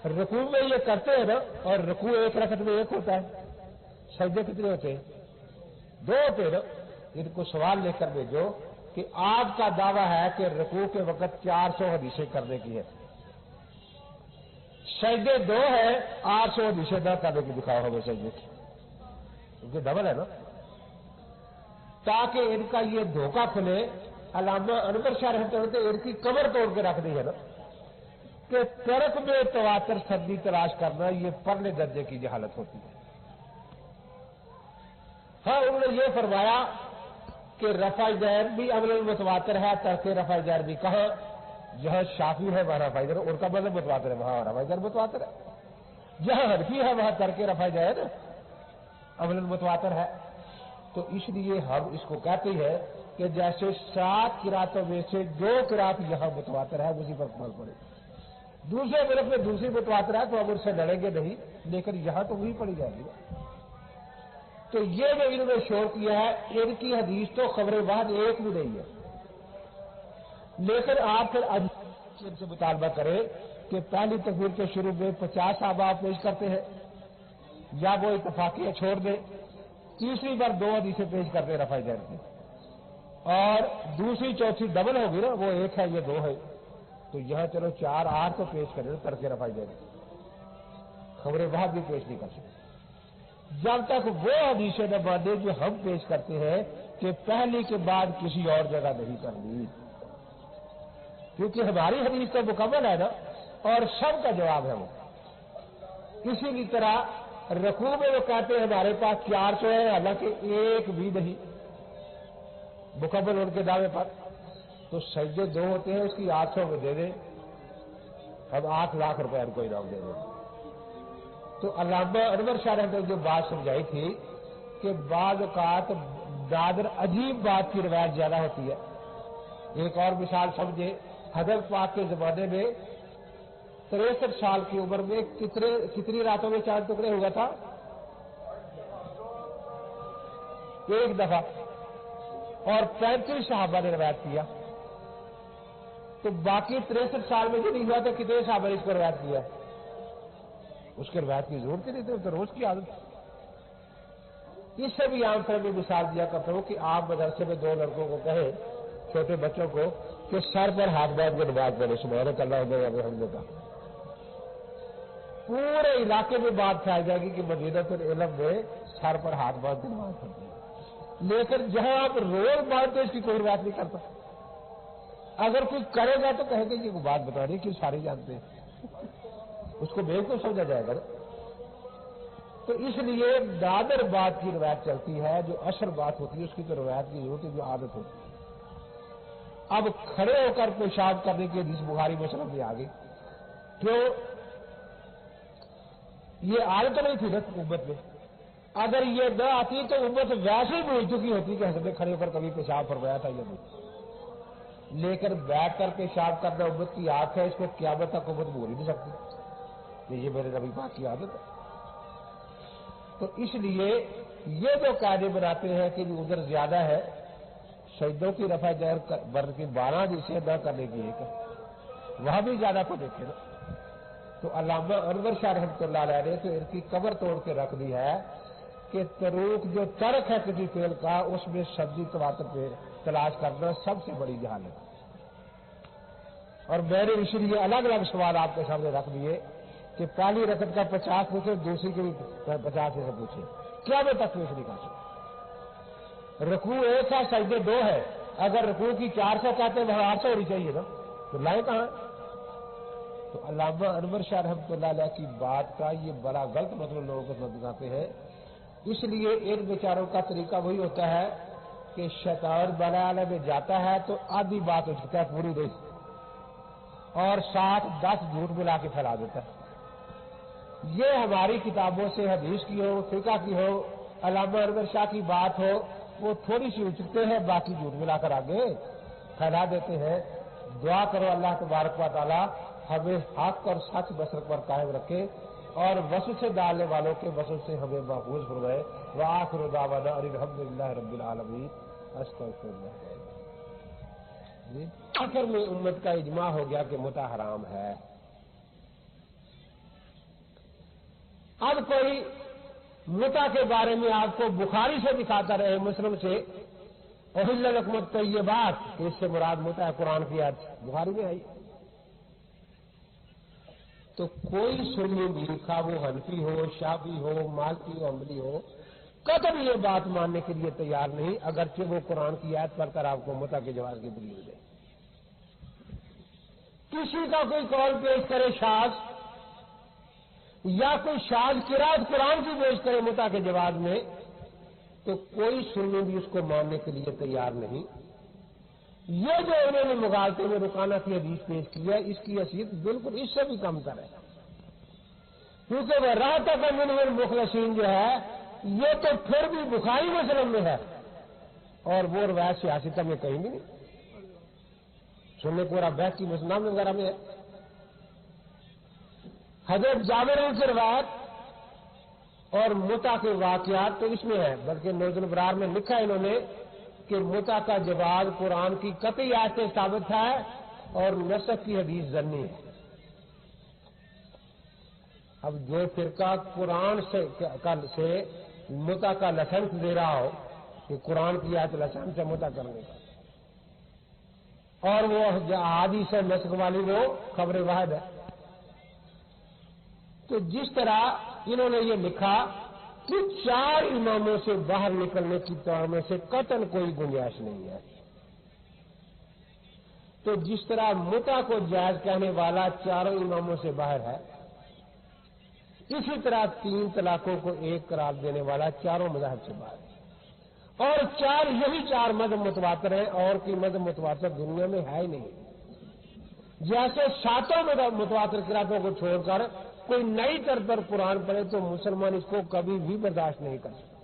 رکوع میں یہ کرتے ہیں نا، اور رکوع ایک رکعت میں ایک ہوتا ہے، سجدے کتنے ہوتے ہیں؟ 2 ہوتے ہیں نا۔ ان کو سوال لے کر بھیجو کہ آپ کا دعویٰ ہے کہ رکوع کے وقت 400 حدیثیں کرنے کی ہے، سجدے 2 ہے، 800 حدیثیں نہ کرنے کی دکھاؤ ہمیں سجدے کی، کیونکہ ڈبل ہے نا، تاکہ ان کا یہ دھوکہ کھلے۔ علامہ انور شاہ رحمۃ اللہ نے ان کی کمر توڑ کے رکھ دی ہے نا کہ ترک میں تواتر سندی تلاش کرنا یہ پرلے درجے کی جہالت ہوتی ہے۔ ہاں انہوں نے یہ فرمایا کہ رفع دین بھی امر متواتر ہے، ترک رفع دین بھی، کہاں؟ جہاں شافعی ہے وہاں رفع دین، ان کا مذہب متواتر ہے وہاں رفع دین متواتر ہے، جہاں حنفی ہے وہاں ترک رفع دین امر متواتر ہے۔ تو اس لیے ہم اس کو کہتے ہیں کہ جیسے 7 قراتوں میں سے 2 قرات یہاں متواتر ہے، اسی پر فرق پڑے، دوسرے ملک میں دوسری متواتر ہے تو ہم ان سے لڑیں گے نہیں، لیکن یہاں تو وہی پڑی جائے گی۔ تو یہ جو انہوں نے شور کیا ہے، ان کی حدیث تو خبر واحد ایک بھی نہیں ہے، لیکن آپ پھر ان سے مطالبہ کریں کہ پہلی تکبیر کے شروع میں 50 صحابہ آپ پیش کرتے ہیں، یا وہ اتفاقیہ چھوڑ دیں، تیسری بار 2 حدیثیں پیش کرتے ہیں رفع دین کی، اور دوسری چوتھی ڈبل ہوگی نا، وہ 1 ہے یہ 2 ہے، تو یہاں چلو 4 8 تو پیش کریں ترک رفع دین کی، خبر واحد بھی پیش نہیں کر سکتے جب تک وہ حدیثیں نہ مانے جو ہم پیش کرتے ہیں کہ پہلی کے بعد کسی اور جگہ نہیں کرنی، کیونکہ ہماری حدیث تو مکمل ہے نا، اور سب کا جواب ہے وہ۔ کسی بھی طرح رکوع میں وہ کہتے ہیں ہمارے پاس 400 ہے، حالانکہ ایک بھی نہیں مکمل ان کے دعوے پر، تو سجدے 2 ہوتے ہیں، اس کی 800 میں دے دیں، ہم 8 لاکھ روپے ان کو انعام دے دیں۔ تو علامہ انور شاہ نے جو بات سمجھائی تھی کہ بعض اوقات نادر عجیب بات کی روایت زیادہ ہوتی ہے۔ ایک اور مثال سمجھے، حضرت پاک کے زمانے میں 63 سال کی عمر میں کتنی راتوں میں چاند ٹکڑے ہوا تھا؟ 1 دفعہ، اور 35 صحابہ نے روایت کیا، تو باقی 63 سال میں جو نہیں ہوا تو کتنے صحابہ نے اس کو روایت کیا؟ اس کے روایت کی ضرورت نہیں تھی، تو روز کی عادت۔ اس سے بھی عام طور میں مثال دیا کرتا ہوں کہ آپ مدرسے میں 2 لڑکوں کو کہیں، چھوٹے بچوں کو، کہ سر پر ہاتھ باندھ کے نماز پڑھے، سبحانک اللہم و بحمدک، پورے علاقے میں بات پھیل جائے گی کہ مدینۃ العلم میں سر پر ہاتھ باندھ کے نماز پڑھتے ہیں، لیکن جہاں آپ روز باندھتے اس کی کوئی روایت نہیں کرتا۔ اگر کوئی کرے گا تو کہے گا یہ بات بتا رہی کہ سارے جانتے ہیں، اس کو بیوقوف سمجھا جائے گا نا۔ تو اس لیے نادر بات کی روایت چلتی ہے، جو اصل بات ہوتی ہے اس کی تو روایت کی ضرورت ہے، جو عادت ہوتی ہے۔ اب کھڑے ہو کر پیشاب کرنے کی حدیث بخاری مسلم میں آ گئی، کیوں؟ یہ عادت نہیں تھی نا امت میں، اگر یہ نہ آتی تو امت ویسے ہی بھول چکی ہوتی کہ حضرت نے کھڑے ہو کر کبھی پیشاب فرمایا تھا یا نہیں، لیکن بیٹھ کر پیشاب کرنا امت کی عادت ہے، اس کو قیامت تک امت بھول ہی نہیں سکتی کہ یہ میرے نبی پاک کی عادت ہے۔ تو اس لیے یہ جو قاعدے بناتے ہیں کہ جو ادھر زیادہ ہے شہیدوں کی رفع دین بلکہ 12 حدیثیں نہ کرنے کی ایک، وہاں بھی زیادہ کو دیکھے نا۔ تو علامہ انور شاہ رحمۃ اللہ علیہ نے تو ان کی کمر توڑ کے رکھ دی ہے کہ تروک جو ترک ہے کسی فعل کا، اس میں سبزی تواتر پہ تلاش کرنا سب سے بڑی جہالت۔ اور میں نے اس لیے الگ الگ سوال آپ کے سامنے رکھ دیے کہ پہلی رکعت کا 50 پوچھے، دوسری کے بھی 50 سے پوچھے، کیا میں تکلیف نہیں کر سکتا؟ رکوع 1 ہے، سجدے 2 ہے، اگر رکوع کی 400 کہتے ہیں وہاں 800 ہونی چاہیے نا، تو لائے کہاں؟ تو علامہ انور شاہ رحمۃ اللہ علیہ کی بات کا یہ بڑا غلط مطلب لوگوں کو سمجھاتے ہیں۔ اس لیے ان بیچاروں کا طریقہ وہی ہوتا ہے کہ شیطان بلا علیہ میں جاتا ہے تو آدھی بات اٹھتا ہے پوری نہیں، اور 7 10 جھوٹ ملا کے پھیلا دیتا ہے۔ یہ ہماری کتابوں سے حدیث کی ہو، فقہ کی ہو، علامہ انور شاہ کی بات ہو، وہ تھوڑی سی اچکتے ہیں، باقی جھوٹ ملا کر آگے پھیلا دیتے ہیں۔ دعا کرو اللہ تبارک و تعالی ہمیں حق اور سچ بسر پر قائم رکھے اور وسوسے ڈالنے والوں کے وسوسے سے ہمیں محفوظ فرمائے۔ وآخر دعوانا ان الحمد للہ رب العالمین۔ استغفر اللہ۔ جی آخر میں امت کا اجماع ہو گیا کہ متع حرام ہے۔ اب کوئی متع کے بارے میں آپ کو بخاری سے دکھاتا رہے، مسلم سے، احل لکم الطیبات، کہ اس سے مراد متع قرآن کی آیت بخاری میں آئی، تو کوئی سنی بھی، خواہ وہ حنفی ہو، شافعی ہو، مالکی ہو، حنبلی ہو، قطعاً یہ بات ماننے کے لیے تیار نہیں اگرچہ وہ قرآن کی آیت پڑھ کر آپ کو متع کے جواز کی دلیل دے۔ کسی کا کوئی قول پیش کرے شاذ، یا کوئی شاذ قرات قرآن کی پیش کرے متع کے جواز میں، تو کوئی سنی بھی اس کو ماننے کے لیے تیار نہیں۔ یہ جو انہوں نے مغالطے میں رکانہ کی حدیث پیش کی ہے، اس کی حیثیت بالکل اس سے بھی کم تر ہے، کیونکہ وہ راحت من المخلصین جو ہے یہ تو پھر بھی بخاری مسلم میں ہے، اور وہ روایت سیاستہ میں کہیں بھی نہیں، سننے کو بحث کی مسلم وغیرہ میں ہے۔ حضرت جابر سے روایت اور متع کے واقعات تو اس میں ہے، بلکہ نوز الابرار میں لکھا ہے انہوں نے کہ متع کا جواز قرآن کی قطعی آیت سے ثابت ہے اور نسخ کی حدیث ظنی ہے۔ اب جو فرقہ قرآن سے متع کا لائسنس دے رہا ہو کہ قرآن کی آیت لائسنس ہے متع کرنے کا، اور وہ احادیث نسخ والی وہ خبر واحد ہے، تو جس طرح انہوں نے یہ لکھا کہ 4 اماموں سے باہر نکلنے کی طور میں سے قطعاً کوئی گنجائش نہیں ہے، تو جس طرح متع کو جائز کہنے والا 4 اماموں سے باہر ہے، اسی طرح 3 طلاقوں کو ایک قرار دینے والا 4 مذاہب سے باہر ہے، اور یہی 4 مذہب متواتر ہیں، اور کی مذہب متواتر دنیا میں ہے ہی نہیں۔ جیسے 7 متواتر قراتوں کو چھوڑ کر کوئی نئی طرز پر قرآن پڑھے تو مسلمان اس کو کبھی بھی برداشت نہیں کر سکتے۔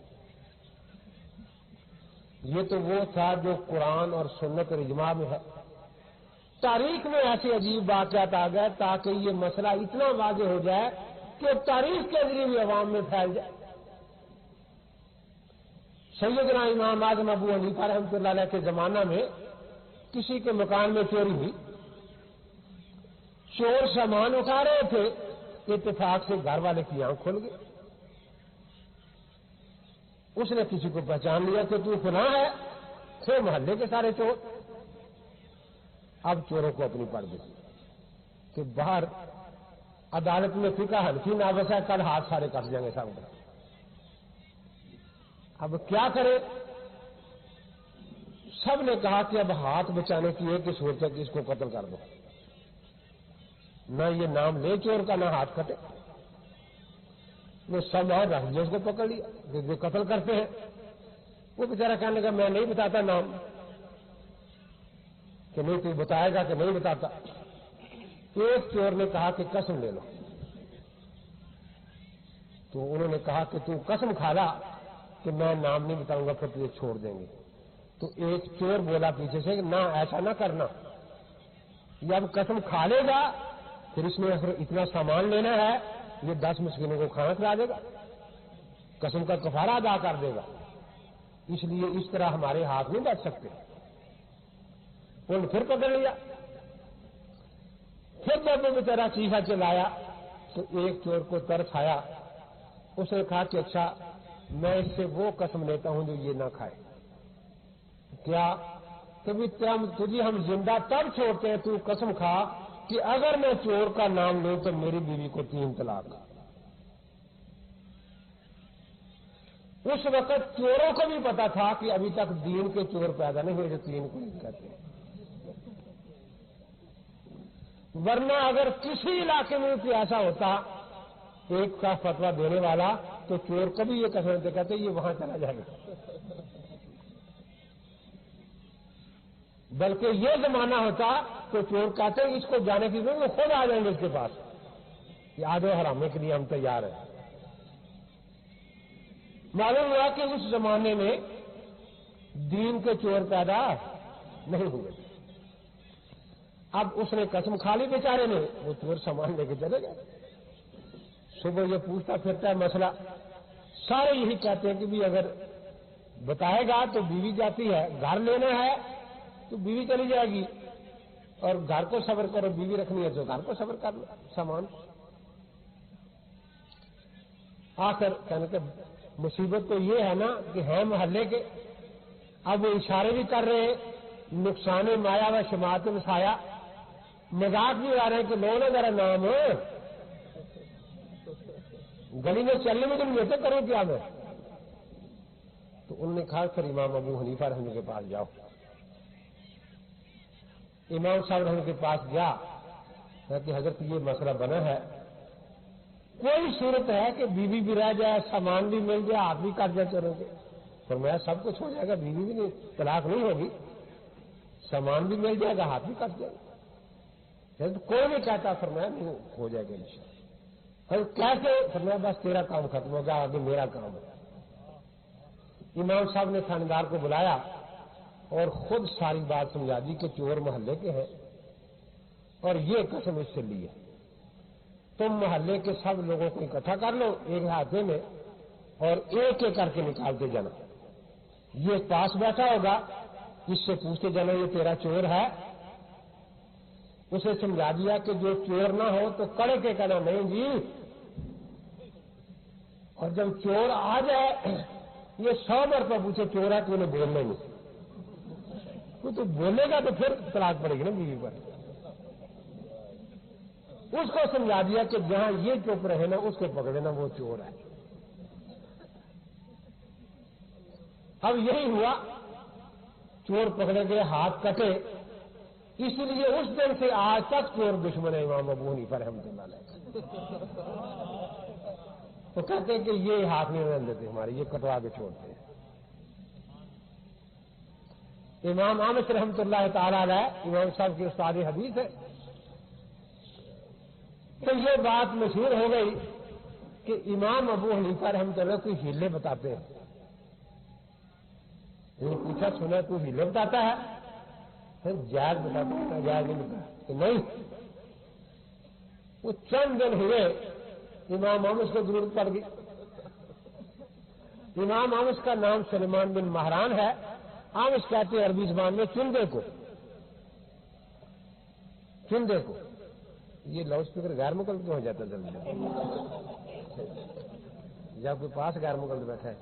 یہ تو وہ تھا جو قرآن اور سنت اور اجماع میں ہے۔ تاریخ میں ایسے عجیب واقعات آ گئے تاکہ یہ مسئلہ اتنا واضح ہو جائے کہ تاریخ کے ذریعے بھی عوام میں پھیل جائے۔ سیدنا امام اعظم ابو حنیفہ رحمۃ اللہ علیہ کے زمانہ میں کسی کے مکان میں چوری ہوئی، چور سامان اٹھا رہے تھے، اتفاق سے گھر والے کی آنکھ کھل گئی، اس نے کسی کو پہچان لیا کہ تو فلاں ہے، تھے محلے کے سارے چور۔ اب چوروں کو اپنی پڑ گئی کہ باہر عدالت میں فقہ حنفی نافذ ہے، کل ہاتھ سارے کٹ جائیں گے سب کا۔ اب کیا کرے؟ سب نے کہا کہ اب ہاتھ بچانے کی ایک ہی صورت ہے کہ اس کو قتل کر دو، نہ یہ نام لے چور کا نہ ہاتھ کٹے۔ وہ سب اور رفض کو پکڑ لیا کہ جو قتل کرتے ہیں۔ وہ بیچارہ کہنے لگا میں نہیں بتاتا نام، کہ نہیں تو بتائے گا کہ نہیں بتاتا۔ ایک چور نے کہا کہ قسم لے لو، تو انہوں نے کہا کہ تو قسم کھا لا کہ میں نام نہیں بتاؤں گا، پھر تجھے چھوڑ دیں گے۔ تو ایک چور بولا پیچھے سے کہ نہ ایسا نہ کرنا، جب قسم کھا لے گا پھر اس میں اتنا سامان لینا ہے، یہ 10 مسکینوں کو کھانا کھلا دے گا، قسم کا کفارہ ادا کر دے گا، اس لیے اس طرح ہمارے ہاتھ نہیں بچ سکتے۔ انہوں نے پھر پکڑ لیا۔ پھر جب وہ بیچارہ چیخا چلایا تو ایک چور کو ترس آیا، اس نے کہا کہ اچھا میں اس سے وہ قسم لیتا ہوں جو یہ نہ کھائے۔ کیا؟ تجھے ہم زندہ تب چھوڑتے ہیں، تو قسم کھا کہ اگر میں چور کا نام لوں تو میری بیوی کو 3 طلاق۔ اس وقت چوروں کو بھی پتا تھا کہ ابھی تک دین کے چور پیدا نہیں ہوئے جو 3 کو نہیں کہتے ہیں، ورنہ اگر کسی علاقے میں کوئی ایسا ہوتا ایک کا فتویٰ دینے والا تو چور کبھی یہ قسم کہتے یہ وہاں چلا جائے گا، بلکہ یہ زمانہ ہوتا تو چور کہتے اس کو جانے کی ضرورت خود آ جائیں گے اس کے پاس، کہ آدھے حرامے کے لیے ہم تیار ہیں۔ معلوم ہوا کہ اس زمانے میں دین کے چور پیدا نہیں ہوئے۔ اب اس نے قسم کھا لی بیچارے نے، وہ چور سامان لے کے چلے گئے۔ صبح یہ پوچھتا پھرتا ہے مسئلہ، سارے یہی کہتے ہیں کہ بھی اگر بتائے گا تو بیوی جاتی ہے، گھر لینا ہے تو بیوی چلی جائے گی، اور گھر کو صبر کرو، بیوی رکھنی ہے تو گھر کو صبر کر لو سامان۔ آخر کہنے کہ مصیبت تو یہ ہے نا کہ ہیں محلے کے، اب وہ اشارے بھی کر رہے ہیں، نقصان مایا و شماعت مسایا، مذاق بھی آ رہے ہیں کہ لو نا ذرا نام گلی میں چلنے میں تم یہ کرو کیا میں؟ تو انہوں نے کہا پھر امام ابو حنیفہ رحمۃ کے پاس جاؤ۔ امام صاحب رحمۃ کے پاس گیا کہ حضرت یہ مسئلہ بنا ہے، کوئی صورت ہے کہ بیوی بھی رہ جائے، سامان بھی مل جائے، آپ بھی کر جائے چلو گے؟ فرمایا سب کچھ ہو جائے گا، بیوی بھی نہیں، طلاق نہیں ہوگی، سامان بھی مل جائے گا، ہاتھ بھی کٹ جائے گا۔ کوئی نہیں کہتا، فرمایا نہیں ہو جائے گا انشاءاللہ۔ کیسے؟ فرمایا بس تیرا کام ختم ہوگا، آگے میرا کام ہے۔ امام صاحب نے تھاندار کو بلایا اور خود ساری بات سمجھا دی کہ چور محلے کے ہیں اور یہ قسم اس سے لی ہے، تم محلے کے سب لوگوں کو اکٹھا کر لو ایک ہاتھے میں اور ایک ایک کر کے نکالتے جانا، یہ پاس بیٹھا ہوگا اس سے پوچھتے جانا یہ تیرا چور ہے۔ اسے سمجھا دیا کہ جو چور نہ ہو تو کڑے کے کہنا نہیں جی، اور جب چور آ جائے یہ 100 مرتبہ پوچھے چور ہے تو انہیں بولنے نہیں، تو بولے گا تو پھر طلاق پڑے گی نا بیوی پر۔ اس کو سمجھا دیا کہ جہاں یہ چپ رہے نا اس کو پکڑے نا، وہ چور ہے۔ اب یہی ہوا، چور پکڑے گئے، ہاتھ کٹے، اس لیے اس دن سے آج تک چور دشمن ہے امام ابو حنیفہ رحمۃ اللہ علیہ۔ تو کہتے ہیں کہ یہ ہاتھ نہیں رہنے دیتے ہمارے، یہ کٹوا کے چھوڑتے ہیں۔ امام احمد رحمۃ اللہ تعالی علیہ امام صاحب کی استاد حدیث ہے، تو یہ بات مشہور ہو گئی کہ امام ابو حنیفہ رحمۃ اللہ کوئی ہیلے بتاتے ہیں۔ پوچھا سنا تو ہیلے بتاتا ہے؟ پھر جائز بتاتا ہے، جائز نہیں بتاتا کہ نہیں۔ وہ چند دن ہوئے امام احمد کو ضرورت پڑ گئی۔ امام احمد کا نام سلیمان بن مہران ہے، احمد کہتے ہیں عربی زبان میں چندے کو، چندے کو۔ یہ لاؤڈ اسپیکر غیر مقلد ہو جاتا ہے جلدی، جب کوئی پاس غیر مقلد بیٹھا ہے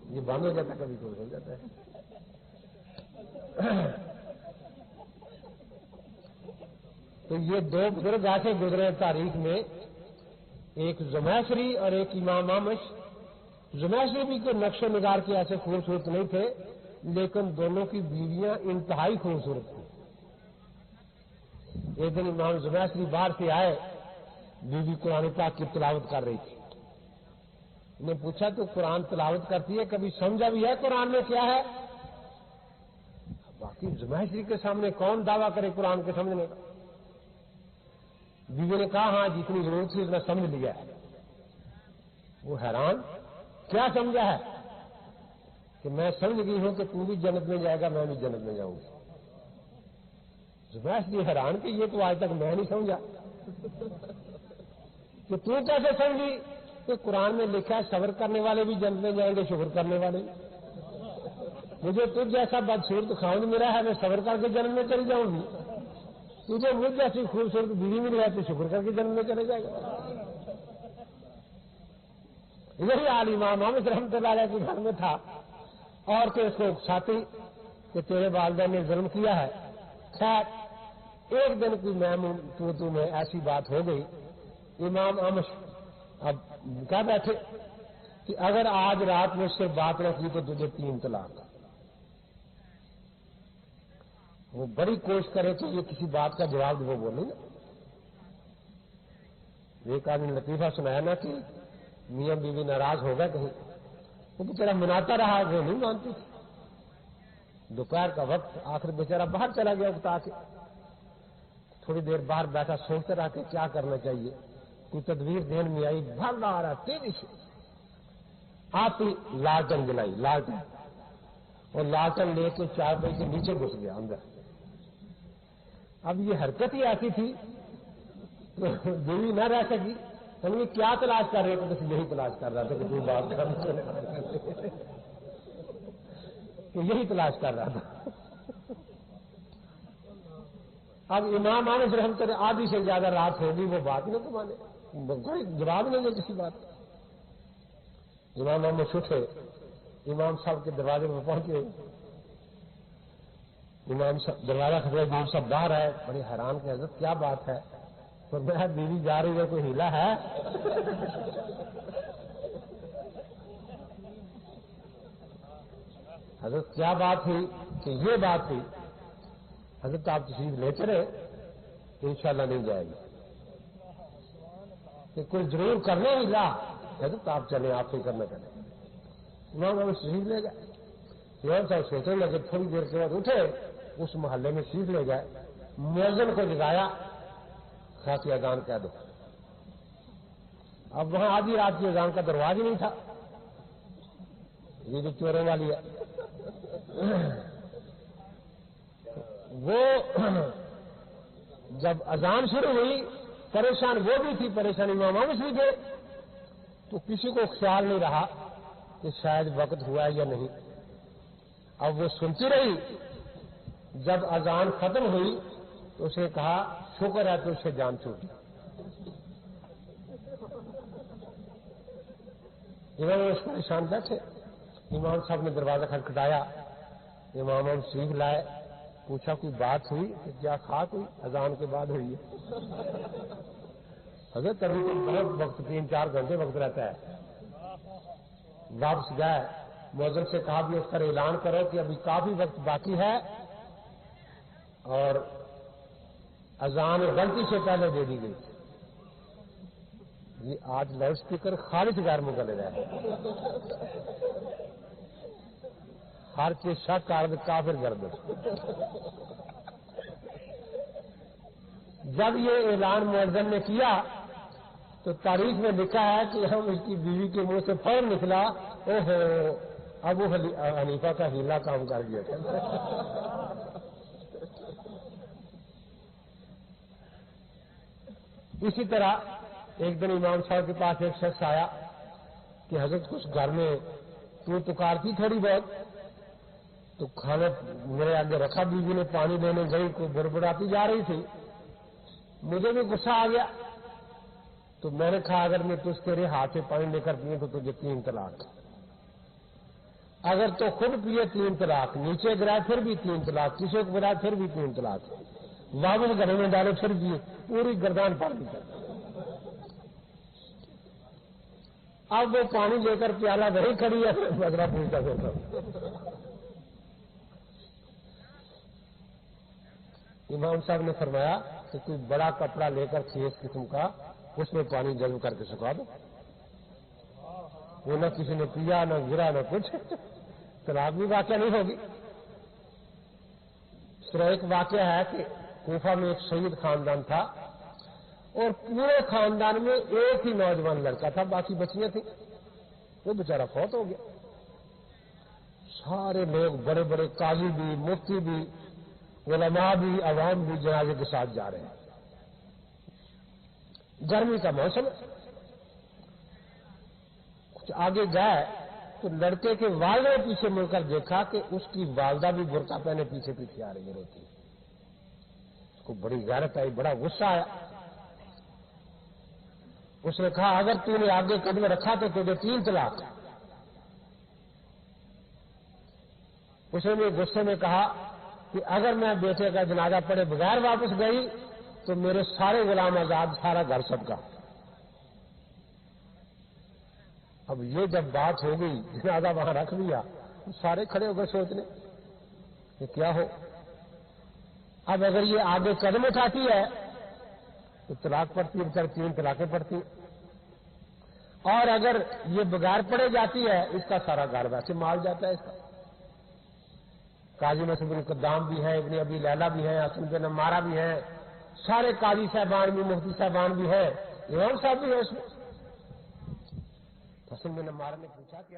یہ بند ہو جاتا ہے، کبھی کبھی ہو جاتا ہے۔ تو یہ دو بزرگ ایسے گزرے تاریخ میں، ایک زمیسری اور ایک امام احمد۔ زمیسری بھی کوئی نقش و نگار کے ایسے خوبصورت نہیں تھے، لیکن دونوں کی بیویاں انتہائی خوبصورت تھیں۔ ایک دن امام زمیسری باہر سے آئے، بیوی قرآن پاک کی تلاوت کر رہی تھی۔ نے پوچھا تو قرآن تلاوت کرتی ہے، کبھی سمجھا بھی ہے قرآن میں کیا ہے؟ باقی زمیسری کے سامنے کون دعویٰ کرے قرآن کے سمجھنے کا؟ بیوی نے کہا ہاں جتنی ضرورت تھی اتنا سمجھ لیا ہے۔ وہ حیران، کیا سمجھا ہے؟ کہ میں سمجھ گئی ہوں کہ تو بھی جنت میں جائے گا، میں بھی جنت میں جاؤں گی۔ زبیسری حیران کہ یہ تو آج تک میں نہیں سمجھا، کہ تو کیسے سمجھی؟ کہ قرآن میں لکھا ہے صبر کرنے والے بھی جنت میں جائیں گے، شکر کرنے والے بھی۔ مجھے تجھ جیسا بدصورت خاوند میرا ہے، میں صبر کر کے جنت میں چلی جاؤں گی، تجھے مجھ جیسی خوبصورت بیوی مل جائے تو شکر کر کے جنت میں چلے جائے گا۔ یہی حال امام احمد رحمۃ اللہ علیہ کے گھر میں تھا، اور کہ اس کو اکساتی کہ تیرے والدہ نے ظلم کیا ہے۔ خیر ایک دن کوئی تو میں ایسی بات ہو گئی، امام احمد اب کہہ بیٹھے کہ اگر آج رات میں اس سے بات نہ کی تو تجھے 3 طلاق۔ وہ بڑی کوشش کرے تو یہ کسی بات کا جواب وہ بولیں گے۔ ایک آدمی لطیفہ سنایا نا کہ میاں بیوی ناراض ہو گئے کہیں، وہ بیچارہ مناتا رہا، وہ نہیں مانتی تھی۔ دوپہر کا وقت، آخر بیچارہ باہر چلا گیا اکتا کے، تھوڑی دیر باہر بیٹھا سوچتے رہا کہ کیا کرنا چاہیے۔ کوئی تدبیر ذہن میں آئی، بھاگا آ رہا تیزی سے، آتی لالٹن جلائی، لالٹن، اور لالٹن لے کے چارپائی کے نیچے گھس گیا اندر۔ اب یہ حرکت ہی ایسی تھی تو بیوی نہ رہ سکی، ہم یہ کیا تلاش کر رہے تھے؟ تو یہی تلاش کر رہا تھا کہ کوئی بات کہ یہی تلاش کر رہا تھا۔ اب امام انس رحمۃ اللہ آدھی سے زیادہ رات ہوگی، وہ بات نہ کمانے، کوئی جواب نہیں دے کسی بات کا۔ امام محمد اٹھے، امام صاحب کے دروازے میں پہنچے، امام صاحب دروازہ کھڑے، امام صاحب باہر آئے، بڑے حیران کہ حضرت کیا بات ہے؟ فرمایا بیوی جا رہی ہے، کوئی ہیلا ہے؟ حضرت کیا بات ہوئی؟ کہ یہ بات ہوئی حضرت آپ تشریف لے چلے تو انشاءاللہ نہیں جائے گی، کہ کوئی ضرور کرنے ہیلا، حضرت آپ چلیں، آپ فکر نہ کریں۔ امام ہمیں تشریف لے گئے، امام صاحب سوچنے لگے، تھوڑی دیر کے بعد اٹھے، اس محلے میں تشریف لے گئے، مؤذن کو جگایا، خاصی اذان کہہ دو۔ اب وہاں آدھی رات کی اذان کا دروازہ نہیں تھا، یہ جو چوروں والی ہے، وہ جب اذان شروع ہوئی، پریشان وہ بھی تھی، پریشان امام محمد بھی تھے، تو کسی کو خیال نہیں رہا کہ شاید وقت ہوا ہے یا نہیں۔ اب وہ سنتی رہی، جب اذان ختم ہوئی تو اس نے کہا شکر ہے تو اس سے جان چھوٹی۔ امام اس پریشان بیٹھے، امام صاحب نے دروازہ کھٹکھٹایا، امام ہم شریف لائے، پوچھا کوئی بات ہوئی؟ کہ کیا کھا کوئی اذان کے بعد ہوئی ہے؟ حضرت ابھی تو بہت وقت، 3-4 گھنٹے وقت رہتا ہے۔ واپس گئے، مؤذن سے کہا بھی اس پر اعلان کرو کہ ابھی کافی وقت باقی ہے اور اذان غلطی سے پہلے دے دی گئی۔ یہ آج لاؤڈ اسپیکر خارج غیر مقلد ہے، ہر چیز شک عرض کافر گردش۔ جب یہ اعلان مؤذن نے کیا تو تاریخ میں لکھا ہے کہ ہم اس کی بیوی کے منہ سے فوراً نکلا، اوہو ابو حنیفہ کا ہیلا کام کر گیا تھا۔ اسی طرح ایک دن امام صاحب کے پاس ایک شخص آیا کہ حضرت کچھ گھر میں تو پکار تھی تھوڑی بہت، تو کھانا میرے آگے رکھا، بیوی نے پانی لینے گئی، کوئی بڑبڑاتی جا رہی تھی، مجھے بھی غصہ آ گیا، تو میں نے کہا اگر میں تجھ تیرے ہاتھ سے پانی لے کر پیے تو تجھے 3 طلاق، اگر تو خود پیے 3 طلاق، نیچے گرائے پھر بھی 3 طلاق، کسی کو گرائے پھر بھی 3 طلاق، واپس گھر میں ڈالے پھر بھی پوری گردان پڑ دی۔ اب وہ پانی لے کر پیالہ وہی کھڑی ہے، بدلا پوچھتا ہوتا۔ امام صاحب نے فرمایا کہ کوئی بڑا کپڑا لے کر خیز قسم کا، اس میں پانی جذب کر کے سکھا دو، وہ نہ کسی نے پیا نہ گرا نہ کچھ، طلاق بھی واقعہ نہیں ہوگی۔ اس طرح ایک واقعہ ہے کہ کوفہ میں ایک سید خاندان تھا اور پورے خاندان میں ایک ہی نوجوان لڑکا تھا، باقی بچیاں تھیں، وہ بیچارہ فوت ہو گیا۔ سارے لوگ بڑے بڑے قاضی بھی، مفتی بھی، علماء بھی، عوام بھی جنازے کے ساتھ جا رہے ہیں۔ گرمی کا موسم، کچھ آگے گئے تو لڑکے کے والد نے پیچھے مڑ کر دیکھا کہ اس کی والدہ بھی برقع پہنے پیچھے پیچھے آ رہی ہے، روتی ہے۔ اس کو بڑی غیرت آئی، بڑا غصہ آیا۔ اس نے کہا اگر تو نے آگے قدم رکھا تو تجھے 3 طلاق۔ اس نے غصے میں کہا کہ اگر میں بیٹے کا جنازہ پڑے بغیر واپس گئی تو میرے سارے غلام آزاد، سارا گھر سب کا۔ اب یہ جب بات ہو گئی، جنازہ وہاں رکھ دیا، سارے کھڑے ہو گئے سوچنے کہ کیا ہو۔ اب اگر یہ آگے قدم اٹھاتی ہے تو طلاق پڑتی ہے، بچار 3 طلاقیں پڑتی ہیں، اور اگر یہ بغیر پڑے جاتی ہے اس کا سارا گھر ویسے مال جاتا ہے اس کا۔ قاضی نصر بن قدام بھی ہیں، ابن ابی لیلہ بھی ہیں، حسن بن عمارہ بھی ہیں، سارے قاضی صاحبان بھی، مفتی صاحبان بھی ہیں، امام صاحب بھی ہے اس میں؟ حسن بن عمار نے پوچھا کہ